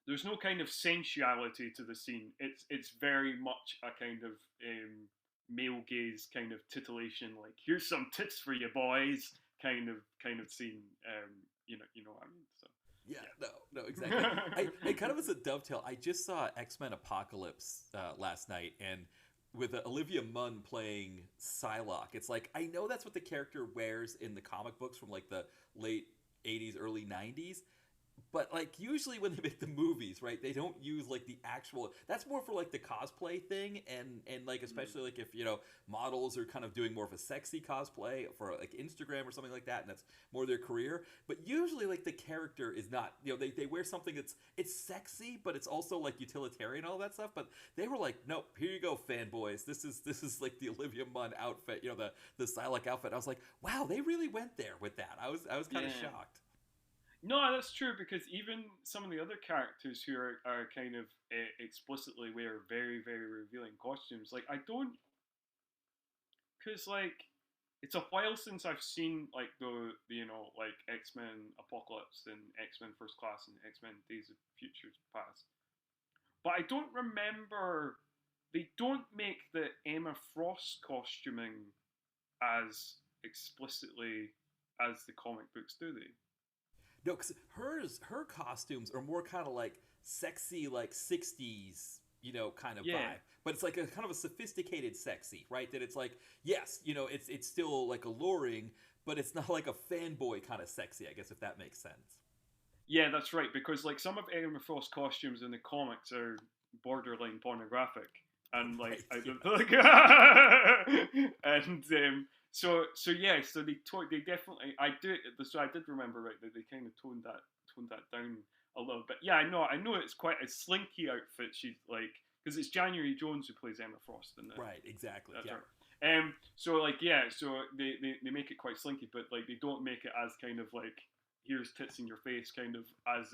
there's no kind of sensuality to the scene. It's very much a kind of male gaze kind of titillation, like here's some tits for you boys kind of scene. You know what I mean. So Yeah, no, exactly. I kind of as a dovetail, I just saw X-Men Apocalypse last night, and with Olivia Munn playing Psylocke, it's like I know that's what the character wears in the comic books from like the late '80s, early '90s. But like usually when they make the movies, right, they don't use like the actual. That's more for like the cosplay thing, and like especially like if models are kind of doing more of a sexy cosplay for like Instagram or something like that, and that's more their career. But usually like the character is not. They wear something it's sexy, but it's also like utilitarian and all that stuff. But they were like, nope, here you go, fanboys. This is like the Olivia Munn outfit, the Psylocke outfit. I was like, wow, they really went there with that. I was kind of yeah. shocked. No, that's true, because even some of the other characters who are kind of explicitly wear very, very revealing costumes, like I don't, because like it's a while since I've seen like the like X-Men Apocalypse and X-Men First Class and X-Men Days of Futures Past, but I don't remember. They don't make the Emma Frost costuming as explicitly as the comic books, do they? No, because her costumes are more kind of like sexy, like '60s, kind of Yeah, vibe. But it's like a kind of a sophisticated sexy, right? That it's like, yes, it's still like alluring, but it's not like a fanboy kind of sexy. I guess if that makes sense. yeah, that's right. Because like some of Emma Frost's costumes in the comics are borderline pornographic, and like Right? I Yeah. don't like, and so yeah, so they definitely I do. So I did remember right that they kind of toned that down a little bit. Yeah, I know it's quite a slinky outfit. She's like, because it's January Jones who plays Emma Frost in the Right. Exactly. that's Yeah. her. So like yeah, so they make it quite slinky, but like they don't make it as kind of like here's tits in your face kind of as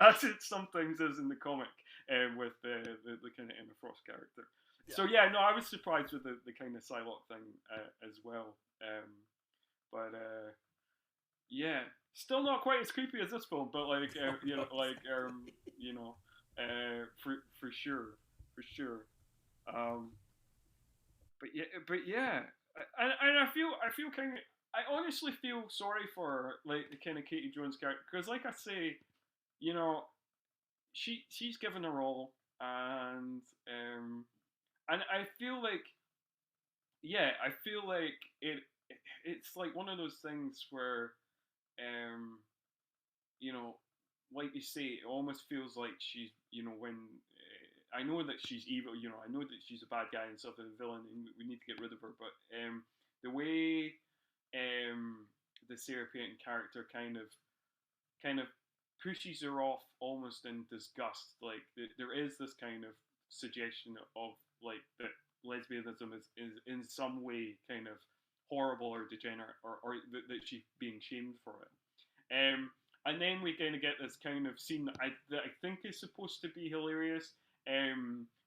as it sometimes is in the comic with the kind of Emma Frost character. Yeah. So yeah, no, I was surprised with the kind of Psylocke thing as well. But yeah, Still not quite as creepy as this film, but like you know, No, like exactly. you know, for sure, for sure. Um, but yeah, and I feel kind of, I honestly feel sorry for her, like the kind of Katie Jones character, because like I say, you know, she's given her all, and I feel like, yeah, I feel like it's like one of those things where um you know, like you say, it almost feels like she's, you know, when I know that she's evil, you know, I know that she's a bad guy and stuff and a villain, and we need to get rid of her. But the way um, the Sarah Payton character kind of pushes her off almost in disgust. Like there is this kind of suggestion of like that lesbianism is in some way kind of horrible or degenerate, or that she's being shamed for it. And then we kind of get this kind of scene that I think is supposed to be hilarious,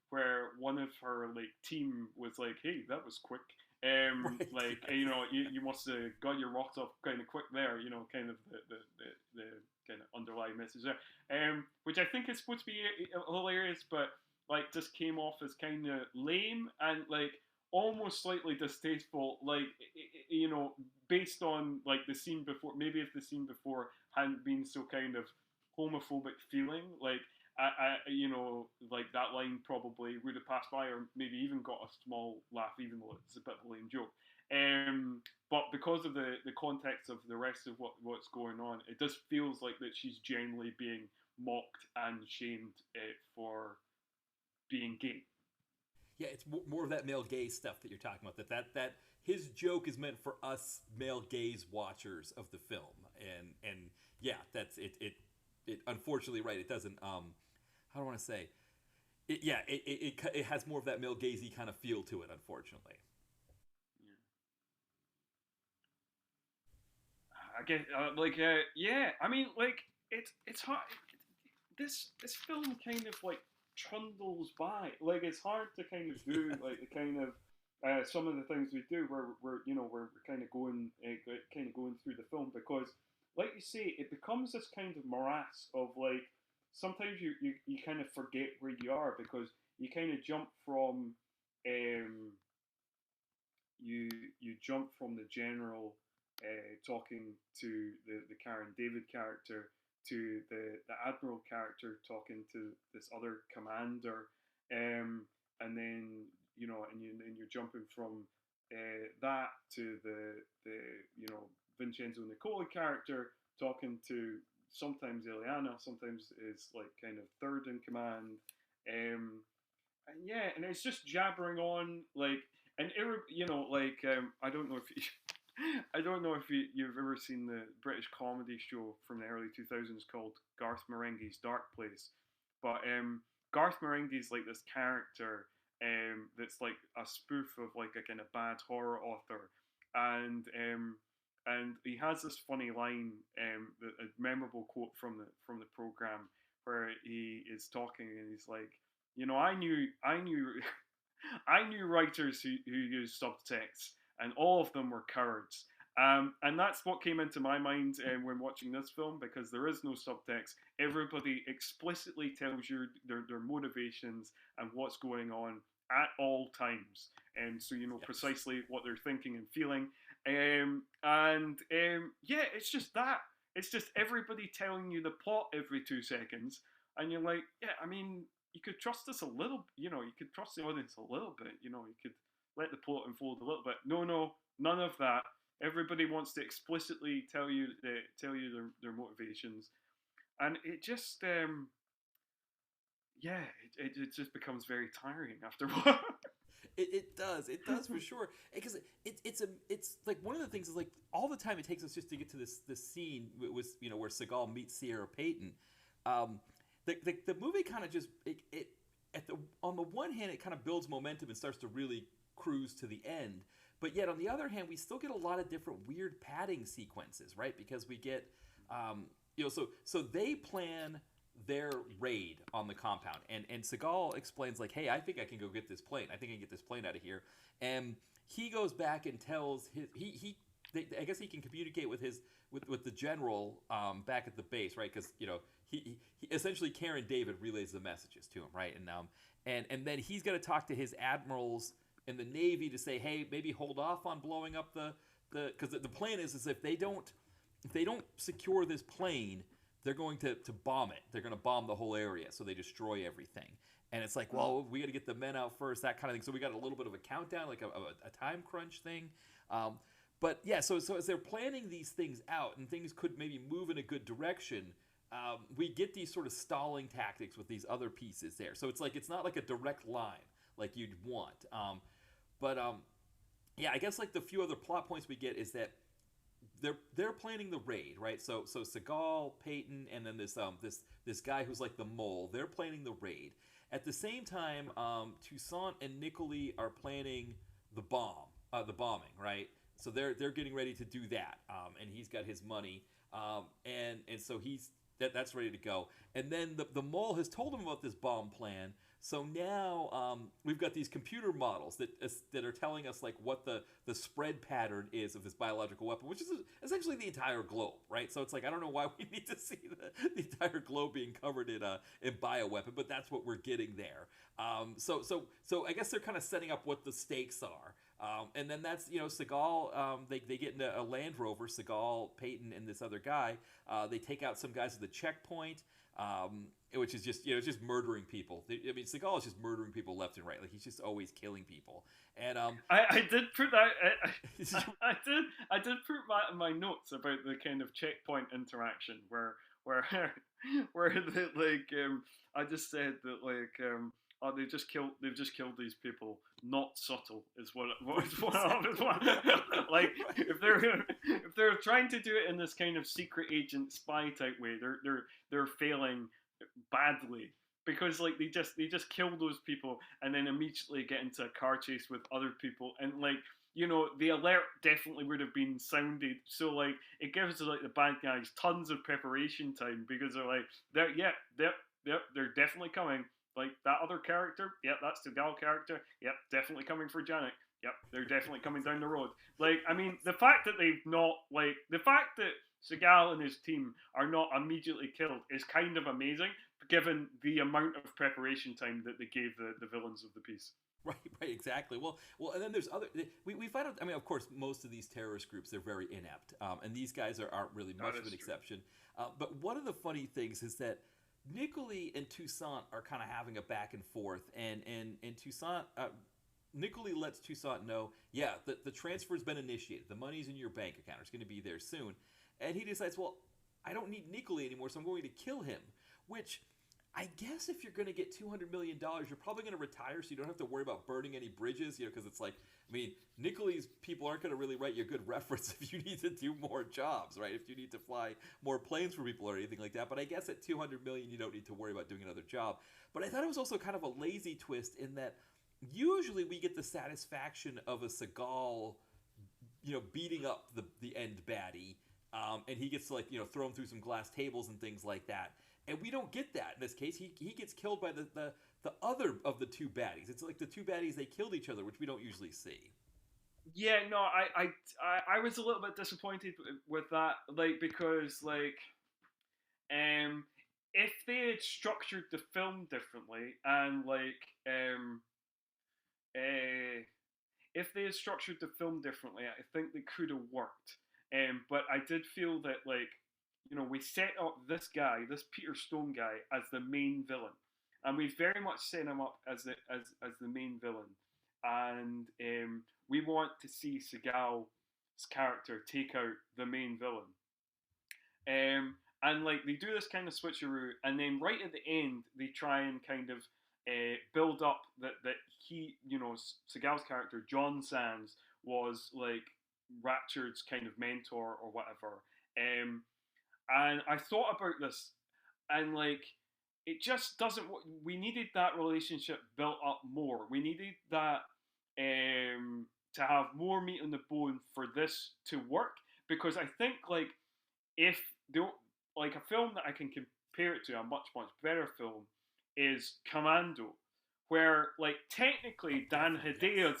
where one of her like team was like, "Hey, that was quick." Right. Like Yes. you know, you must have got your rocks off kind of quick there. You know, kind of the kind of underlying message there, which I think is supposed to be hilarious, but like just came off as kind of lame and like almost slightly distasteful, like you know, based on like the scene before. Maybe if the scene before hadn't been so kind of homophobic feeling, like you know, like that line probably would have passed by, or maybe even got a small laugh, even though it's a bit of a lame joke. But because of the context of the rest of what's going on, it just feels like that she's generally being mocked and shamed for being gay. Yeah, it's more of that male gaze stuff that you're talking about. That his joke is meant for us male gaze watchers of the film, and yeah, that's it. It unfortunately, right. It doesn't. How do I want to say? Yeah, it has more of that male gazy kind of feel to it. Unfortunately. Yeah. I get yeah. I mean, like it's hard. This film kind of like trundles by. Like it's hard to kind of do Yeah. like the kind of some of the things we do where we're you know where we're kind of going through the film, because like you say, it becomes this kind of morass of like sometimes you kind of forget where you are, because you kind of jump from um, you jump from the general talking to the Karen David character to the admiral character talking to this other commander, and then you know, and you're jumping from that to the you know Vincenzo Nicola character talking to sometimes Ileana, sometimes is like kind of third in command, and yeah, and it's just jabbering on like, and you know, like I don't know if you, I don't know if you've ever seen the British comedy show from the early 2000s called Garth Marenghi's Dark Place, but Garth Marenghi's like this character that's like a spoof of like a kind of bad horror author, and he has this funny line, a memorable quote from the program where he is talking and he's like, you know, I knew, I knew writers who used subtext, and all of them were cowards. And that's what came into my mind when watching this film, because there is no subtext. Everybody explicitly tells you their motivations and what's going on at all times, and so you know Yes. precisely what they're thinking and feeling. And yeah, it's just that. It's just everybody telling you the plot every 2 seconds, and you're like, yeah, I mean, you could trust us a little, you know, you could trust the audience a little bit, you know, you could let the plot unfold a little bit. No, no, none of that. Everybody wants to explicitly tell you their motivations, and it just yeah, it just becomes very tiring after a while. It does for sure. Because it's like one of the things is like all the time it takes us just to get to this scene was you know where Seagal meets Sierra Payton. Um, the movie kind of just it at the on the one hand it kind of builds momentum and starts to really cruise to the end, but yet on the other hand we still get a lot of different weird padding sequences, right? Because we get um, you know so they plan their raid on the compound. And Seagal explains like, "Hey, I think I can go get this plane. I think I can get this plane out of here." And he goes back and tells he I guess he can communicate with his with the general back at the base, right? Because he essentially Karen David relays the messages to him, right? And then he's got to talk to his admirals in the Navy to say, hey, maybe hold off on blowing up the because the plan is if they don't secure this plane, they're going to bomb it. They're going to bomb the whole area, so they destroy everything. And it's like, well, we got to get the men out first, that kind of thing. So we got a little bit of a countdown, like a time crunch thing. But yeah, so as they're planning these things out, and things could maybe move in a good direction, we get these sort of stalling tactics with these other pieces there. So it's not like a direct line like you'd want. But yeah, I guess like the few other plot points we get is that they're planning the raid, right? So Seagal, Peyton, and then this guy who's like the mole. They're planning the raid. At the same time, Toussaint and Nicoli are planning the bombing, right? So they're getting ready to do that, and he's got his money, and so that's ready to go. And then the mole has told him about this bomb plan. So now we've got these computer models that are telling us like what the spread pattern is of this biological weapon, which is essentially the entire globe, right? So it's like I don't know why we need to see the entire globe being covered in bioweapon, but that's what we're getting there. So I guess they're kind of setting up what the stakes are. And then that's Seagal. They get into a Land Rover. Seagal, Peyton, and this other guy. They take out some guys at the checkpoint. Which is just it's just murdering people. I mean, Seagal is just murdering people left and right. Like he's just always killing people. And I did put that. I did put that in my notes about the kind of checkpoint interaction where I just said that oh, they've just killed these people. Not subtle is what like if they're trying to do it in this kind of secret agent spy type way, they're failing badly because like they just kill those people and then immediately get into a car chase with other people, and the alert definitely would have been sounded, so like it gives like the bad guys tons of preparation time because they're they're definitely coming. Like that other character, yep, that's the Gal character, yep, definitely coming for Janet, yep, they're definitely coming down the road. Like, I mean, the fact that Seagal and his team are not immediately killed is kind of amazing, given the amount of preparation time that they gave the villains of the piece. Right, exactly. Well, and then there's other. We find out. I mean, of course, most of these terrorist groups they're very inept, and these guys aren't really much of an exception. But one of the funny things is that Nicoli and Toussaint are kind of having a back and forth, and Toussaint, Nicoli lets Toussaint know, yeah, the transfer's been initiated. The money's in your bank account. It's going to be there soon. And he decides, well, I don't need Nicoli anymore, so I'm going to kill him. Which, I guess if you're going to get $200 million, you're probably going to retire, so you don't have to worry about burning any bridges, because it's like, I mean, Nicoli's people aren't going to really write you a good reference if you need to do more jobs, right? If you need to fly more planes for people or anything like that. But I guess at $200 million, you don't need to worry about doing another job. But I thought it was also kind of a lazy twist in that usually we get the satisfaction of a Seagal, beating up the end baddie, and he gets to throw him through some glass tables and things like that. And we don't get that in this case. He gets killed by the other of the two baddies. It's like the two baddies, they killed each other, which we don't usually see. Yeah, no, I was a little bit disappointed with that, because if they had structured the film differently and if they had structured the film differently, I think they could have worked. But I did feel that we set up this guy, this Peter Stone guy, as the main villain, and we very much set him up as the main villain, and we want to see Seagal's character take out the main villain, and they do this kind of switcheroo, and then right at the end they try and kind of build up that he, Seagal's character John Sands was Ratchard's kind of mentor or whatever. And I thought about this, and it just doesn't. We needed that relationship built up more. We needed that to have more meat on the bone for this to work. Because I think if a film that I can compare it to, a much better film, is Commando, where technically Dan Hedaya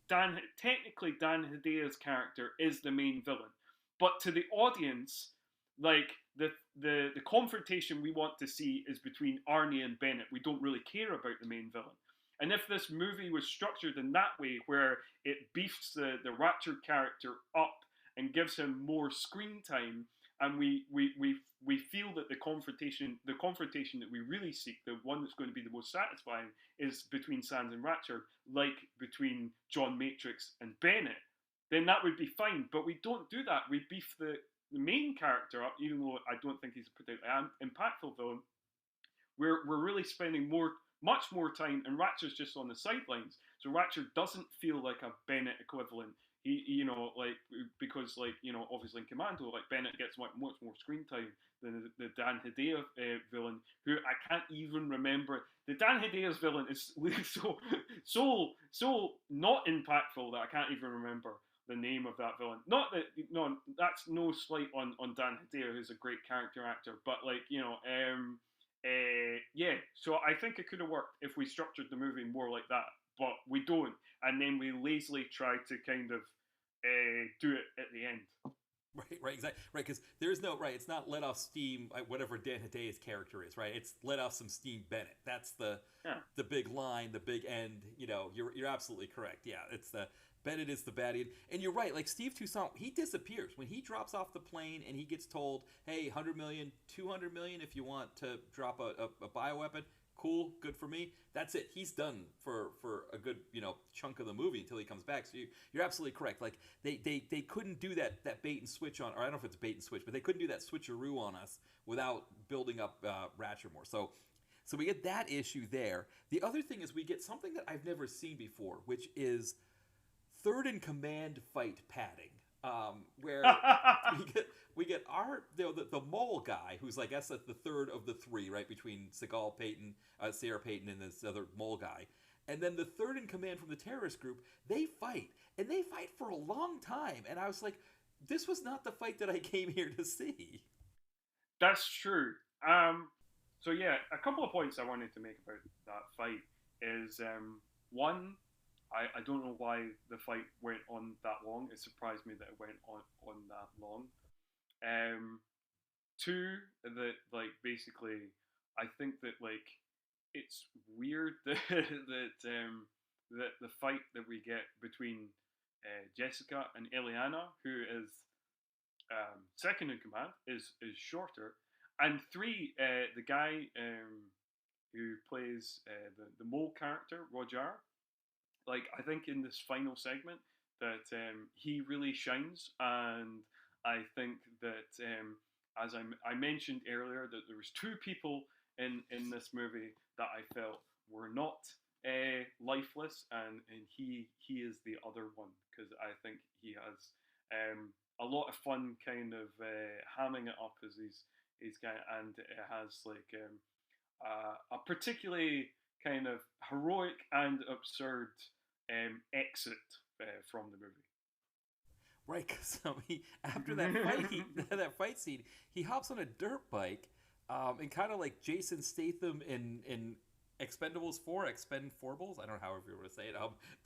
technically Dan Hidea's character is the main villain, but to the audience, like the confrontation we want to see is between Arnie and Bennett. We don't really care about the main villain. And if this movie was structured in that way, where it beefs the Ratchet character up and gives him more screen time, and we feel that the confrontation that we really seek, the one that's going to be the most satisfying, is between Sans and Ratchet, like between John Matrix and Bennett, then that would be fine. But we don't do that. We beef the main character up, even though I don't think he's a particularly impactful villain. We're really spending much more time, and Ratchet's just on the sidelines. So Ratchet doesn't feel like a Bennett equivalent. He because obviously in Commando, like Bennett gets much more screen time than the Dan Hedaya villain, who I can't even remember. The Dan Hidea's villain is so not impactful that I can't even remember the name of that villain. Not that, no, that's no slight on Dan Hedaya, who's a great character actor, but yeah. So I think it could have worked if we structured the movie more like that, but we don't, and then we lazily try to kind of do it at the end. Right, exactly. Right, because there's no, right, it's not let off steam, whatever Dan Hidea's character is, right? It's let off some steam, Bennett. That's the big line, the big end. You're absolutely correct. Yeah, it's the Bennett is the baddie. And you're right, like Steve Toussaint, he disappears. When he drops off the plane and he gets told, hey, 100 million, 200 million if you want to drop a bioweapon, cool, good for me. That's it. He's done for a good chunk of the movie until he comes back. So you're absolutely correct. Like they couldn't do that bait and switch on, or I don't know if it's bait and switch, but they couldn't do that switcheroo on us without building up Ratchet more. So we get that issue there. The other thing is we get something that I've never seen before, which is third in command fight padding. Where we get our the mole guy, who's like, that's the third of the three, right, between Seagal Payton, Sarah Payton, and this other mole guy, and then the third in command from the terrorist group. They fight for a long time, and I was like, this was not the fight that I came here to see. That's true. So yeah, a couple of points I wanted to make about that fight is one. I don't know why the fight went on that long. It surprised me that it went on that long. Two, that basically, I think that it's weird that that the fight that we get between Jessica and Eliana, who is second in command, is shorter. And three, the guy who plays the mole character, Roger. I think in this final segment that he really shines, and I think that as I mentioned earlier, that there was two people in this movie that I felt were not lifeless, and he is the other one, because I think he has a lot of fun kind of hamming it up as he's kind of, and it has a particularly kind of heroic and absurd exit from the movie. Right, because after that fight, that fight scene, he hops on a dirt bike, and kind of like Jason Statham in Expendables 4, Expendables, I don't know however you want to say it,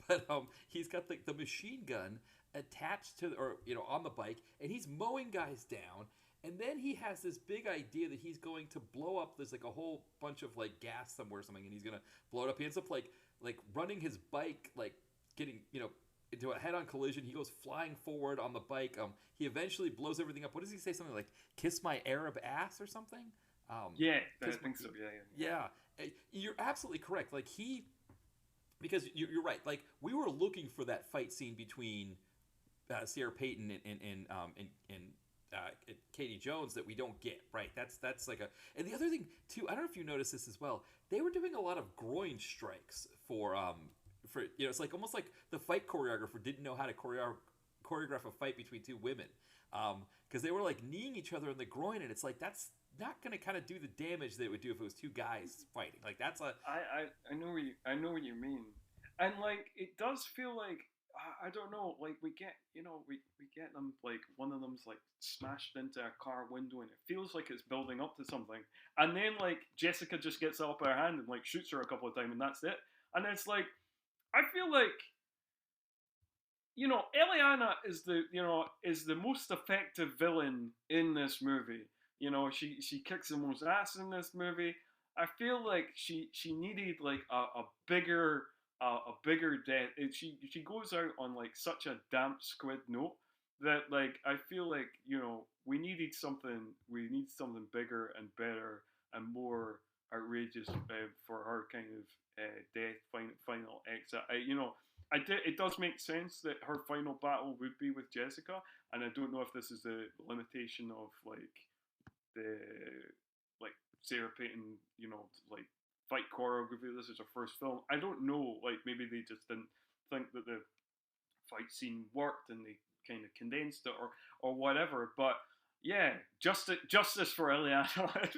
but he's got the machine gun attached to, or on the bike, and he's mowing guys down. And then he has this big idea that he's going to blow up. There's a whole bunch of gas somewhere or something, and he's gonna blow it up. He ends up like running his bike, getting into a head-on collision. He goes flying forward on the bike. He eventually blows everything up. What does he say? Something like "kiss my Arab ass" or something. Yeah, I think so. Yeah, you're absolutely correct. Because you're right. We were looking for that fight scene between Sarah Payton and Katie Jones that we don't get, right? That's and the other thing too, I don't know if you noticed this as well. They were doing a lot of groin strikes for it's almost like the fight choreographer didn't know how to choreograph a fight between two women, because they were kneeing each other in the groin, and it's that's not going to kind of do the damage that it would do if it was two guys fighting. That's a I know what you mean, and it does feel I don't know, we get, we get them, one of them's smashed into a car window, and it feels like it's building up to something, and then Jessica just gets up her hand and shoots her a couple of times, and that's it. And it's I feel Eliana is the most effective villain in this movie. She kicks the most ass in this movie. I feel like she needed like a bigger death. She goes out on like such a damp squid note that like I feel like we need something bigger and better and more outrageous for her kind of death final exit. It does make sense that her final battle would be with Jessica, and I don't know if this is the limitation of the like Sarah Payton, like fight choreography. This is her first film. I don't know. Like maybe they just didn't think that the fight scene worked and they kind of condensed it or whatever. But yeah, justice for Eliana.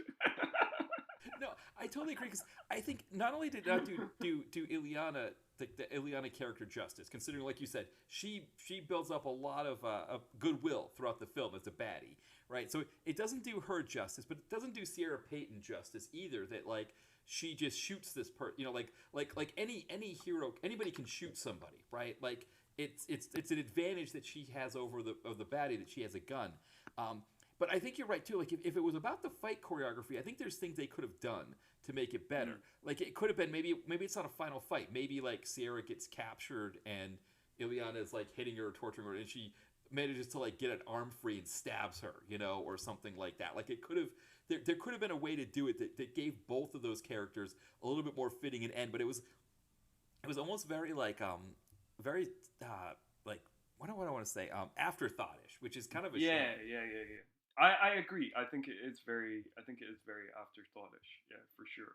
No, I totally agree because I think not only did not do Ileana the Ileana character justice, considering like you said, she builds up a lot of goodwill throughout the film as a baddie, right? So it doesn't do her justice, but it doesn't do Sierra Payton justice either. That like she just shoots this like any hero, anybody can shoot somebody, right? Like it's an advantage that she has over the baddie that she has a gun. But I think you're right too. Like if it was about the fight choreography, I think there's things they could have done to make it better. Mm. Like it could have been maybe it's not a final fight. Maybe like Sierra gets captured and Ileana is like hitting her or torturing her, and she manages to like get an arm free and stabs her, or something like that. Like it could have there could have been a way to do it that gave both of those characters a little bit more fitting an end. But it was almost very like very like what do I want to say afterthoughtish, which is kind of a shame. Yeah. I agree. I think it is very afterthoughtish. Yeah, for sure.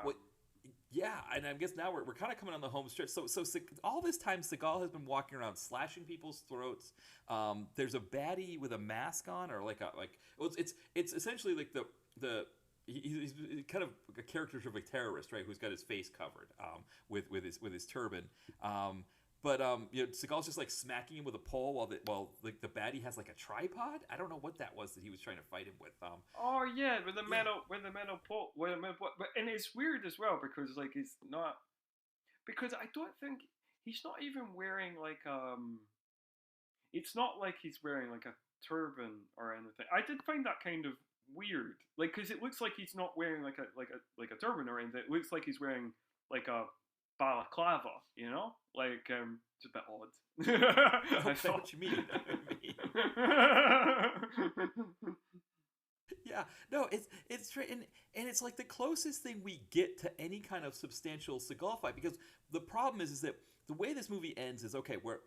Well, Um, yeah, and I guess now we're kind of coming on the home stretch. So all this time, Seagal has been walking around slashing people's throats. There's a baddie with a mask on, or well, it's essentially like he's kind of a caricature of a terrorist, right? Who's got his face covered with his turban. But Seagal's just like smacking him with a pole while the baddie has like a tripod. I don't know what that was that he was trying to fight him with. oh yeah, with the Yeah, metal pole, and it's weird as well because like it's not because I don't think he's not even wearing like it's not like he's wearing like a turban or anything. I did find that kind of weird, like because it looks like he's not wearing like a turban or anything. It looks like he's wearing like a balaclava, it's a bit odd. I okay, thought. what you mean? Yeah, no, it's straight and it's like the closest thing we get to any kind of substantial Seagal fight because the problem is that the way this movie ends is okay. Where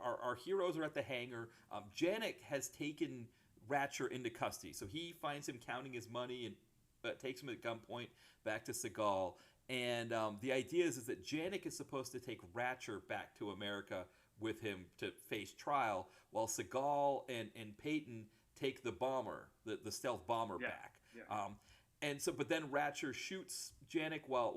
our heroes are at the hangar. Janik has taken Ratcher into custody, so he finds him counting his money and takes him at gunpoint back to Seagal. And the idea is that Janik is supposed to take Ratcher back to America with him to face trial, while Seagal and Peyton take the bomber, the stealth bomber Yeah, back. yeah, But then Ratcher shoots Janik while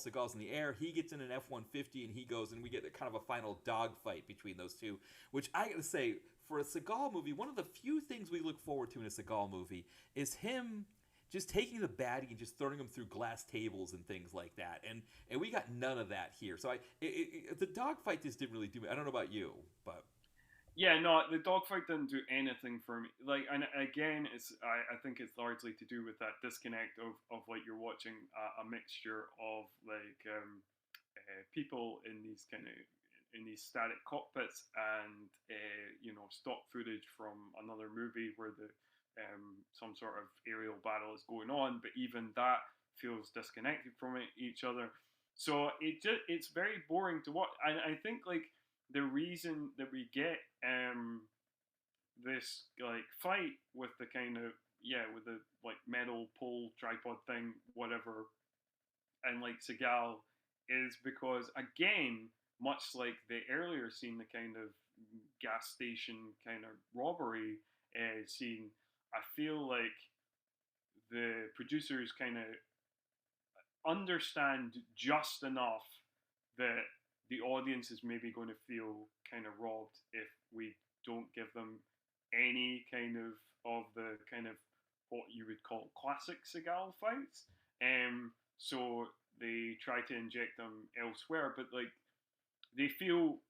Seagal's in the air. He gets in an F-150 and he goes, and we get kind of a final dogfight between those two. Which I gotta say, for a Seagal movie, one of the few things we look forward to in a Seagal movie is him just taking the baddie and just throwing him through glass tables and things like that. And we got none of that here. So the dogfight just didn't really do me. I don't know about you, but yeah. No, the dogfight didn't do anything for me. Like, and again, I think it's largely to do with that disconnect of like you're watching a mixture of like people in these static cockpits and stock footage from another movie where the some sort of aerial battle is going on, but even that feels disconnected from each other. So it's very boring to watch. And I think like the reason that we get this like fight with the kind of with the like metal pole tripod thing, whatever, and like Seagal is because again, much like the earlier scene, the kind of gas station kind of robbery scene, I feel like the producers kind of understand just enough that the audience is maybe going to feel kind of robbed if we don't give them any of the kind of what you would call classic Seagal fights. So they try to inject them elsewhere, but like they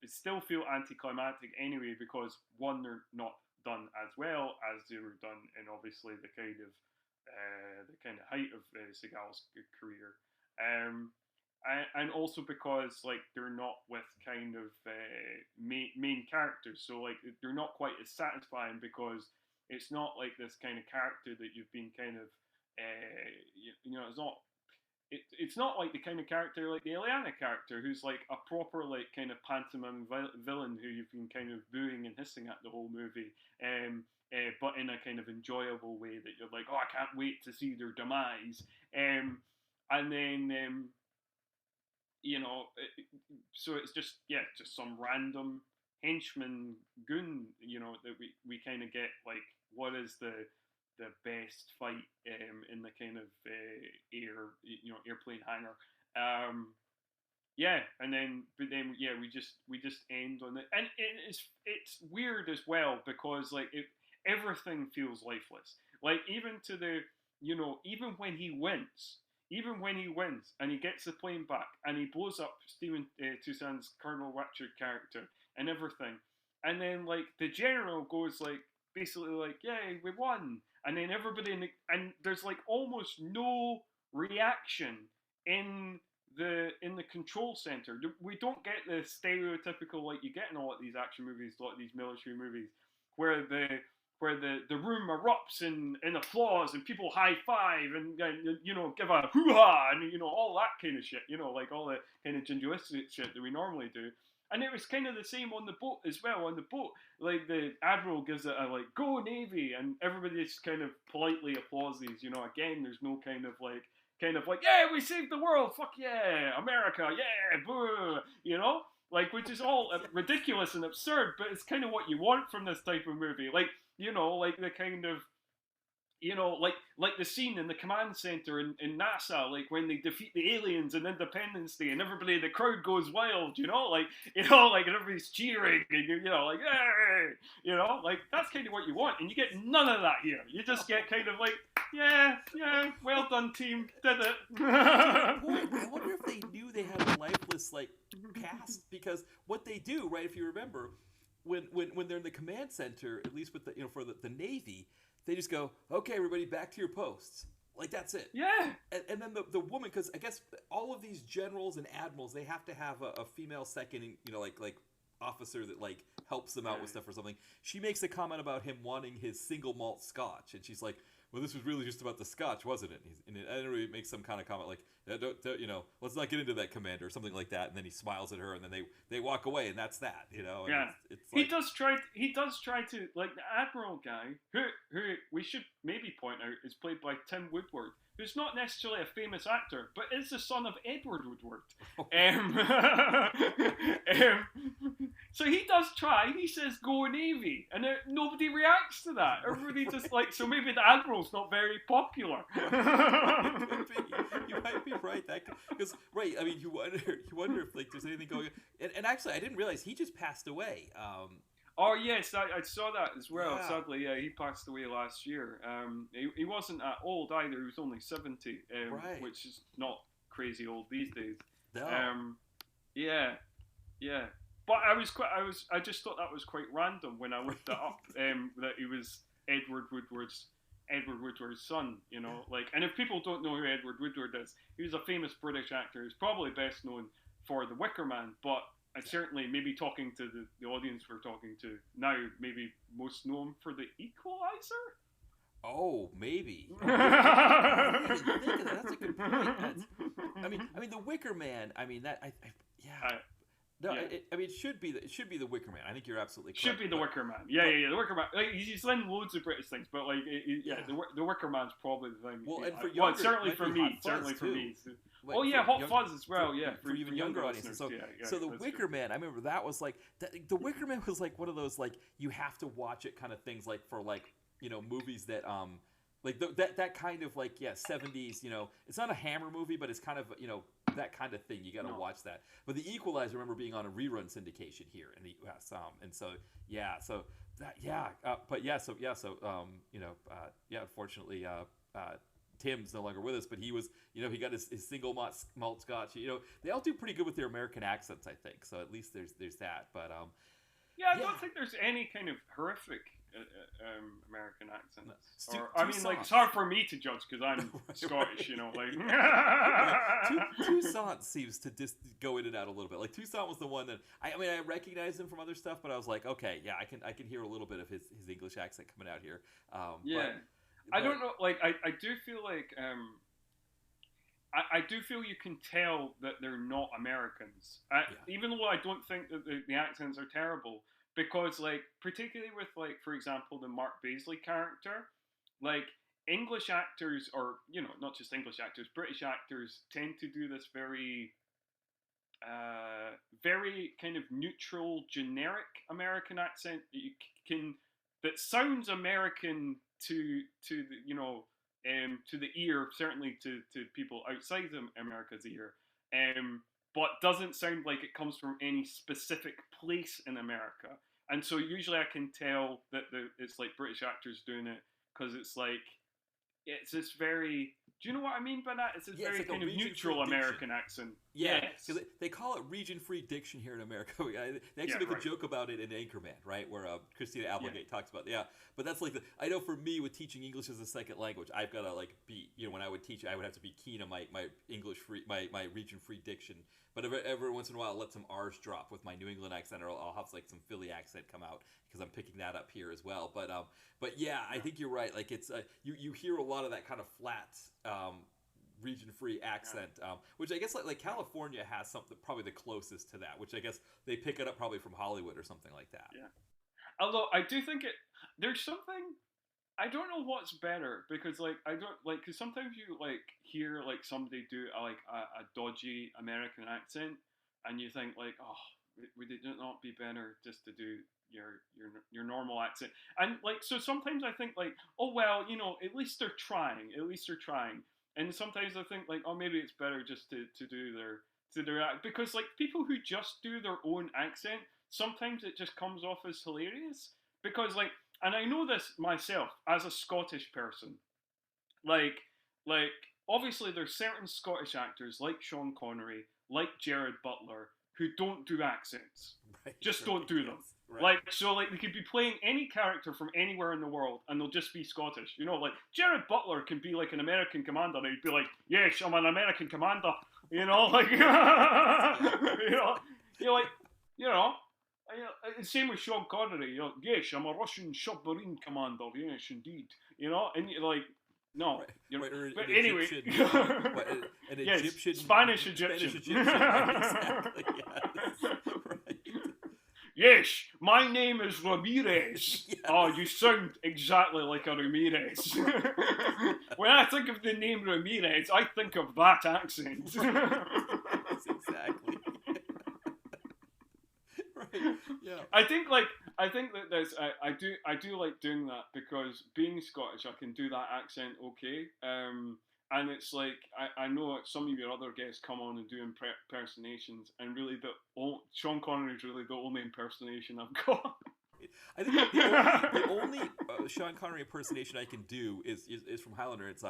still feel anticlimactic anyway, because one, they're not done as well as they were done in obviously the kind of height of Seagal's career, um, and also because like they're not with kind of main characters, so like they're not quite as satisfying, because it's not like this kind of character that you've been kind of it's not it's not like the kind of character like the Eliana character, who's like a proper like kind of pantomime villain who you've been kind of booing and hissing at the whole movie, but in a kind of enjoyable way that you're like, oh, I can't wait to see their demise, and then so it's just just some random henchman goon, that we kind of get like what is the best fight in the kind of airplane hangar. And then we just end on it, and it's weird as well, because like everything feels lifeless. Like even to the even when he wins. Even when he wins and he gets the plane back and he blows up Steven Toussaint's Colonel Richard character and everything, and then like the general goes like basically like, "Yay, we won!" And then everybody and there's like almost no reaction in the control center. We don't get the stereotypical like you get in a lot of these action movies, a lot of these military movies, where the room erupts in applause and people high five and give a hoo-ha and all that kind of shit, like all the kind of jingoistic shit that we normally do. And it was kind of the same on the boat as well. On the boat, like the admiral gives it a like "Go Navy," and everybody just kind of politely applauses. Again, there's no kind of like "Yeah, we saved the world, fuck yeah, America, yeah, boo," like, which is all ridiculous and absurd, but it's kind of what you want from this type of movie. Like, like the kind of like the scene in the command center in NASA, like when they defeat the aliens in Independence Day, and everybody, the crowd goes wild, like and everybody's cheering, and like hey, like that's kind of what you want, and you get none of that here. You just get kind of like yeah, well done, team, did it. I wonder if they knew they had a lifeless like cast, because what they do, right? If you remember, when they're in the command center, at least with the for the Navy. They just go, okay, everybody, back to your posts. Like, that's it. Yeah. And then the woman, because I guess all of these generals and admirals, they have to have a female second, like officer that like helps them out with stuff or something. She makes a comment about him wanting his single malt scotch, and she's like, well, this was really just about the scotch, wasn't it? And he makes some kind of comment like, don't, let's not get into that, Commander, or something like that. And then he smiles at her, and then they walk away, and that's that, And yeah, it's like, he does try to, like, the Admiral guy, who we should maybe point out is played by Tim Woodward, who's not necessarily a famous actor, but is the son of Edward Woodward. So he does try. He says, "Go Navy," and nobody reacts to that. Everybody just like, so maybe the Admiral's not very popular. You might be right. Because right, I mean, you wonder if like there's anything going on. And actually, I didn't realize he just passed away. Oh yes, I saw that as well. Yeah. Sadly, yeah, he passed away last year. He wasn't that old either. He was only 70, Right. which is not crazy old these days. No. Yeah. But I just thought that was quite random when I looked it up. That he was Edward Woodward's son. Like, and if people don't know who Edward Woodward is, he was a famous British actor. He's probably best known for The Wicker Man, but I certainly, maybe talking to the audience we're talking to now, maybe most known for The Equalizer. Oh, maybe. I didn't even think of that. That's a good point. I mean, The Wicker Man. I mean, that. No, yeah. It should be the Wicker Man. I think you're absolutely correct. Should be the Wicker Man. Yeah, the Wicker Man. Like, he's in loads of British things, but like, the Wicker Man's probably the thing. Well, and for younger, certainly for me. Like, oh yeah, Hot Fuzz as well. For even younger audiences. So the Wicker true. Man, I remember that was like the Wicker Man was like one of those like you have to watch it kind of things, like for like movies that like that kind of like 70s, it's not a Hammer movie, but it's kind of that kind of thing. You got to watch that. But The Equalizer, I remember being on a rerun syndication here in the US, and so unfortunately Tim's no longer with us, but he was, he got his single malt scotch. They all do pretty good with their American accents, I think. So at least there's that. But yeah, I don't think there's any kind of horrific American accents. No. It's hard for me to judge because I'm Scottish, like. Toussaint seems to just go in and out a little bit. Like Toussaint was the one that I recognize him from other stuff, but I was like, okay, yeah, I can hear a little bit of his English accent coming out here. Yeah, I don't know. Like, I do feel like I do feel you can tell that they're not Americans, even though I don't think that the accents are terrible. Because, like, particularly with, like, for example, the Mark Baisley character, like, English actors, or, not just English actors, British actors tend to do this very, very kind of neutral, generic American accent that sounds American to the, to the ear, certainly to people outside of America's ear, but doesn't sound like it comes from any specific place in America. And so usually I can tell that it's like British actors doing it because it's like, it's this very, do you know what I mean by that? It's this very kind of neutral American accent. Yeah, yes. They call it region-free diction here in America. They actually make a joke about it in Anchorman, right, where Christina Applegate talks about but that's like I know for me with teaching English as a second language, I've got to like be, when I would teach, I would have to be keen on my English free, my region-free diction. But every once in a while, I'll let some R's drop with my New England accent, or I'll have like some Philly accent come out because I'm picking that up here as well. But yeah, I think you're right. Like it's you hear a lot of that kind of flat region-free accent, which I guess like California has something probably the closest to that, which I guess they pick it up probably from Hollywood or something like that. Yeah. Although I do think there's something, I don't know what's better, because like I don't like, because sometimes you like hear like somebody do a dodgy American accent, and you think like, oh, would it not be better just to do your normal accent? And like, so sometimes I think like, oh well, at least they're trying. And sometimes I think like, oh, maybe it's better just to do their act, because like people who just do their own accent, sometimes it just comes off as hilarious, because like, and I know this myself as a Scottish person, like obviously there's certain Scottish actors like Sean Connery, like Gerard Butler, who don't do accents. Right, don't do them. Right. Like, so like they could be playing any character from anywhere in the world and they'll just be Scottish. Like Gerard Butler can be like an American commander and he'd be like, yes, I'm an American commander. Like, same with Sean Connery. Yes, I'm a Russian submarine commander. Yes, indeed. And you're like, no. Right, but anyway, an Egyptian, Spanish Egyptian. Exactly. Yes. Right. Yes, my name is Ramirez. Yes. Oh, you sound exactly like a Ramirez. When I think of the name Ramirez, I think of that accent. Yes, exactly. Right. Yeah. I think that there's I do like doing that, because being Scottish, I can do that accent okay. And it's like, I know some of your other guests come on and do impersonations, and really Sean Connery is really the only impersonation I've got. I think the only Sean Connery impersonation I can do is from Highlander. It's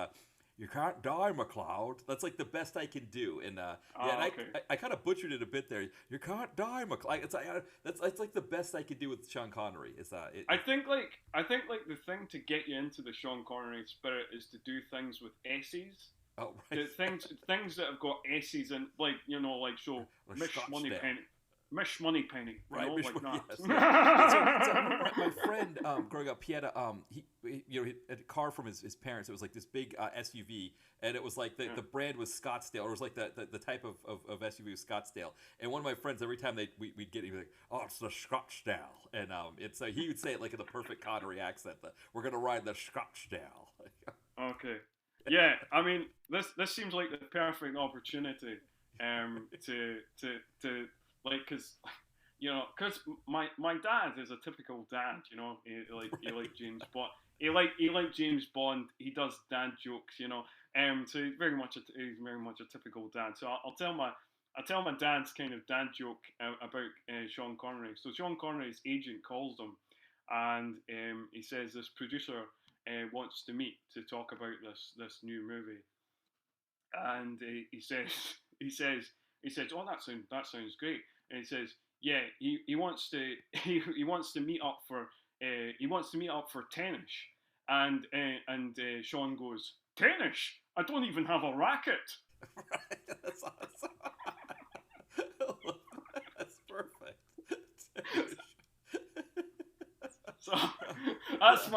you can't die, MacLeod. That's like the best I can do. And okay. I kind of butchered it a bit there. You can't die, MacLeod. It's like the best I could do with Sean Connery. I think the thing to get you into the Sean Connery spirit is to do things with S's. Oh, right. Things that have got S's and like so Mish Moneypenny. Mish Moneypenny, right? Like that. Yes. So my friend growing up, he had he had a car from his parents. It was like this big SUV, and it was like the brand was Scottsdale, or it was like the type of SUV was Scottsdale. And one of my friends, every time we'd get, he'd be like, "Oh, it's the Scottsdale," and he would say it like in the perfect Connery accent. That we're gonna ride the Scottsdale. Okay. Yeah, I mean this seems like the perfect opportunity to like, because my dad is a typical dad, he liked James Bond. He liked James Bond. He does dad jokes, so he's very much a typical dad. So I'll tell my dad's kind of dad joke about Sean Connery. So Sean Connery's agent calls him, and he says this producer wants to meet to talk about this new movie, and he says he says he says, "Oh, that sounds great," and he says, "Yeah, he wants to he wants to meet up for tennis," and Sean goes, "Tennis? I don't even have a racket." Right. That's awesome. That's perfect. So that's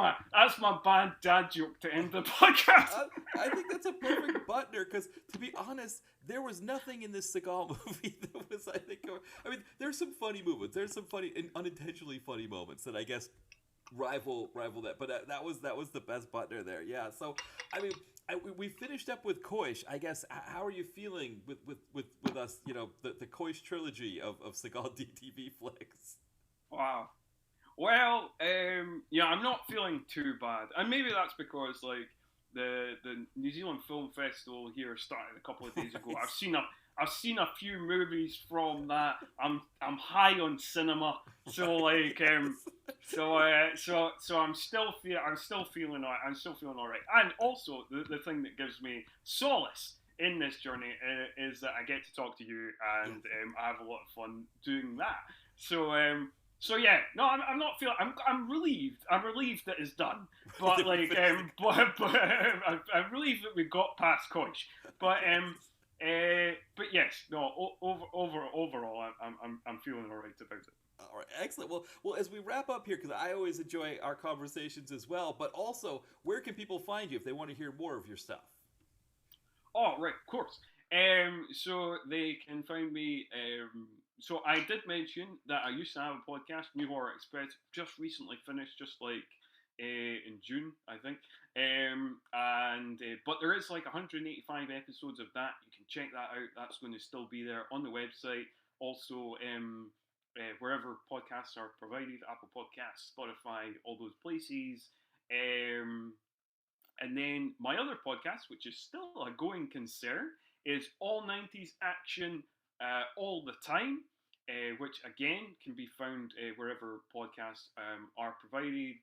my bad dad joke to end the podcast. I think that's a perfect butler because, to be honest, there was nothing in this Seagal movie that was, I mean, there's some funny moments. There's some funny and unintentionally funny moments that I guess rival that. But that was the best butler there. Yeah. So, I mean, we finished up with Koish. I guess, how are you feeling with us? You know, the Koish trilogy of Seagal DTV flicks. Wow. Well, yeah, I'm not feeling too bad, and maybe that's because like the New Zealand Film Festival here started a couple of days ago. I've seen a few movies from that. I'm high on cinema, so like so I'm still feeling all right. I'm still feeling all right, and also the thing that gives me solace in this journey is that I get to talk to you, and I have a lot of fun doing that. So. So yeah, no, I'm not feeling. I'm relieved. I'm relieved that it's done. But like, I'm relieved that we got past Koish. But yes, no. Overall, I'm feeling all right about it. All right, excellent. Well, as we wrap up here, because I always enjoy our conversations as well. But also, where can people find you if they want to hear more of your stuff? Oh, right, of course. So they can find me. So I did mention that I used to have a podcast, New Horror Express, just recently finished, just like in June, I think. And but there is like 185 episodes of that. You can check that out. That's going to still be there on the website. Also, wherever podcasts are provided, Apple Podcasts, Spotify, all those places. And then my other podcast, which is still a going concern, is All 90s Action All the Time, which again can be found wherever podcasts are provided,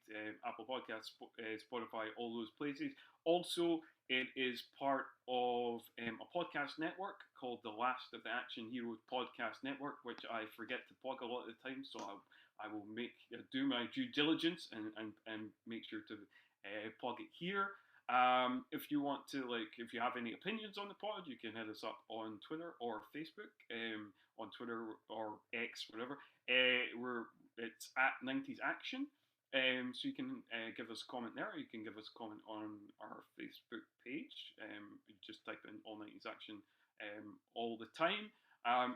Apple Podcasts, Spotify, all those places. Also, it is part of a podcast network called the Last of the Action Heroes Podcast Network, which I forget to plug a lot of the time, so I will do my due diligence and make sure to plug it here. If you want to, if you have any opinions on the pod, you can hit us up on Twitter or Facebook. On Twitter or X, whatever. It's at 90s Action. So you can give us a comment there. You can give us a comment on our Facebook page. Just type in All 90s Action all the time.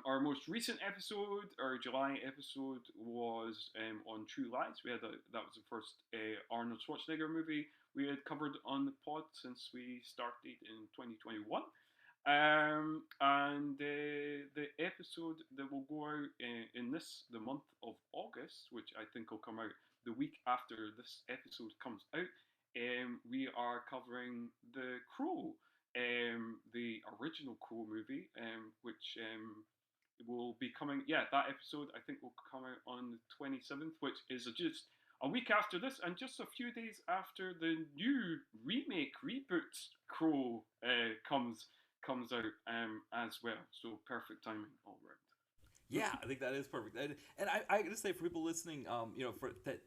Our most recent episode, our July episode, was on True Lies. That was the first Arnold Schwarzenegger movie we had covered on the pod since we started in 2021. And the episode that will go out in the month of August, which I think will come out the week after this episode comes out, we are covering The Crow, the original Crow movie, which will be coming. Yeah, that episode I think will come out on the 27th, which is just a week after this, and just a few days after the new reboot Crow comes out as well. So perfect timing all around. Yeah, I think that is perfect. And I gotta say, for people listening, for that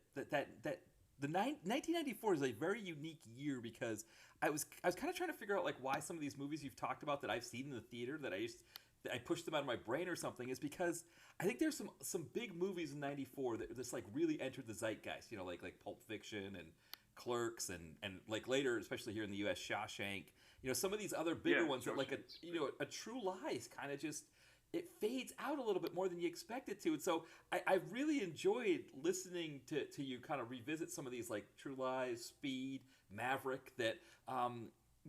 the 1994 is a very unique year because I was kind of trying to figure out like why some of these movies you've talked about that I've seen in the theater that I pushed them out of my brain or something is because I think there's some big movies in '94 that just like really entered the zeitgeist. You know, like Pulp Fiction and Clerks and like later, especially here in the U.S., Shawshank. You know, some of these other bigger ones that like a True Lies kind of just it fades out a little bit more than you expect it to. And so I really enjoyed listening to you kind of revisit some of these like True Lies, Speed, Maverick that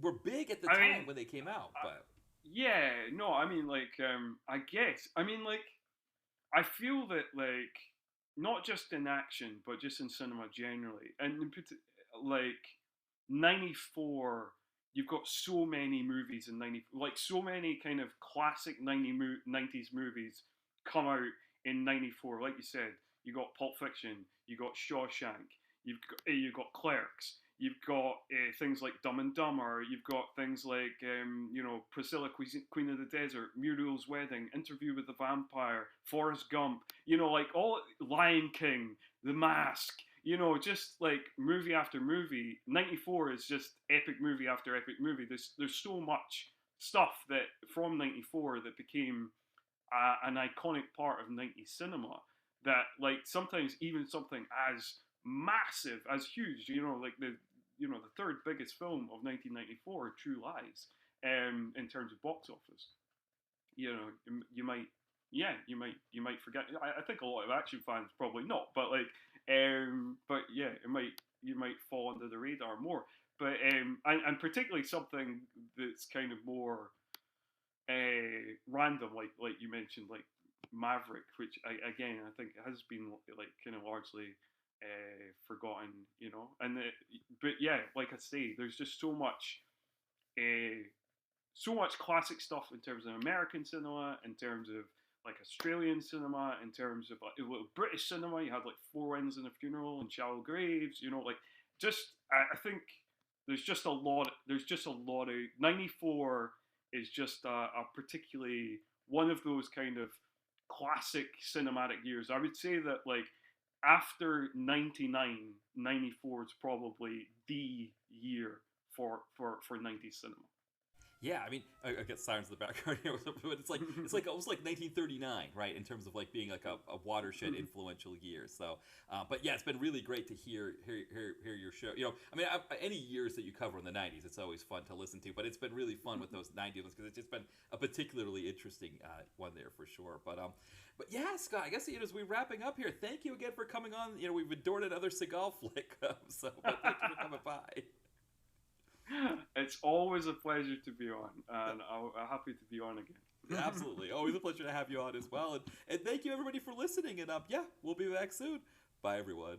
were big at the time when they came out. But yeah, no, I mean I guess I feel that not just in action but just in cinema generally, and like 94, you've got so many movies in 90, like so many kind of classic 90s movies come out in 94. Like you said, you got Pulp Fiction, you got Shawshank, you got Clerks, You've got things like Dumb and Dumber. You've got things like, Priscilla, Queen of the Desert, Muriel's Wedding, Interview with the Vampire, Forrest Gump. Like all Lion King, The Mask. Just like movie after movie. 94 is just epic movie after epic movie. There's so much stuff that from 94 that became an iconic part of 90s cinema that like sometimes even something as massive, as huge, like the third biggest film of 1994, True Lies, in terms of box office. You might, you might forget. I think a lot of action fans probably not, but like, but yeah, you might fall under the radar more. But and particularly something that's kind of more random, like you mentioned, like Maverick, which again I think has been like kind of largely forgotten, And but yeah, like I say, there's just so much classic stuff in terms of American cinema, in terms of like Australian cinema, in terms of British cinema. You had like Four Winds and a Funeral and Shallow Graves, like just I think there's just a lot. There's just a lot of 94 is just a particularly one of those kind of classic cinematic years. I would say that like after 99, 94 is probably the year for 90s cinema. Yeah, I mean, I get sirens in the background here, but it's like almost like 1939, right? In terms of like being like a watershed influential year. So, but yeah, it's been really great to hear your show. I mean, any years that you cover in the 90s, it's always fun to listen to. But it's been really fun with those 90s ones because it's just been a particularly interesting one there for sure. But yeah, Scott, I guess as we're wrapping up here, thank you again for coming on. We've adored another Seagal flick, but thank you for coming by. It's always a pleasure to be on, and I'm happy to be on again. Absolutely. Always a pleasure to have you on as well. And thank you, everybody, for listening. And yeah, we'll be back soon. Bye, everyone.